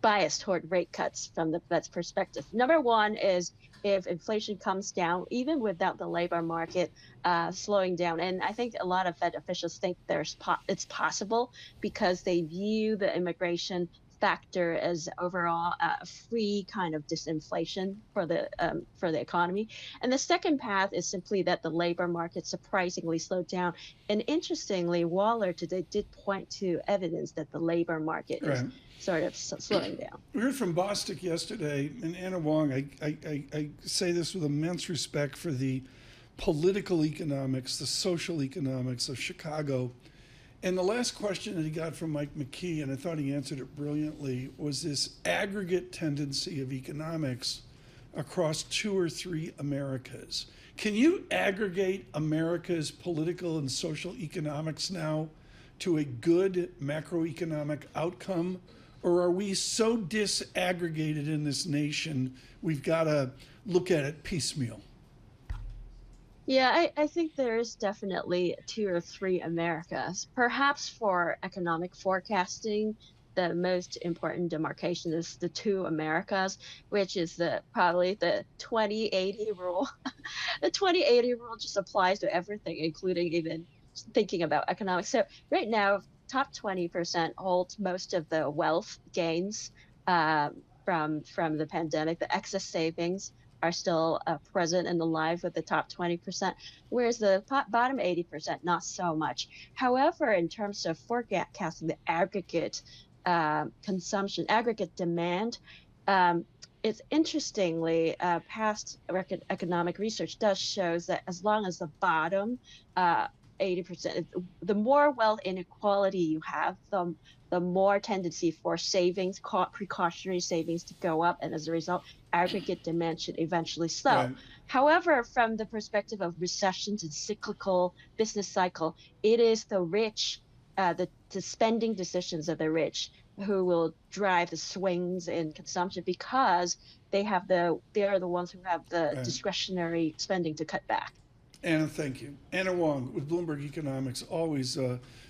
bias toward rate cuts from the Fed's perspective. Number one is if inflation comes down, even without the labor market slowing down. And I think a lot of Fed officials think it's possible because they view the immigration factor as overall a free kind of disinflation for the economy. And the second path is simply that the labor market surprisingly slowed down. And interestingly, Waller today did point to evidence that the labor market is sort of slowing down. We heard from Bostic yesterday, and Anna Wong, I say this with immense respect for the political economics, the social economics of Chicago. And the last question that he got from Mike McKee, and I thought he answered it brilliantly, was this aggregate tendency of economics across 2 or 3 Americas. Can you aggregate America's political and social economics now to a good macroeconomic outcome? Or are we so disaggregated in this nation, we've got to look at it piecemeal? Yeah, I think there is definitely 2 or 3 Americas. Perhaps for economic forecasting, the most important demarcation is the 2 Americas, which is probably the 2080 rule. The 2080 rule just applies to everything, including even thinking about economics. So right now, top 20% holds most of the wealth gains from the pandemic. The excess savings are still present and alive with the top 20%, whereas the bottom 80%, not so much. However, in terms of forecasting the aggregate consumption, aggregate demand, it's interestingly, past economic research does shows that as long as the bottom 80%, the more wealth inequality you have, the more tendency for savings, precautionary savings to go up, and as a result, aggregate demand should eventually slow. Right. However, from the perspective of recessions and cyclical business cycle, it is the rich, the spending decisions of the rich who will drive the swings in consumption because they are the ones who have the discretionary spending to cut back. Anna, thank you. Anna Wong with Bloomberg Economics, always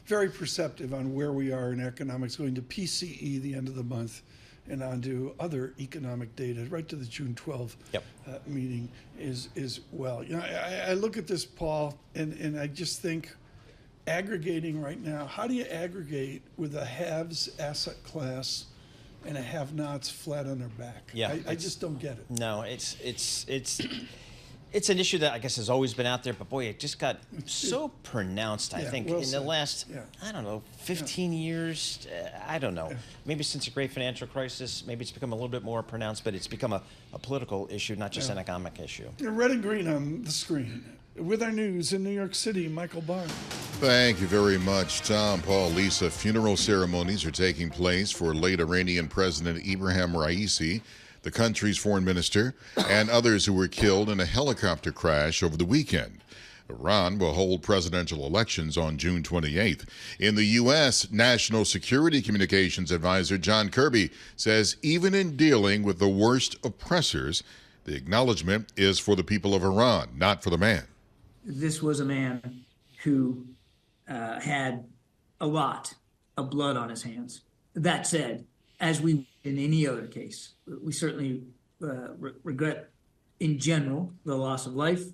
very perceptive on where we are in economics, going to PCE the end of the month and on to other economic data, right to the June 12 meeting as well. You know, I look at this, Paul, and I just think aggregating right now, how do you aggregate with a haves asset class and a have-nots flat on their back? Yeah, I just don't get it. No, it's an issue that I guess has always been out there, but boy, it just got so pronounced, I think, in the last, 15 years. I don't know. Maybe since the great financial crisis, maybe it's become a little bit more pronounced, but it's become a political issue, not just an economic issue. Red and green on the screen. With our news in New York City, Michael Barr. Thank you very much, Tom, Paul, Lisa. Funeral ceremonies are taking place for late Iranian President Ibrahim Raisi. the country's foreign minister, and others who were killed in a helicopter crash over the weekend. Iran will hold presidential elections on June 28th. In the U.S., National Security Communications Advisor John Kirby says even in dealing with the worst oppressors, the acknowledgement is for the people of Iran, not for the man. This was a man who had a lot of blood on his hands. That said, as we in any other case, we certainly regret in general the loss of life.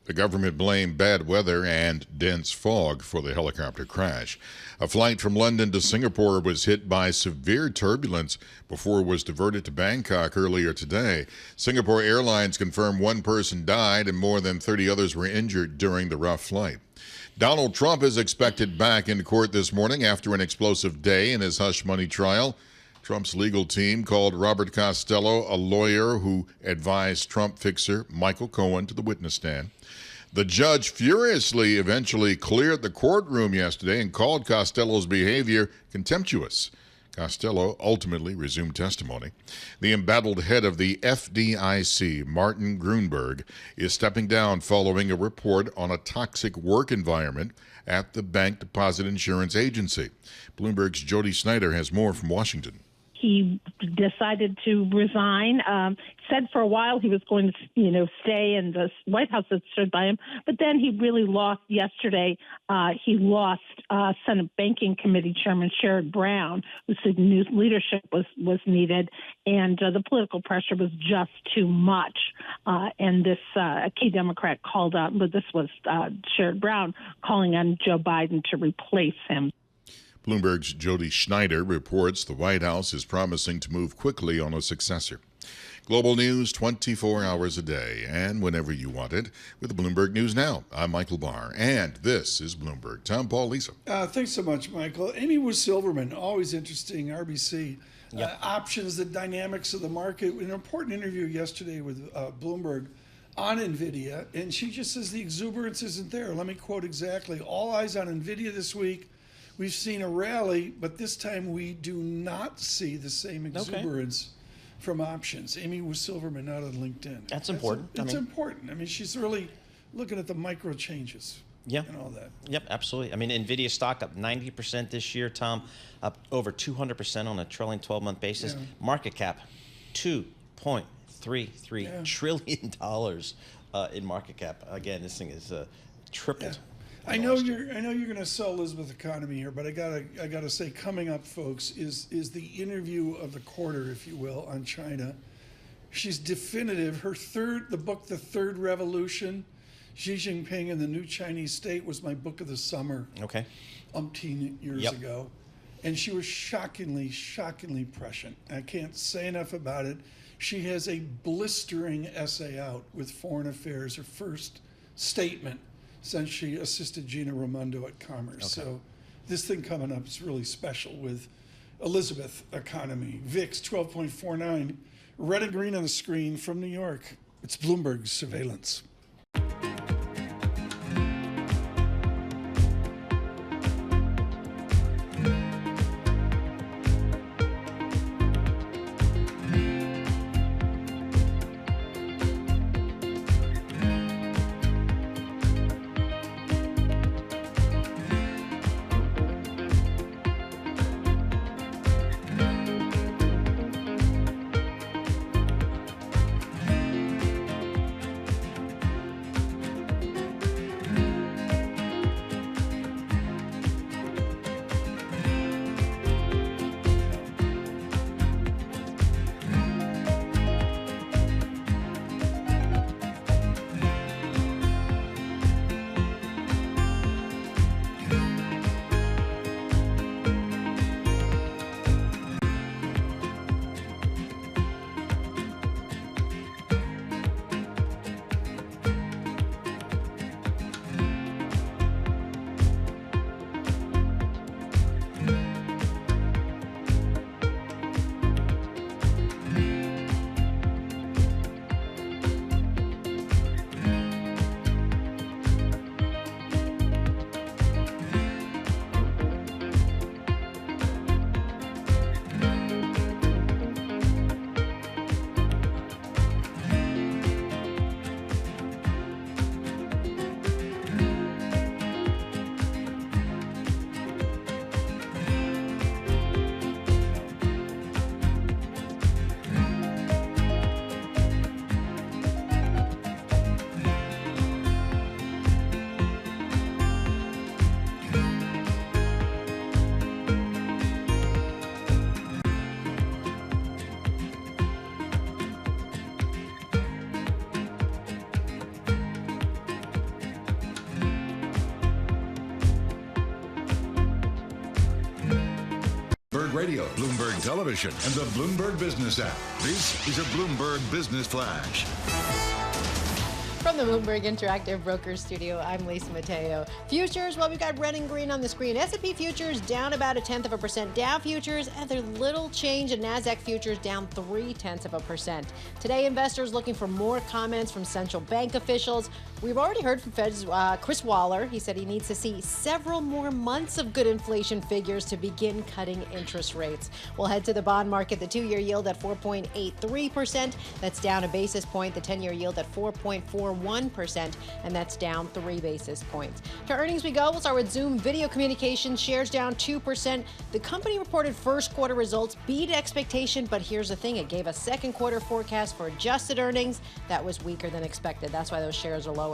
The government blamed bad weather and dense fog for the helicopter crash. A flight from London to Singapore was hit by severe turbulence before it was diverted to Bangkok earlier today. Singapore Airlines confirmed one person died and more than 30 others were injured during the rough flight. Donald Trump is expected back in court this morning after an explosive day in his hush money trial. Trump's legal team called Robert Costello, a lawyer who advised Trump fixer Michael Cohen, to the witness stand. The judge furiously eventually cleared the courtroom yesterday and called Costello's behavior contemptuous. Costello ultimately resumed testimony. The embattled head of the FDIC, Martin Gruenberg, is stepping down following a report on a toxic work environment at the Bank Deposit Insurance Agency. Bloomberg's Jody Snyder has more from Washington. He decided to resign. Said for a while he was going to, stay, and the White House had stood by him. But then he really lost yesterday. He lost Senate Banking Committee Chairman Sherrod Brown, who said new leadership was needed, and the political pressure was just too much. And this a key Democrat called out, but this was Sherrod Brown calling on Joe Biden to replace him. Bloomberg's Jody Schneider reports the White House is promising to move quickly on a successor. Global news 24 hours a day and whenever you want it with Bloomberg News Now. I'm Michael Barr, and this is Bloomberg. Tom, Paul, Lisa. Thanks so much, Michael. Amy Silverman, always interesting, RBC. Yep. Options, the dynamics of the market. An important interview yesterday with Bloomberg on Nvidia, and she just says the exuberance isn't there. Let me quote exactly. All eyes on Nvidia this week. We've seen a rally, but this time we do not see the same exuberance from options. Amy Silverman out on LinkedIn. That's important. It's important. I mean, she's really looking at the micro changes. Yeah. And all that. Yep, absolutely. I mean, Nvidia stock up 90% this year, Tom, up over 200% on a trailing 12-month basis. Yeah. Market cap, $2.33 trillion in market cap. Again, this thing is tripled. Yeah. I know you're going to sell Elizabeth economy here, but I gotta say, coming up, folks, is the interview of the quarter, if you will, on China. She's definitive. The book, The Third Revolution, Xi Jinping and the New Chinese State, was my book of the summer. Okay. Umpteen years ago, and she was shockingly prescient. I can't say enough about it. She has a blistering essay out with Foreign Affairs, her first statement since she assisted Gina Raimondo at Commerce. Okay. So this thing coming up is really special with Elizabeth economy. VIX 12.49, red and green on the screen from New York. It's Bloomberg surveillance. Bloomberg Radio, Bloomberg Television, and the Bloomberg Business app. This is a Bloomberg Business Flash. From the Bloomberg Interactive Brokers Studio, I'm Lisa Mateo. Futures, well, we've got red and green on the screen. S&P futures down about 0.1%. Dow futures, and there's little change in NASDAQ futures down 0.3%. Today, investors looking for more comments from central bank officials. We've already heard from Fed's Chris Waller. He said he needs to see several more months of good inflation figures to begin cutting interest rates. We'll head to the bond market. The 2-year yield at 4.83%. That's down a basis point. The 10-year yield at 4.41%, and that's down 3 basis points. To earnings we go. We'll start with Zoom Video Communications. Shares down 2%. The company reported first quarter results beat expectation, but here's the thing. It gave a second quarter forecast for adjusted earnings that was weaker than expected. That's why those shares are lower.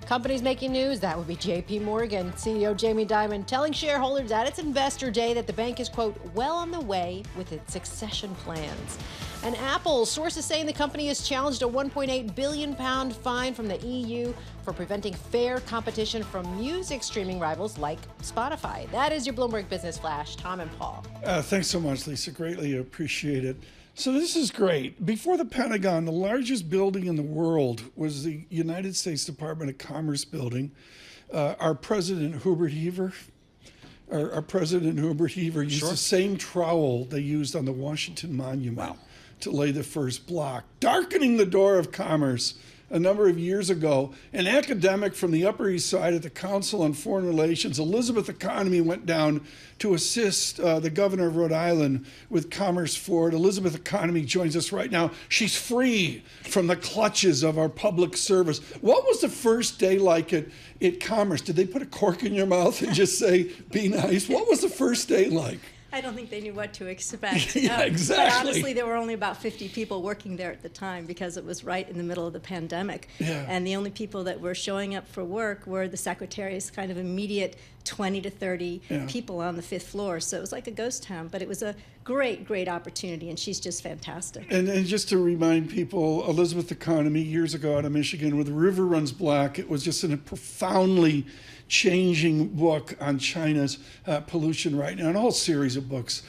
Companies making news, that would be JP Morgan. CEO Jamie Dimon telling shareholders at its investor day that the bank is, quote, well on the way with its succession plans. And Apple, sources saying the company has challenged a £1.8 billion fine from the EU for preventing fair competition from music streaming rivals like Spotify. That is your Bloomberg Business Flash. Tom and Paul. Thanks so much, Lisa. Greatly appreciate it. So this is great. Before the Pentagon, the largest building in the world was the United States Department of Commerce building. Our president, Hubert Hoover, used the same trowel they used on the Washington Monument to lay the first block, darkening the door of commerce. A number of years ago, an academic from the Upper East Side at the Council on Foreign Relations, Elizabeth Economy, went down to assist the governor of Rhode Island with Commerce Forward. Elizabeth Economy joins us right now. She's free from the clutches of our public service. What was the first day like at Commerce? Did they put a cork in your mouth and just say, be nice? What was the first day like? I don't think they knew what to expect. Yeah, exactly. But honestly, there were only about 50 people working there at the time because it was right in the middle of the pandemic. Yeah. And the only people that were showing up for work were the secretary's kind of immediate 20 to 30 people on the 5th floor. So it was like a ghost town, but it was a great, great opportunity, and she's just fantastic. And just to remind people, Elizabeth Economy, years ago out of Michigan, with The River Runs Black, it was just in a profoundly changing book on China's pollution right now, and a whole series of books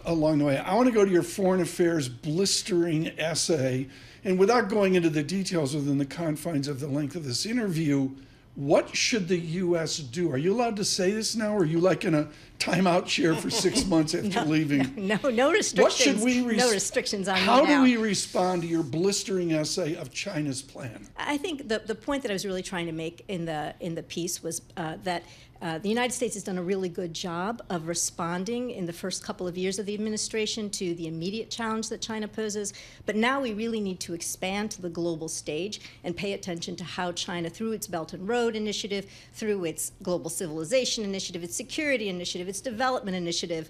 along the way. I want to go to your foreign affairs blistering essay, and without going into the details within the confines of the length of this interview, what should the U.S. do? Are you allowed to say this now, or are you like in a timeout chair for 6 months after leaving? No restrictions. What should we no restrictions on How me now. do we respond to your blistering essay of China's plan? I think the point that I was really trying to make in the piece was that the United States has done a really good job of responding in the first couple of years of the administration to the immediate challenge that China poses. But now we really need to expand to the global stage and pay attention to how China, through its Belt and Road Initiative, through its Global Civilization Initiative, its Security Initiative, its Development Initiative,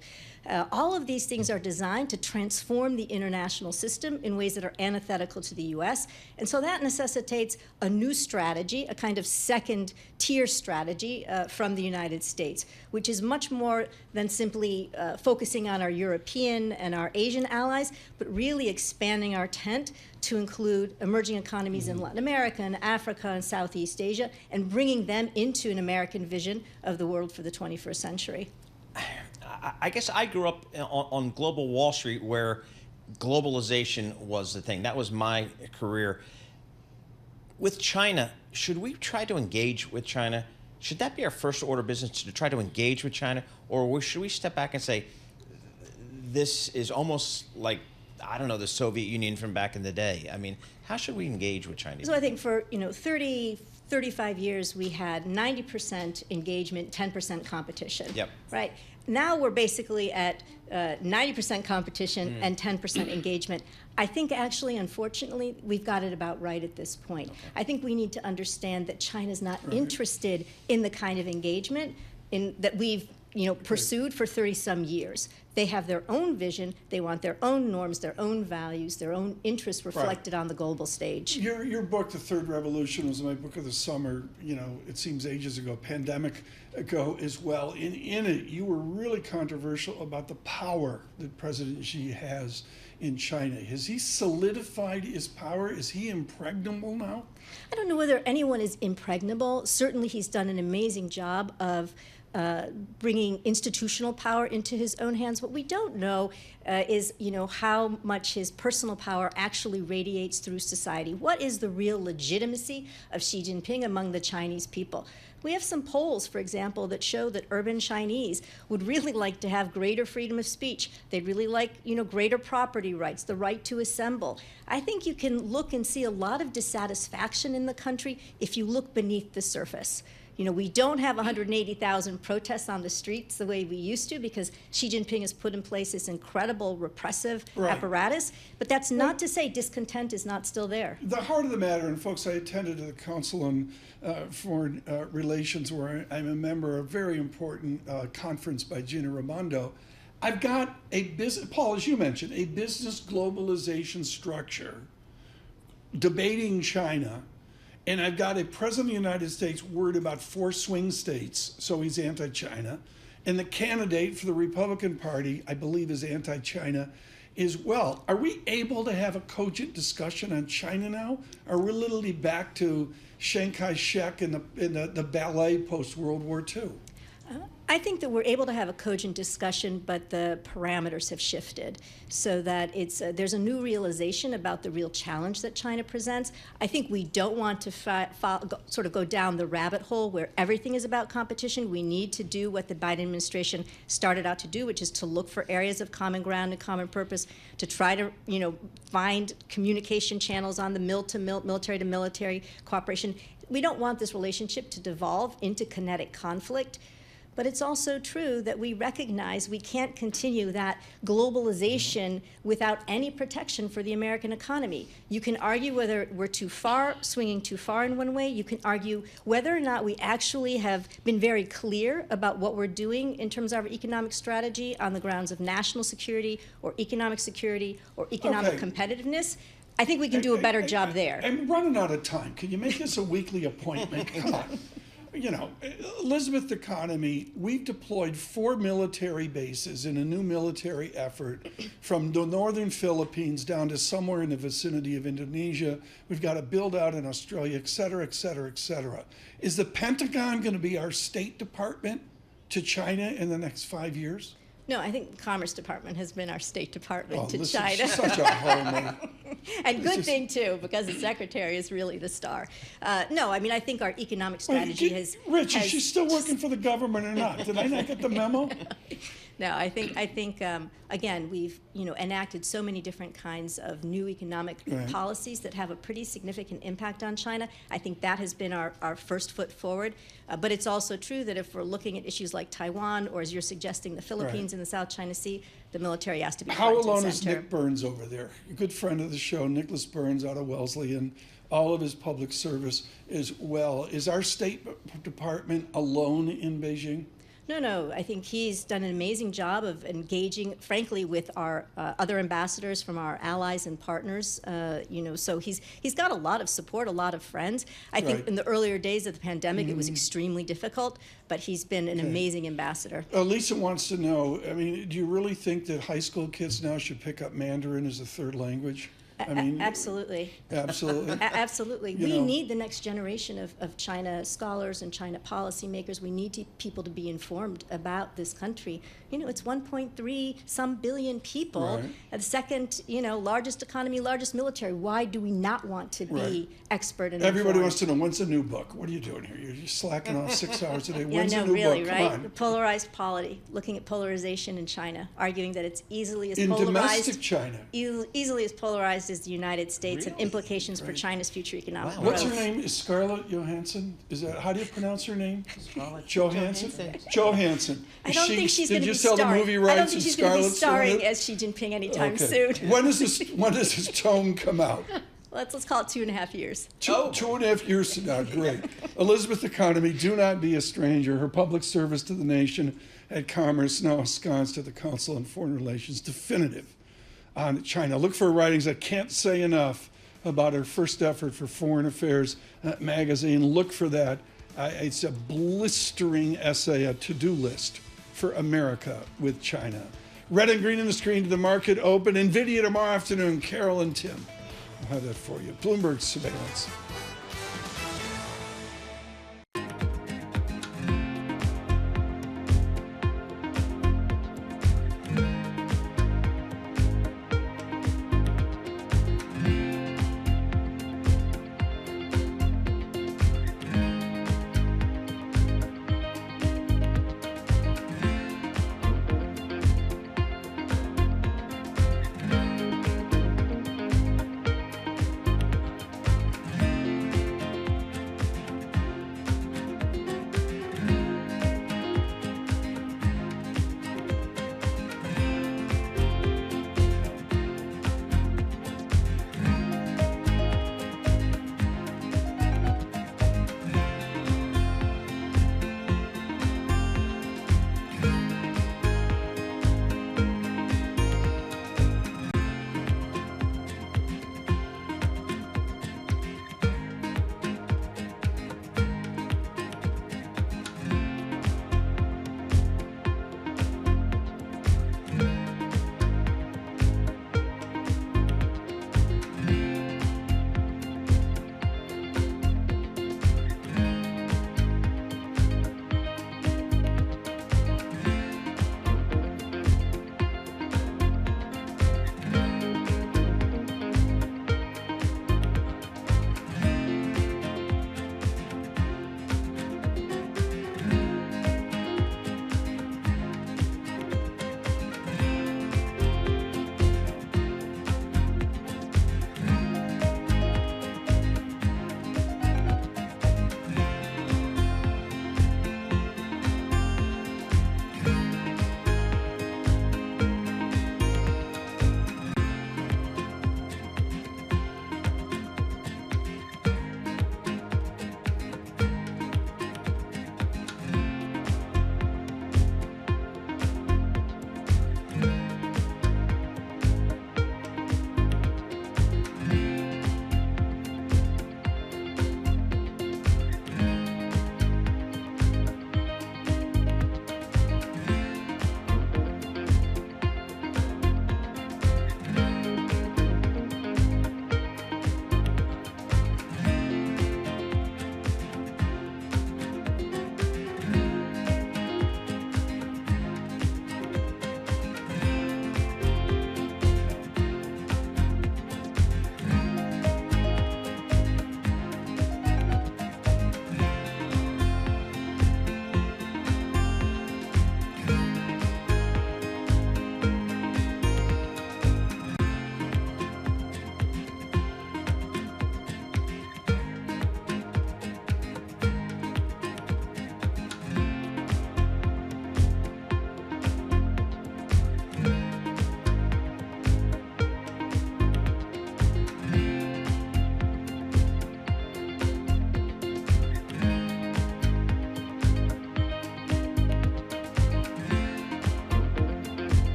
all of these things are designed to transform the international system in ways that are antithetical to the U.S. And so that necessitates a new strategy, a kind of second-tier strategy from the United States, which is much more than simply focusing on our European and our Asian allies, but really expanding our tent to include emerging economies in Latin America and Africa and Southeast Asia, and bringing them into an American vision of the world for the 21st century. I guess I grew up on global Wall Street, where globalization was the thing. That was my career. With China, should we try to engage with China? Should that be our first order of business, to try to engage with China? Or should we step back and say, this is almost like, I don't know, the Soviet Union from back in the day? I mean, how should we engage with China? So I think for 35 years, we had 90% engagement, 10% competition. Yep. Right? Now we're basically at 90% competition and 10% engagement. I think actually, unfortunately, we've got it about right at this point. Okay. I think we need to understand that China's not interested in the kind of engagement that we've pursued for 30-some years. They have their own vision. They want their own norms, their own values, their own interests reflected on the global stage. Your book, The Third Revolution, was my book of the summer. It seems ages ago, pandemic ago as well. In it, you were really controversial about the power that President Xi has in China. Has he solidified his power? Is he impregnable now? I don't know whether anyone is impregnable. Certainly, he's done an amazing job of bringing institutional power into his own hands. What we don't know is, how much his personal power actually radiates through society. What is the real legitimacy of Xi Jinping among the Chinese people? We have some polls, for example, that show that urban Chinese would really like to have greater freedom of speech. They'd really like, greater property rights, the right to assemble. I think you can look and see a lot of dissatisfaction in the country if you look beneath the surface. We don't have 180,000 protests on the streets the way we used to because Xi Jinping has put in place this incredible repressive apparatus. But that's not to say discontent is not still there. The heart of the matter, and folks, I attended the Council on Foreign Relations where I'm a member of a very important conference by Gina Raimondo. I've got a business, Paul, as you mentioned, a business globalization structure debating China. And I've got a president of the United States worried about 4 swing states, so he's anti-China. And the candidate for the Republican Party, I believe, is anti-China as well. Are we able to have a cogent discussion on China now? Are we literally back to Chiang Kai-shek and the ballet post-World War II? I think that we're able to have a cogent discussion, but the parameters have shifted so that there's a new realization about the real challenge that China presents. I think we don't want to go down the rabbit hole where everything is about competition. We need to do what the Biden administration started out to do, which is to look for areas of common ground and common purpose, to try to find communication channels on the military to military cooperation. We don't want this relationship to devolve into kinetic conflict. But it's also true that we recognize we can't continue that globalization without any protection for the American economy. You can argue whether we're swinging too far in one way. You can argue whether or not we actually have been very clear about what we're doing in terms of our economic strategy on the grounds of national security or economic competitiveness. I think we can do a better job there. I'm running out of time. Can you make this a weekly appointment? Come on. Elizabeth economy, we've deployed 4 military bases in a new military effort from the northern Philippines down to somewhere in the vicinity of Indonesia. We've got to build out in Australia, et cetera, et cetera, et cetera. Is the Pentagon going to be our State Department to China in the next 5 years? No, I think the Commerce Department has been our State Department to listen, China. She's such a homer. And good thing, too, because the Secretary is really the star. No, I mean, I think our economic strategy has... Rich, is she still working for the government or not? Did I not get the memo? No, I think again, we've enacted so many different kinds of new economic policies that have a pretty significant impact on China. I think that has been our first foot forward. But it's also true that if we're looking at issues like Taiwan, or as you're suggesting, the Philippines and the South China Sea, the military has to be front and center. How alone is Nick Burns over there? A good friend of the show, Nicholas Burns out of Wellesley, and all of his public service as well. Is our State Department alone in Beijing? No, I think he's done an amazing job of engaging, frankly, with our other ambassadors from our allies and partners. So he's got a lot of support, a lot of friends. I think in the earlier days of the pandemic, it was extremely difficult, but he's been an amazing ambassador. Lisa wants to know, I mean, do you really think that high school kids now should pick up Mandarin as a third language? I mean, absolutely. Absolutely. Absolutely. We need the next generation of China scholars and China policymakers. We need people to be informed about this country. It's 1.3 some billion people, the second, largest economy, largest military. Why do we not want to be expert and Everybody informed? wants to know, when's the new book? What are you doing here? You're just slacking off 6 hours a day. When's I know, the new really, book? right? Come on. The polarized polity, looking at polarization in China, arguing that it's easily as In polarized. domestic China. Easily as polarized as the United States, and implications for China's future economic growth. What's her name? Is Scarlett Johansson? Is that, how do you pronounce her name? Johansson. Johansson. I don't think she's going to be sell the movie rights? I don't think she's going to be starring Scarlett's as Xi Jinping anytime soon. When does this tome come out? Let's call it 2.5 years. 2.5 years from now, great. Elizabeth Economy, do not be a stranger. Her public service to the nation at Commerce, now ensconced at the Council on Foreign Relations, definitive on China. Look for her writings. I can't say enough about her first effort for Foreign Affairs magazine. Look for that. It's a blistering essay, a to-do list for America with China. Red and green on the screen to the market open. Nvidia tomorrow afternoon. Carol and Tim will have that for you. Bloomberg Surveillance.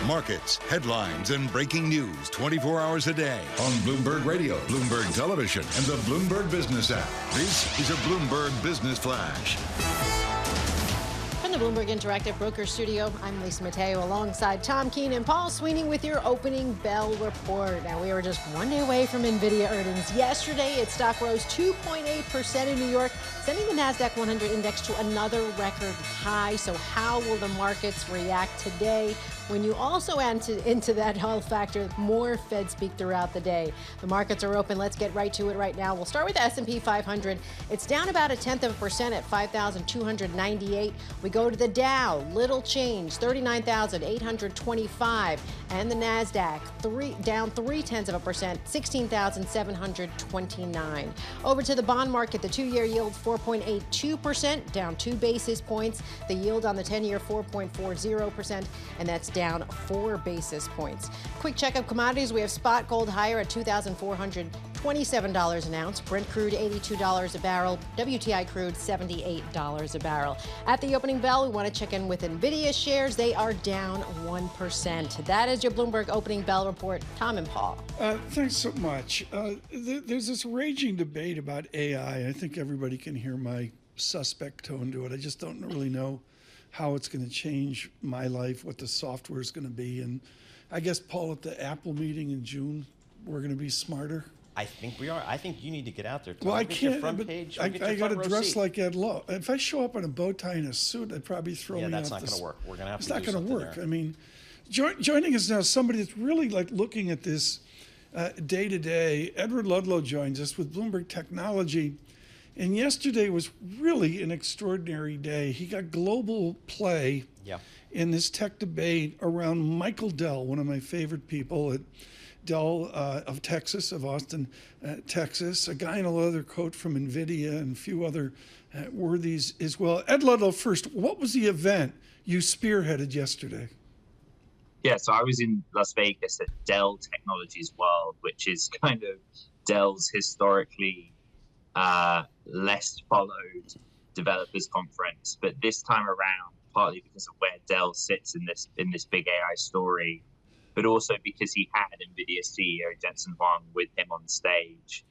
Markets, headlines, and breaking news 24 hours a day on Bloomberg Radio, Bloomberg Television, and the Bloomberg Business app. This is a Bloomberg Business Flash. From the Bloomberg Interactive Brokers Studio, I'm Lisa Mateo alongside Tom Keene and Paul Sweeney with your opening bell report. Now, we were just one day away from Nvidia earnings. Yesterday, its stock rose 2.8% in New York, sending the NASDAQ 100 index to another record high. So how will the markets react today? When you also add into that health factor, more Fed speak throughout the day. The markets are open. Let's get right to it right now. We'll start with the S&P 500. It's down about 0.1% at 5,298. We go to the Dow, little change, 39,825. And the NASDAQ, down 0.3%, 16,729. Over to the bond market, the 2-year yield, 4.82%, down 2 basis points. The yield on the 10-year, 4.40%, and that's down 4 basis points. Quick check of commodities. We have spot gold higher at $2,427 an ounce. Brent crude, $82 a barrel. WTI crude, $78 a barrel. At the opening bell, we want to check in with Nvidia shares. They are down 1%. That is your Bloomberg opening bell report. Tom and Paul. Thanks so much. There's this raging debate about AI. I think everybody can hear my suspect tone to it. I just don't really know how it's going to change my life, what the software is going to be. And I guess, Paul, at the Apple meeting in June, we're going to be smarter. I think we are. I think you need to get out there, Tom. Well, I Get can't. your front But page. I Get your got to front row dress seat. like Ed Lowe. If I show up in a bow tie and a suit, they'd probably throw me out. Yeah, that's not going to work. We're going to have It's to not do going to something work. there. I mean, joining us now, somebody that's really like looking at this day to day. Edward Ludlow joins us with Bloomberg Technology. And yesterday was really an extraordinary day. He got global play in this tech debate around Michael Dell, one of my favorite people at Dell of Texas, of Austin, Texas, a guy in a leather coat from Nvidia and a few other worthies as well. Ed Ludlow, first, what was the event you spearheaded yesterday? Yeah, so I was in Las Vegas at Dell Technologies World, which is kind of Dell's historically less followed developers conference, but this time around, partly because of where Dell sits in this big AI story, but also because he had Nvidia CEO Jen-Hsun with him on stage.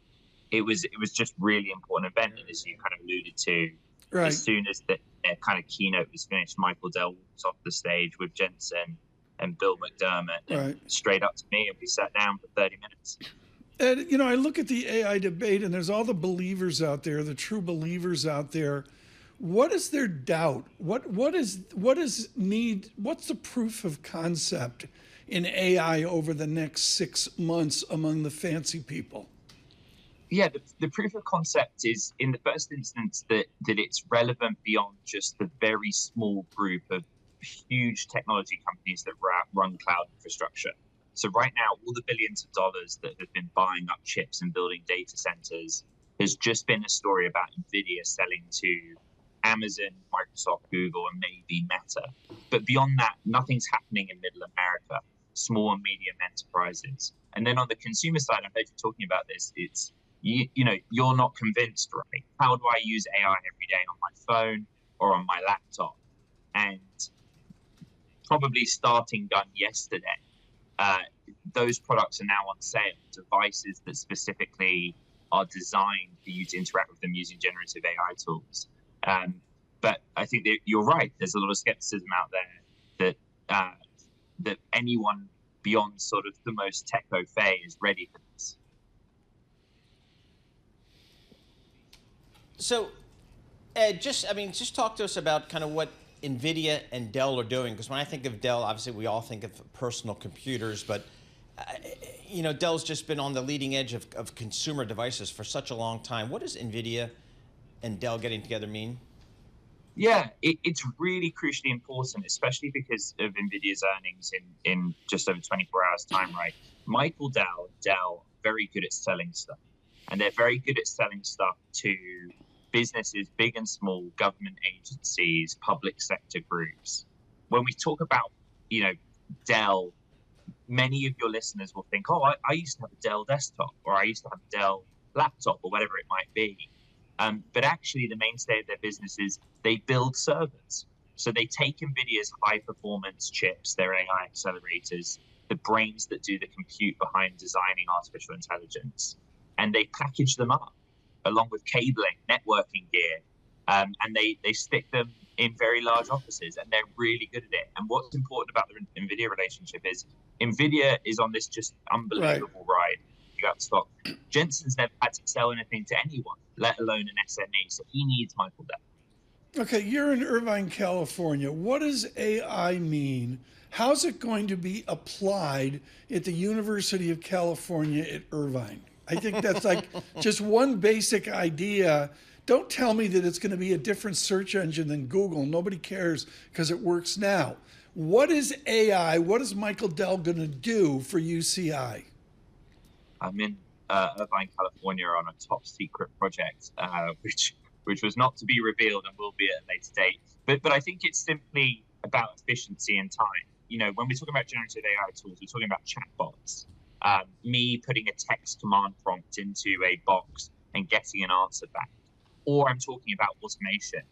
It was just really important event, and as you kind of alluded to, as soon as the kind of keynote was finished, Michael Dell walked off the stage with Jen-Hsun and Bill McDermott and straight up to me, and we sat down for 30 minutes. And, you know, I look at the AI debate, and there's all the believers out there, the true believers out there. What is their doubt? What's the proof of concept in AI over the next 6 months among the fancy people? Yeah, the proof of concept is, in the first instance, that it's relevant beyond just the very small group of huge technology companies that run cloud infrastructure. So right now, all the billions of dollars that have been buying up chips and building data centers has just been a story about Nvidia selling to Amazon, Microsoft, Google, and maybe Meta. But beyond that, nothing's happening in middle America, small and medium enterprises. And then on the consumer side, I heard you talking about this, it's, you're not convinced, right? How do I use AI every day on my phone or on my laptop? And probably starting gun yesterday, those products are now on sale, devices that specifically are designed for you to interact with them using generative AI tools. But I think that you're right. There's a lot of skepticism out there that anyone beyond sort of the most tech au fait is ready for this. So, Ed, just talk to us about kind of what Nvidia and Dell are doing, because when I think of Dell, obviously we all think of personal computers, but Dell's just been on the leading edge of consumer devices for such a long time. What does Nvidia and Dell getting together mean? Yeah, it's really crucially important, especially because of Nvidia's earnings in just over 24 hours time, right? Michael Dell, very good at selling stuff, and they're very good at selling stuff to businesses, big and small, government agencies, public sector groups. When we talk about, Dell, many of your listeners will think, oh, I used to have a Dell desktop, or I used to have a Dell laptop, or whatever it might be. But actually, the mainstay of their business is they build servers. So they take NVIDIA's high-performance chips, their AI accelerators, the brains that do the compute behind designing artificial intelligence, and they package them up along with cabling, networking gear, and they stick them in very large offices, and they're really good at it. And what's important about the NVIDIA relationship is NVIDIA is on this just unbelievable ride. You got the stock. Jensen's never had to sell anything to anyone, let alone an SME, so he needs Michael Dell. Okay, you're in Irvine, California. What does AI mean? How's it going to be applied at the University of California at Irvine? I think that's like just one basic idea. Don't tell me that it's going to be a different search engine than Google. Nobody cares because it works now. What is AI? What is Michael Dell going to do for UCI? I'm in Irvine, California on a top secret project, which was not to be revealed and will be at a later date. But I think it's simply about efficiency and time. You know, when we're talking about generative AI tools, we're talking about chatbots. Me putting a text command prompt into a box and getting an answer back. Or I'm talking about automation.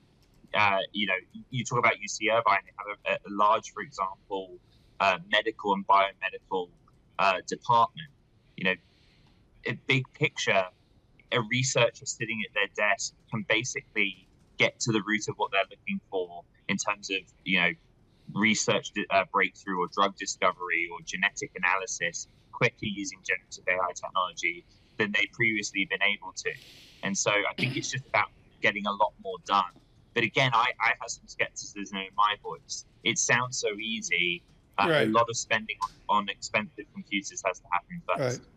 You know, you talk about UC Irvine, they have a large, for example, medical and biomedical department. You know, a big picture, a researcher sitting at their desk can basically get to the root of what they're looking for in terms of, you know, research breakthrough or drug discovery or genetic analysis quicker using generative AI technology than they'd previously been able to. And so I think it's just about getting a lot more done. But again, I have some skepticism in my voice. It sounds so easy. A lot of spending on expensive computers has to happen first. Right.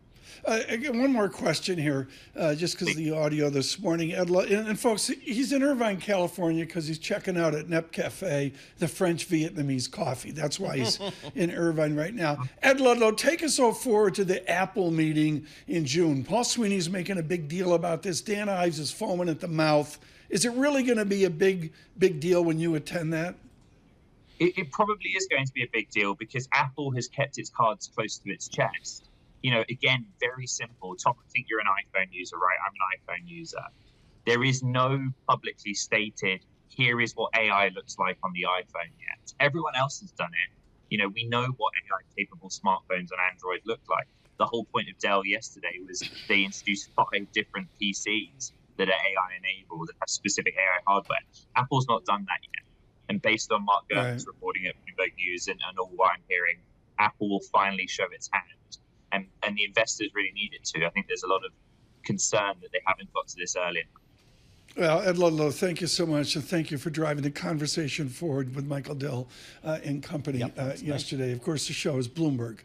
Again, one more question here, just because of the audio this morning. And folks, he's in Irvine, California, because he's checking out at Nep Cafe, the French Vietnamese coffee. That's why he's in Irvine right now. Ed Ludlow, take us all forward to the Apple meeting in June. Paul Sweeney's making a big deal about this. Dan Ives is foaming at the mouth. Is it really going to be a big deal when you attend that? It probably is going to be a big deal because Apple has kept its cards close to its chest. You know, again, very simple. Tom, I think you're an iPhone user, right? I'm an iPhone user. There is no publicly stated, here is what AI looks like on the iPhone yet. Everyone else has done it. You know, we know what AI-capable smartphones on Android look like. The whole point of Dell yesterday was they introduced 5 different PCs that are AI-enabled, that have specific AI hardware. Apple's not done that yet. And based on Mark Gurman's reporting at Bloomberg News and all what I'm hearing, Apple will finally show its hand. And the investors really need it to. I think there's a lot of concern that they haven't got to this earlier. Well, Ed Ludlow, thank you so much, and thank you for driving the conversation forward with Michael Dell and company yesterday. Nice. Of course, the show is Bloomberg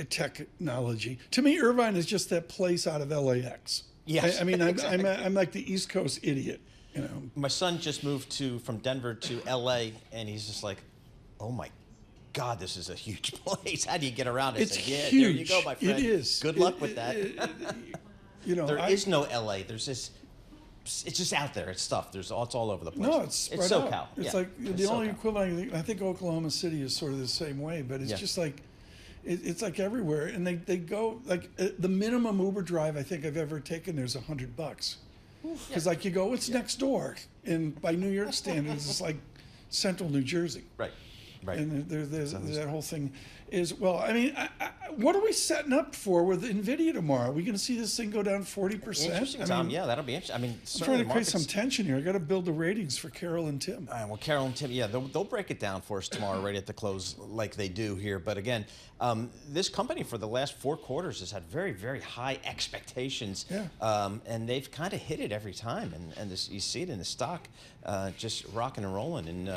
Technology. To me, Irvine is just that place out of LAX. Yes, I mean, I'm like the East Coast idiot. You know, my son just moved from Denver to LA, and he's just like, oh my God, this is a huge place. How do you get around it? It's huge. There you go, my friend. It is. Good luck with that. You know, there is no LA. There's this. It's just out there. It's stuff. It's all over the place. No, it's SoCal. Out. It's like the only equivalent. I think Oklahoma City is sort of the same way, but it's just like it's like everywhere. And they go like the minimum Uber drive I think I've ever taken there's $100 because like you go, it's next door, and by New York standards, it's like Central New Jersey. Right. Right. And there's that whole thing is, well, I mean, what are we setting up for with Nvidia tomorrow? Are we going to see this thing go down 40%? Interesting, Tom. Yeah, that'll be interesting. I mean, I'm trying to create some tension here. I got to build the ratings for Carol and Tim. Well, Carol and Tim, yeah, they'll break it down for us tomorrow right at the close like they do here. But again, this company for the last 4 quarters has had very, very high expectations. Yeah. And they've kind of hit it every time. And this, you see it in the stock just rocking and rolling. And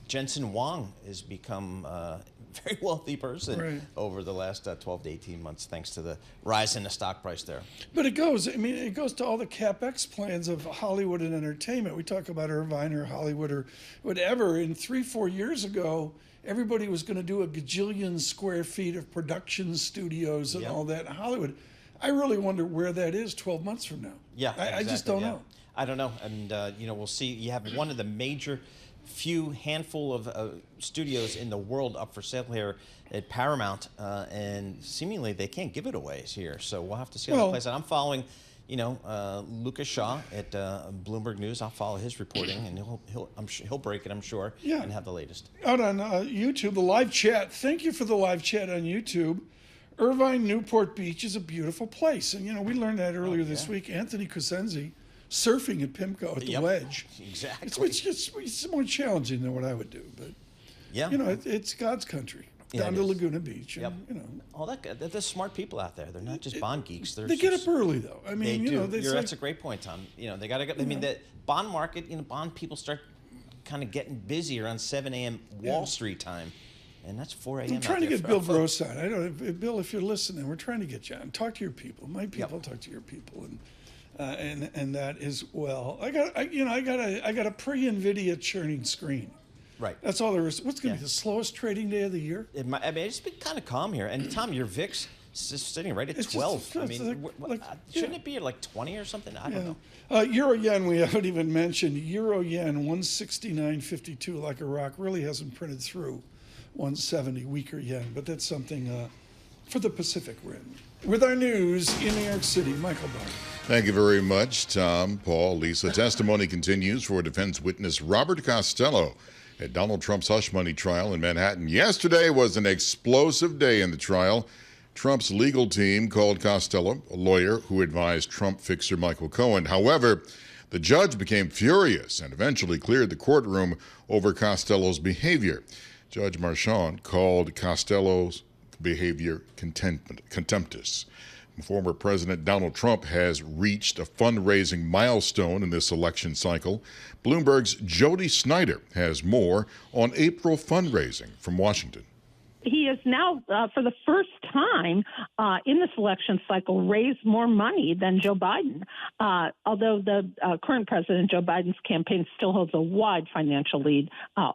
Jen-Hsun Huang has become a very wealthy person over the last 12 to 18 months, thanks to the rise in the stock price there. But it goes to all the CapEx plans of Hollywood and entertainment. We talk about Irvine or Hollywood or whatever. And 3-4 years ago, everybody was going to do a gajillion square feet of production studios and all that in Hollywood. I really wonder where that is 12 months from now. Yeah, I just don't know. I don't know. And, we'll see. You have one of the major handful of studios in the world up for sale here at Paramount, and seemingly they can't give it away here. So we'll have to see how that plays out. I'm following, Lucas Shaw at Bloomberg News. I'll follow his reporting, and he'll break it, I'm sure, and have the latest. Out on YouTube, the live chat. Thank you for the live chat on YouTube. Irvine, Newport Beach is a beautiful place, and we learned that earlier this week. Anthony Crescenzi surfing at Pimco at the Wedge. Exactly. It's more challenging than what I would do, but it's God's country. Down to Laguna Beach. And, There's smart people out there. They're not just bond geeks. They get up early, though. I mean, they do. That's a great point, Tom. They got to get. I mean, the bond market. Bond people start kind of getting busy around 7 a.m. Wall Street time, and that's 4 a.m. I'm trying to get Bill Gross on. I don't, Bill, if you're listening, we're trying to get you on. Talk to your people. My people talk to your people, and that as well. I got a pre-Nvidia churning screen. Right. That's all there is. What's going to be the slowest trading day of the year? It's been kind of calm here. And Tom, your VIX is sitting right at 12. Shouldn't it be at like 20 or something? I don't know. Euro yen, we haven't even mentioned. Euro yen, 169.52 like a rock. Really hasn't printed through 170 weaker yen, but that's something for the Pacific Rim. With our news in New York City, Michael Barr. Thank you very much, Tom, Paul, Lisa. Testimony continues for defense witness Robert Costello at Donald Trump's hush money trial in Manhattan. Yesterday was an explosive day in the trial. Trump's legal team called Costello, a lawyer who advised Trump fixer Michael Cohen. However, the judge became furious and eventually cleared the courtroom over Costello's behavior. Judge Marchand called Costello's behavior contemptuous. Former President Donald Trump has reached a fundraising milestone in this election cycle. Bloomberg's Jody Snyder has more on April fundraising from Washington. He has now, for the first time in this election cycle, raised more money than Joe Biden. Although the current president, Joe Biden's campaign, still holds a wide financial lead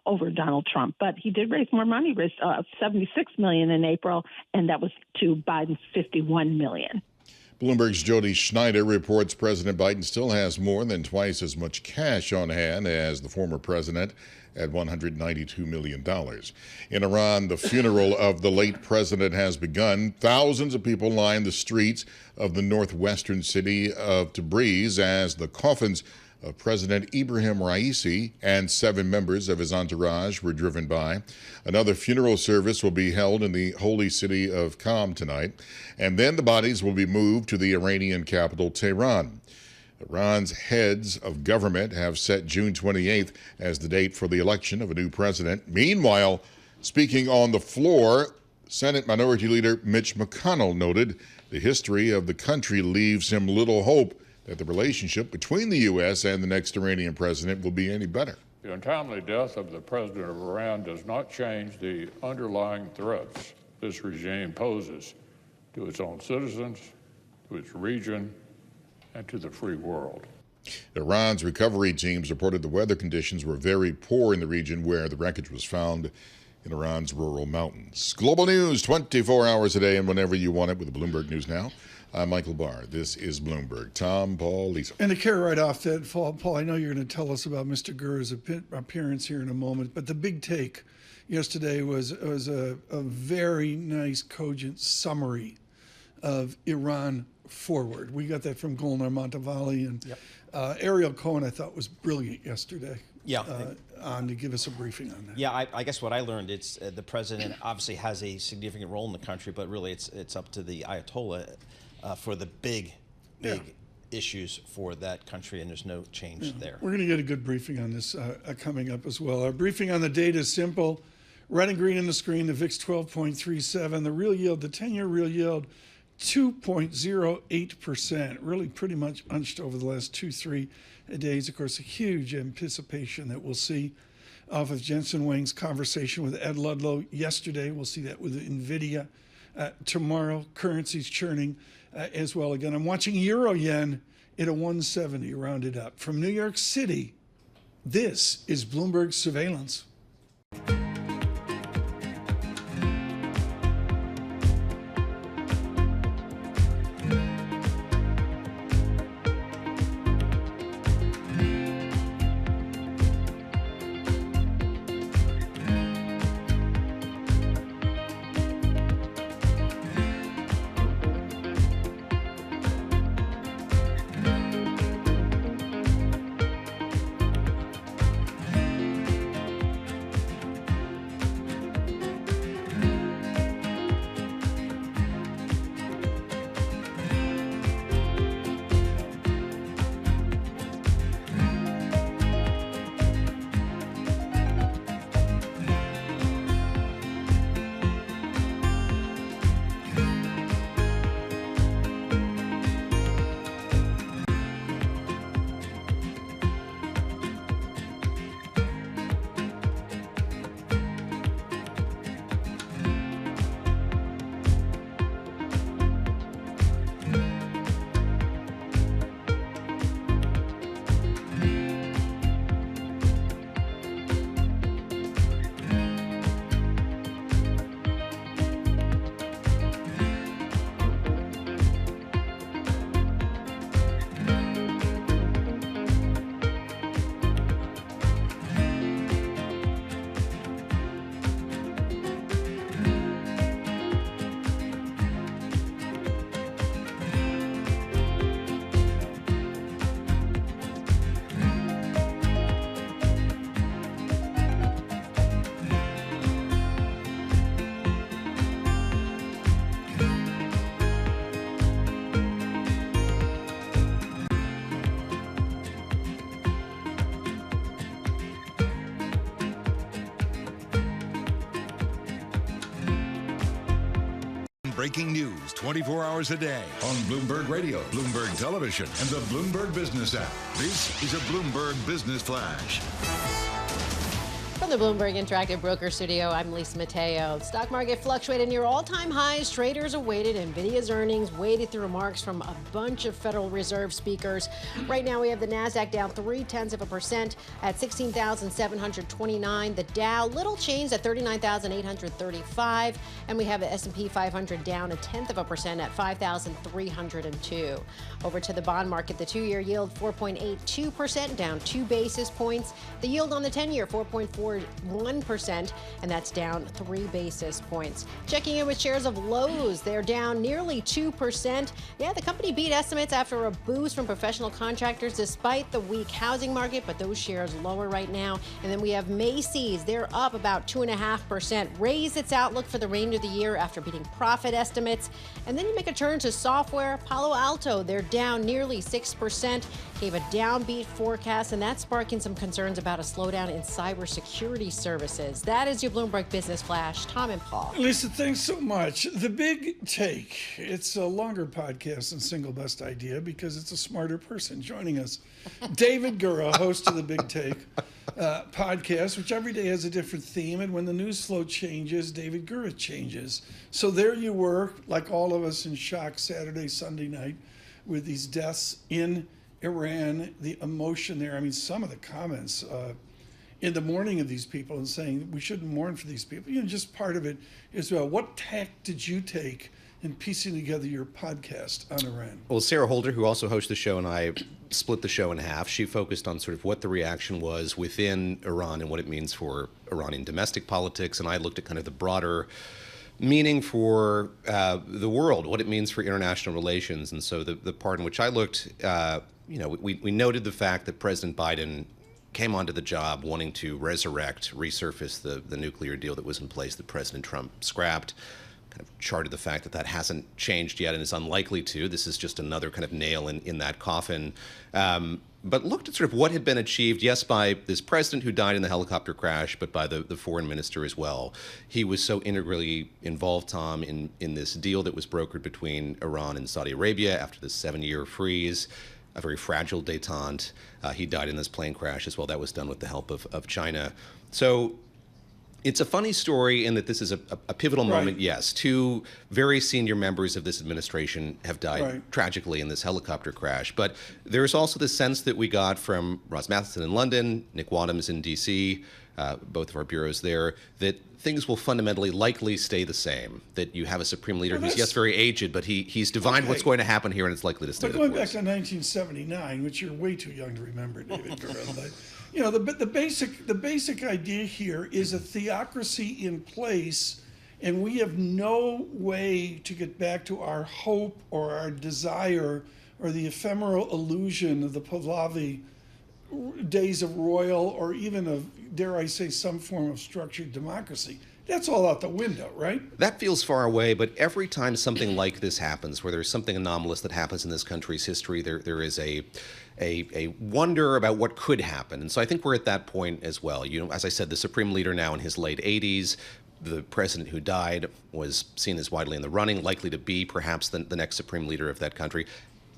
over Donald Trump. But he did raise more money, raised $76 million in April, and that was to Biden's $51 million. Bloomberg's Jody Schneider reports President Biden still has more than twice as much cash on hand as the former president at $192 million. In Iran, the funeral of the late president has begun. Thousands of people line the streets of the northwestern city of Tabriz as the coffins of President Ibrahim Raisi and 7 members of his entourage were driven by. Another funeral service will be held in the holy city of Qom tonight, and then the bodies will be moved to the Iranian capital, Tehran. Iran's heads of government have set June 28th as the date for the election of a new president. Meanwhile, speaking on the floor, Senate Minority Leader Mitch McConnell noted the history of the country leaves him little hope that the relationship between the U.S. and the next Iranian president will be any better. The untimely death of the president of Iran does not change the underlying threats this regime poses to its own citizens, to its region, and to the free world. Iran's recovery teams reported the weather conditions were very poor in the region where the wreckage was found in Iran's rural mountains. Global news 24 hours a day and whenever you want it with Bloomberg News Now. I'm Michael Barr. This is Bloomberg. Tom, Paul, Lisa. And to carry right off that, Paul, I know you're going to tell us about Mr. Gurr's appearance here in a moment, but the big take yesterday was a very nice, cogent summary of Iran forward. We got that from Golnar Montevalli, and Ariel Cohen, I thought, was brilliant yesterday. On to give us a briefing on that. Yeah, I guess what I learned, it's the president obviously has a significant role in the country, but really it's up to the Ayatollah for the big issues for that country, and there's no change there. We're going to get a good briefing on this coming up as well. Our briefing on the data is simple. Red and green on the screen, the VIX 12.37, the real yield, the 10-year real yield, 2.08%, really pretty much unched over the last 2-3 days. Of course, a huge anticipation that we'll see off of Jen-Hsun Wang's conversation with Ed Ludlow yesterday. We'll see that with Nvidia tomorrow. Currencies churning as well. Again, I'm watching Euro Yen at a 170 rounded up. From New York City, this is Bloomberg Surveillance. breaking news 24 hours a day on Bloomberg Radio, Bloomberg Television, and the Bloomberg Business app. This is a Bloomberg Business Flash. From the Bloomberg Interactive Broker Studio, I'm Lisa Mateo. The stock market fluctuated near all-time highs. Traders awaited Nvidia's earnings, waded through remarks from a bunch of Federal Reserve speakers. Right now, we have the Nasdaq down 0.3% at 16,729. The Dow, little change at 39,835, and we have the S&P 500 down 0.1% at 5,302. Over to the bond market, the two-year yield 4.82%, down 2 basis points. The yield on the 10-year 4.41%, and that's down 3 basis points. Checking in with shares of Lowe's, they're down nearly 2%. Yeah, the company beat estimates after a boost from professional contractors despite the weak housing market, but those shares lower right now. And then we have Macy's, they're up about 2.5%, raised its outlook for the remainder of the year after beating profit estimates. And then you make a turn to software. Palo Alto, they're down nearly 6%, gave a downbeat forecast, and that's sparking some concerns about a slowdown in cybersecurity services. That is your Bloomberg Business Flash. Tom and Paul. Lisa, thanks so much. The Big Take. It's a longer podcast than Single Best Idea because it's a smarter person joining us. David Gura, host of the Big Take podcast, which every day has a different theme. And when the news flow changes, David Gura changes. So there you were, like all of us, in shock Saturday, Sunday night with these deaths in Iran, the emotion there. I mean, some of the comments in the mourning of these people and saying we shouldn't mourn for these people. You know, just part of it is, what tack did you take in piecing together your podcast on Iran? Well, Sarah Holder, who also hosts the show, and I split the show in half. She focused on sort of what the reaction was within Iran and what it means for Iranian domestic politics, and I looked at kind of the broader meaning for the world, what it means for international relations. And so the part in which I looked, we noted the fact that President Biden came onto the job wanting to resurface the nuclear deal that was in place that President Trump scrapped, kind of charted the fact that that hasn't changed yet and is unlikely to. This is just another kind of nail in that coffin. But looked at sort of what had been achieved, yes, by this president who died in the helicopter crash, but by the foreign minister as well. He was so integrally involved, Tom, in this deal that was brokered between Iran and Saudi Arabia after this 7-year freeze, a very fragile détente. He died in this plane crash as well. That was done with the help of China. So it's a funny story in that this is a pivotal moment, yes. 2 very senior members of this administration have died tragically in this helicopter crash. But there's also the sense that we got from Ross Matheson in London, Nick Wadhams in D.C., both of our bureaus there, that things will fundamentally likely stay the same, that you have a supreme leader who's, yes, very aged, but he's divined what's going to happen here, and it's likely to stay the course. But going back to 1979, which you're way too young to remember, David Gura, but you know, the basic idea here is a theocracy in place, and we have no way to get back to our hope or our desire or the ephemeral illusion of the Pahlavi days of royal or even of, dare I say, some form of structured democracy. That's all out the window, right? That feels far away, but every time something like this happens, where there's something anomalous that happens in this country's history, there is a wonder about what could happen. And so I think we're at that point as well. You know, as I said, the supreme leader now in his late 80s, the president who died was seen as widely in the running, likely to be perhaps the next supreme leader of that country.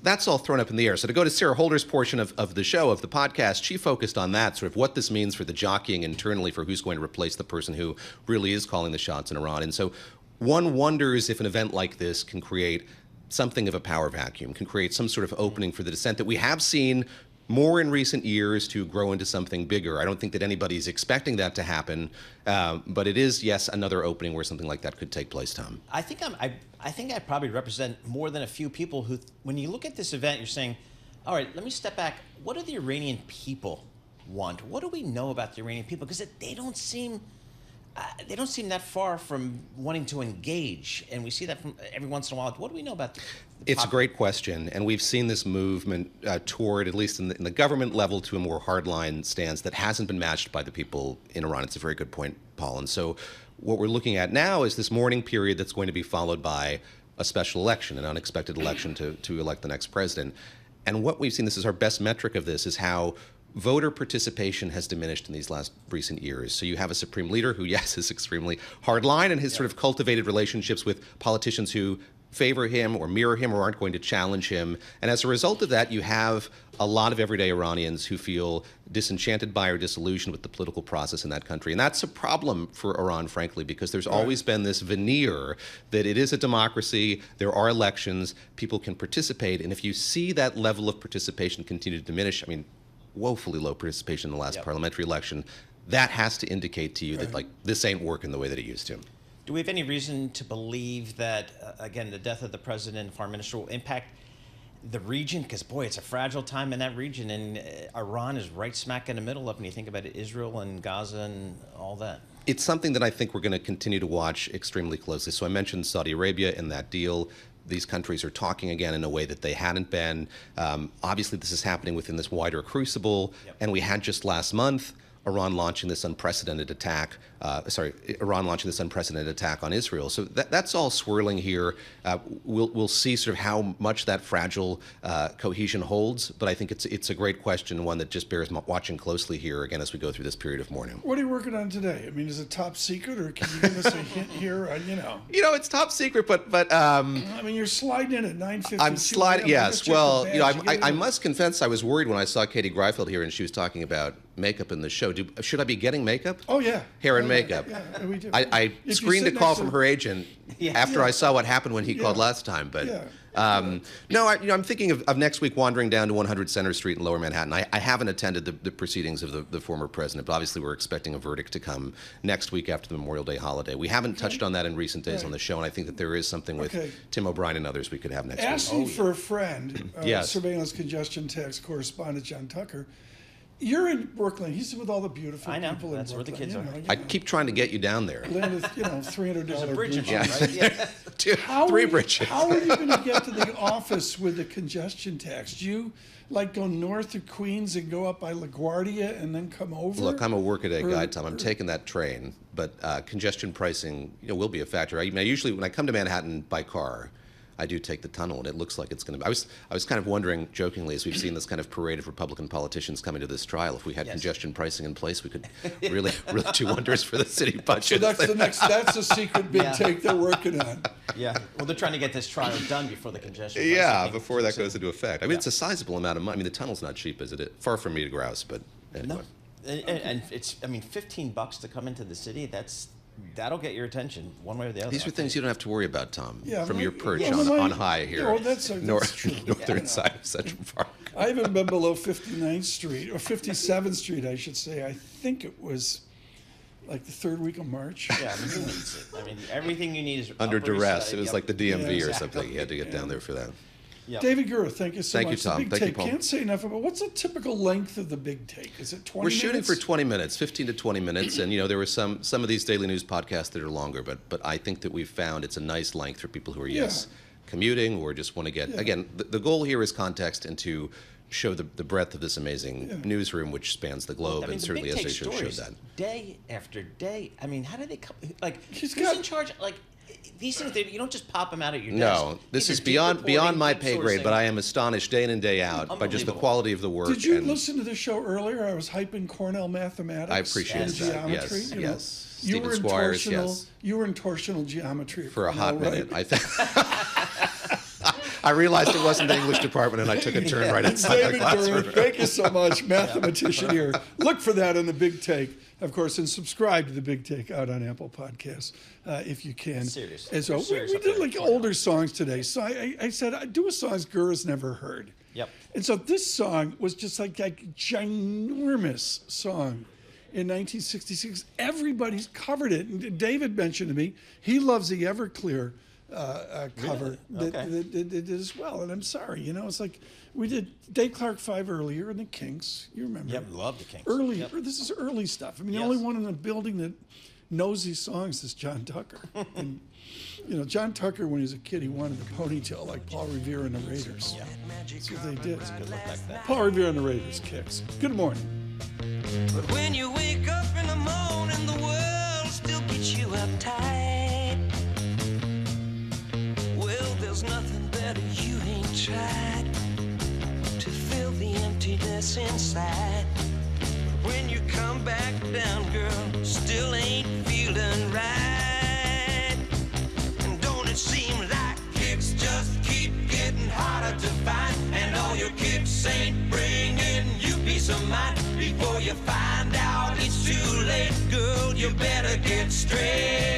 That's all thrown up in the air. So to go to Sarah Holder's portion of the show, of the podcast, she focused on that, sort of what this means for the jockeying internally for who's going to replace the person who really is calling the shots in Iran. And so one wonders if an event like this can create something of a power vacuum, can create some sort of opening for the dissent that we have seen more in recent years to grow into something bigger. I don't think that anybody's expecting that to happen, but it is, yes, another opening where something like that could take place, Tom. I think I probably represent more than a few people who, when you look at this event, you're saying, all right, let me step back. What do the Iranian people want? What do we know about the Iranian people? Because they don't seem that far from wanting to engage, and we see that from every once in a while. What do we know about It's a great question, and we've seen this movement toward, at least in the government level, to a more hardline stance that hasn't been matched by the people in Iran. It's a very good point, Paul. And so what we're looking at now is this mourning period that's going to be followed by a special election, an unexpected election to elect the next president. And what we've seen, this is our best metric of this, is how voter participation has diminished in these last recent years. So you have a supreme leader who, yes, is extremely hardline and has sort of cultivated relationships with politicians who favor him or mirror him or aren't going to challenge him. And as a result of that, you have a lot of everyday Iranians who feel disenchanted by or disillusioned with the political process in that country. And that's a problem for Iran, frankly, because there's always been this veneer that it is a democracy, there are elections, people can participate. And if you see that level of participation continue to diminish, I mean, woefully low participation in the last parliamentary election, that has to indicate to you that, like, this ain't working the way that it used to. Do we have any reason to believe that, again, the death of the president and foreign minister will impact the region? Because, boy, it's a fragile time in that region, and Iran is right smack in the middle of it. When you think about it, Israel and Gaza and all that. It's something that I think we're going to continue to watch extremely closely. So I mentioned Saudi Arabia in that deal. These countries are talking again in a way that they hadn't been. Obviously, this is happening within this wider crucible. And we had just last month Iran launching this unprecedented attack. Iran launching this unprecedented attack on Israel. So that's all swirling here. We'll see sort of how much that fragile cohesion holds. But I think it's a great question, one that just bears watching closely here again as we go through this period of mourning. What are you working on today? I mean, is it top secret, or can you give us a hint here? It's top secret, but I mean, you're sliding in at 9:52. I'm sliding. Yes. Well, I must confess, I was worried when I saw Katie Greifeld here and she was talking about makeup in the show. Should I be getting makeup? Oh yeah, hair and makeup. Yeah, we do. I screened a call from her agent after I saw what happened when he called last time. But no, I'm thinking of next week wandering down to 100 Center Street in Lower Manhattan. I haven't attended the proceedings of the former president, but obviously we're expecting a verdict to come next week after the Memorial Day holiday. We haven't touched on that in recent days on the show, and I think that there is something with Tim O'Brien and others we could have next week. Asking for a friend, surveillance congestion tax correspondent John Tucker. You're in Brooklyn. He's with all the beautiful people in Brooklyn. That's where the kids are. I keep trying to get you down there. Land with, $300 bridge. Right? Three bridges. How are you going to get to the office with the congestion tax? Do you go north of Queens and go up by LaGuardia and then come over? Look, I'm a workaday guy, Tom. I'm taking that train, but congestion pricing, will be a factor. I usually, when I come to Manhattan by car, I do take the tunnel, and it looks like it's going to be. I was kind of wondering, jokingly, as we've seen this kind of parade of Republican politicians coming to this trial, if we had congestion pricing in place, we could really do wonders for the city budget. So that's a secret big take they're working on. Yeah. Well, they're trying to get this trial done before the congestion. Before that goes into effect. I mean, it's a sizable amount of money. I mean, the tunnel's not cheap, is it? Far from me to grouse, but anyway. No. And it's, $15 to come into the city. That'll get your attention one way or the other. These are things you don't have to worry about, Tom, from your perch on high here, that's northern side of Central Park. I haven't been below 59th Street, or 57th Street, I should say. I think it was like the third week of March. Yeah, everything you need is under duress. It was like the DMV or something. You had to get down there for that. Yep. David Gura, thank you so much. Thank you, Tom. Thank you, Paul. Can't say enough about what's the typical length of the big take? Is it 20 minutes? We're shooting for 20 minutes, 15 to 20 minutes, and there were some of these daily news podcasts that are longer, but I think that we've found it's a nice length for people who are commuting or just want to get again. The goal here is context and to show the breadth of this amazing newsroom, which spans the globe, and certainly as they should show that. Day after day. I mean, how do they come? Who's in charge? These things, you don't just pop them out at your desk. No, this is beyond my pay grade, but I am astonished day in and day out by just the quality of the work. Did you listen to the show earlier? I was hyping Cornell mathematics. I appreciate that. Geometry. Yes. You were in torsional geometry for a hot minute. I think. I realized it wasn't the English department, and I took a turn right inside the classroom. Thank you so much, mathematician here. Look for that on the Big Take, of course, and subscribe to the Big Take out on Apple Podcasts if you can. Seriously. And so we did older songs today. So I said I'd do a song Gura's never heard. Yep. And so this song was just like a ginormous song. In 1966, everybody's covered it. And David mentioned to me he loves the Everclear cover that did as well. And I'm sorry, it's like we did Dave Clark 5 earlier and the Kinks. You remember? Yep, love the Kinks. This is early stuff. I mean, the only one in the building that knows these songs is John Tucker. And John Tucker, when he was a kid, he wanted a ponytail like Paul Revere and the Raiders. Yeah. That's what they did. Good look like that. Paul Revere and the Raiders, Kicks. Good morning. But when you wake up in the morning, the world still gets you uptight. Well, there's nothing better you ain't tried to fill the emptiness inside. eastbound girl still ain't feeling right. And don't it seem like kicks just keep getting harder to find? And all your kicks ain't bringing you peace of mind. Before you find out it's too late, girl, you better get straight.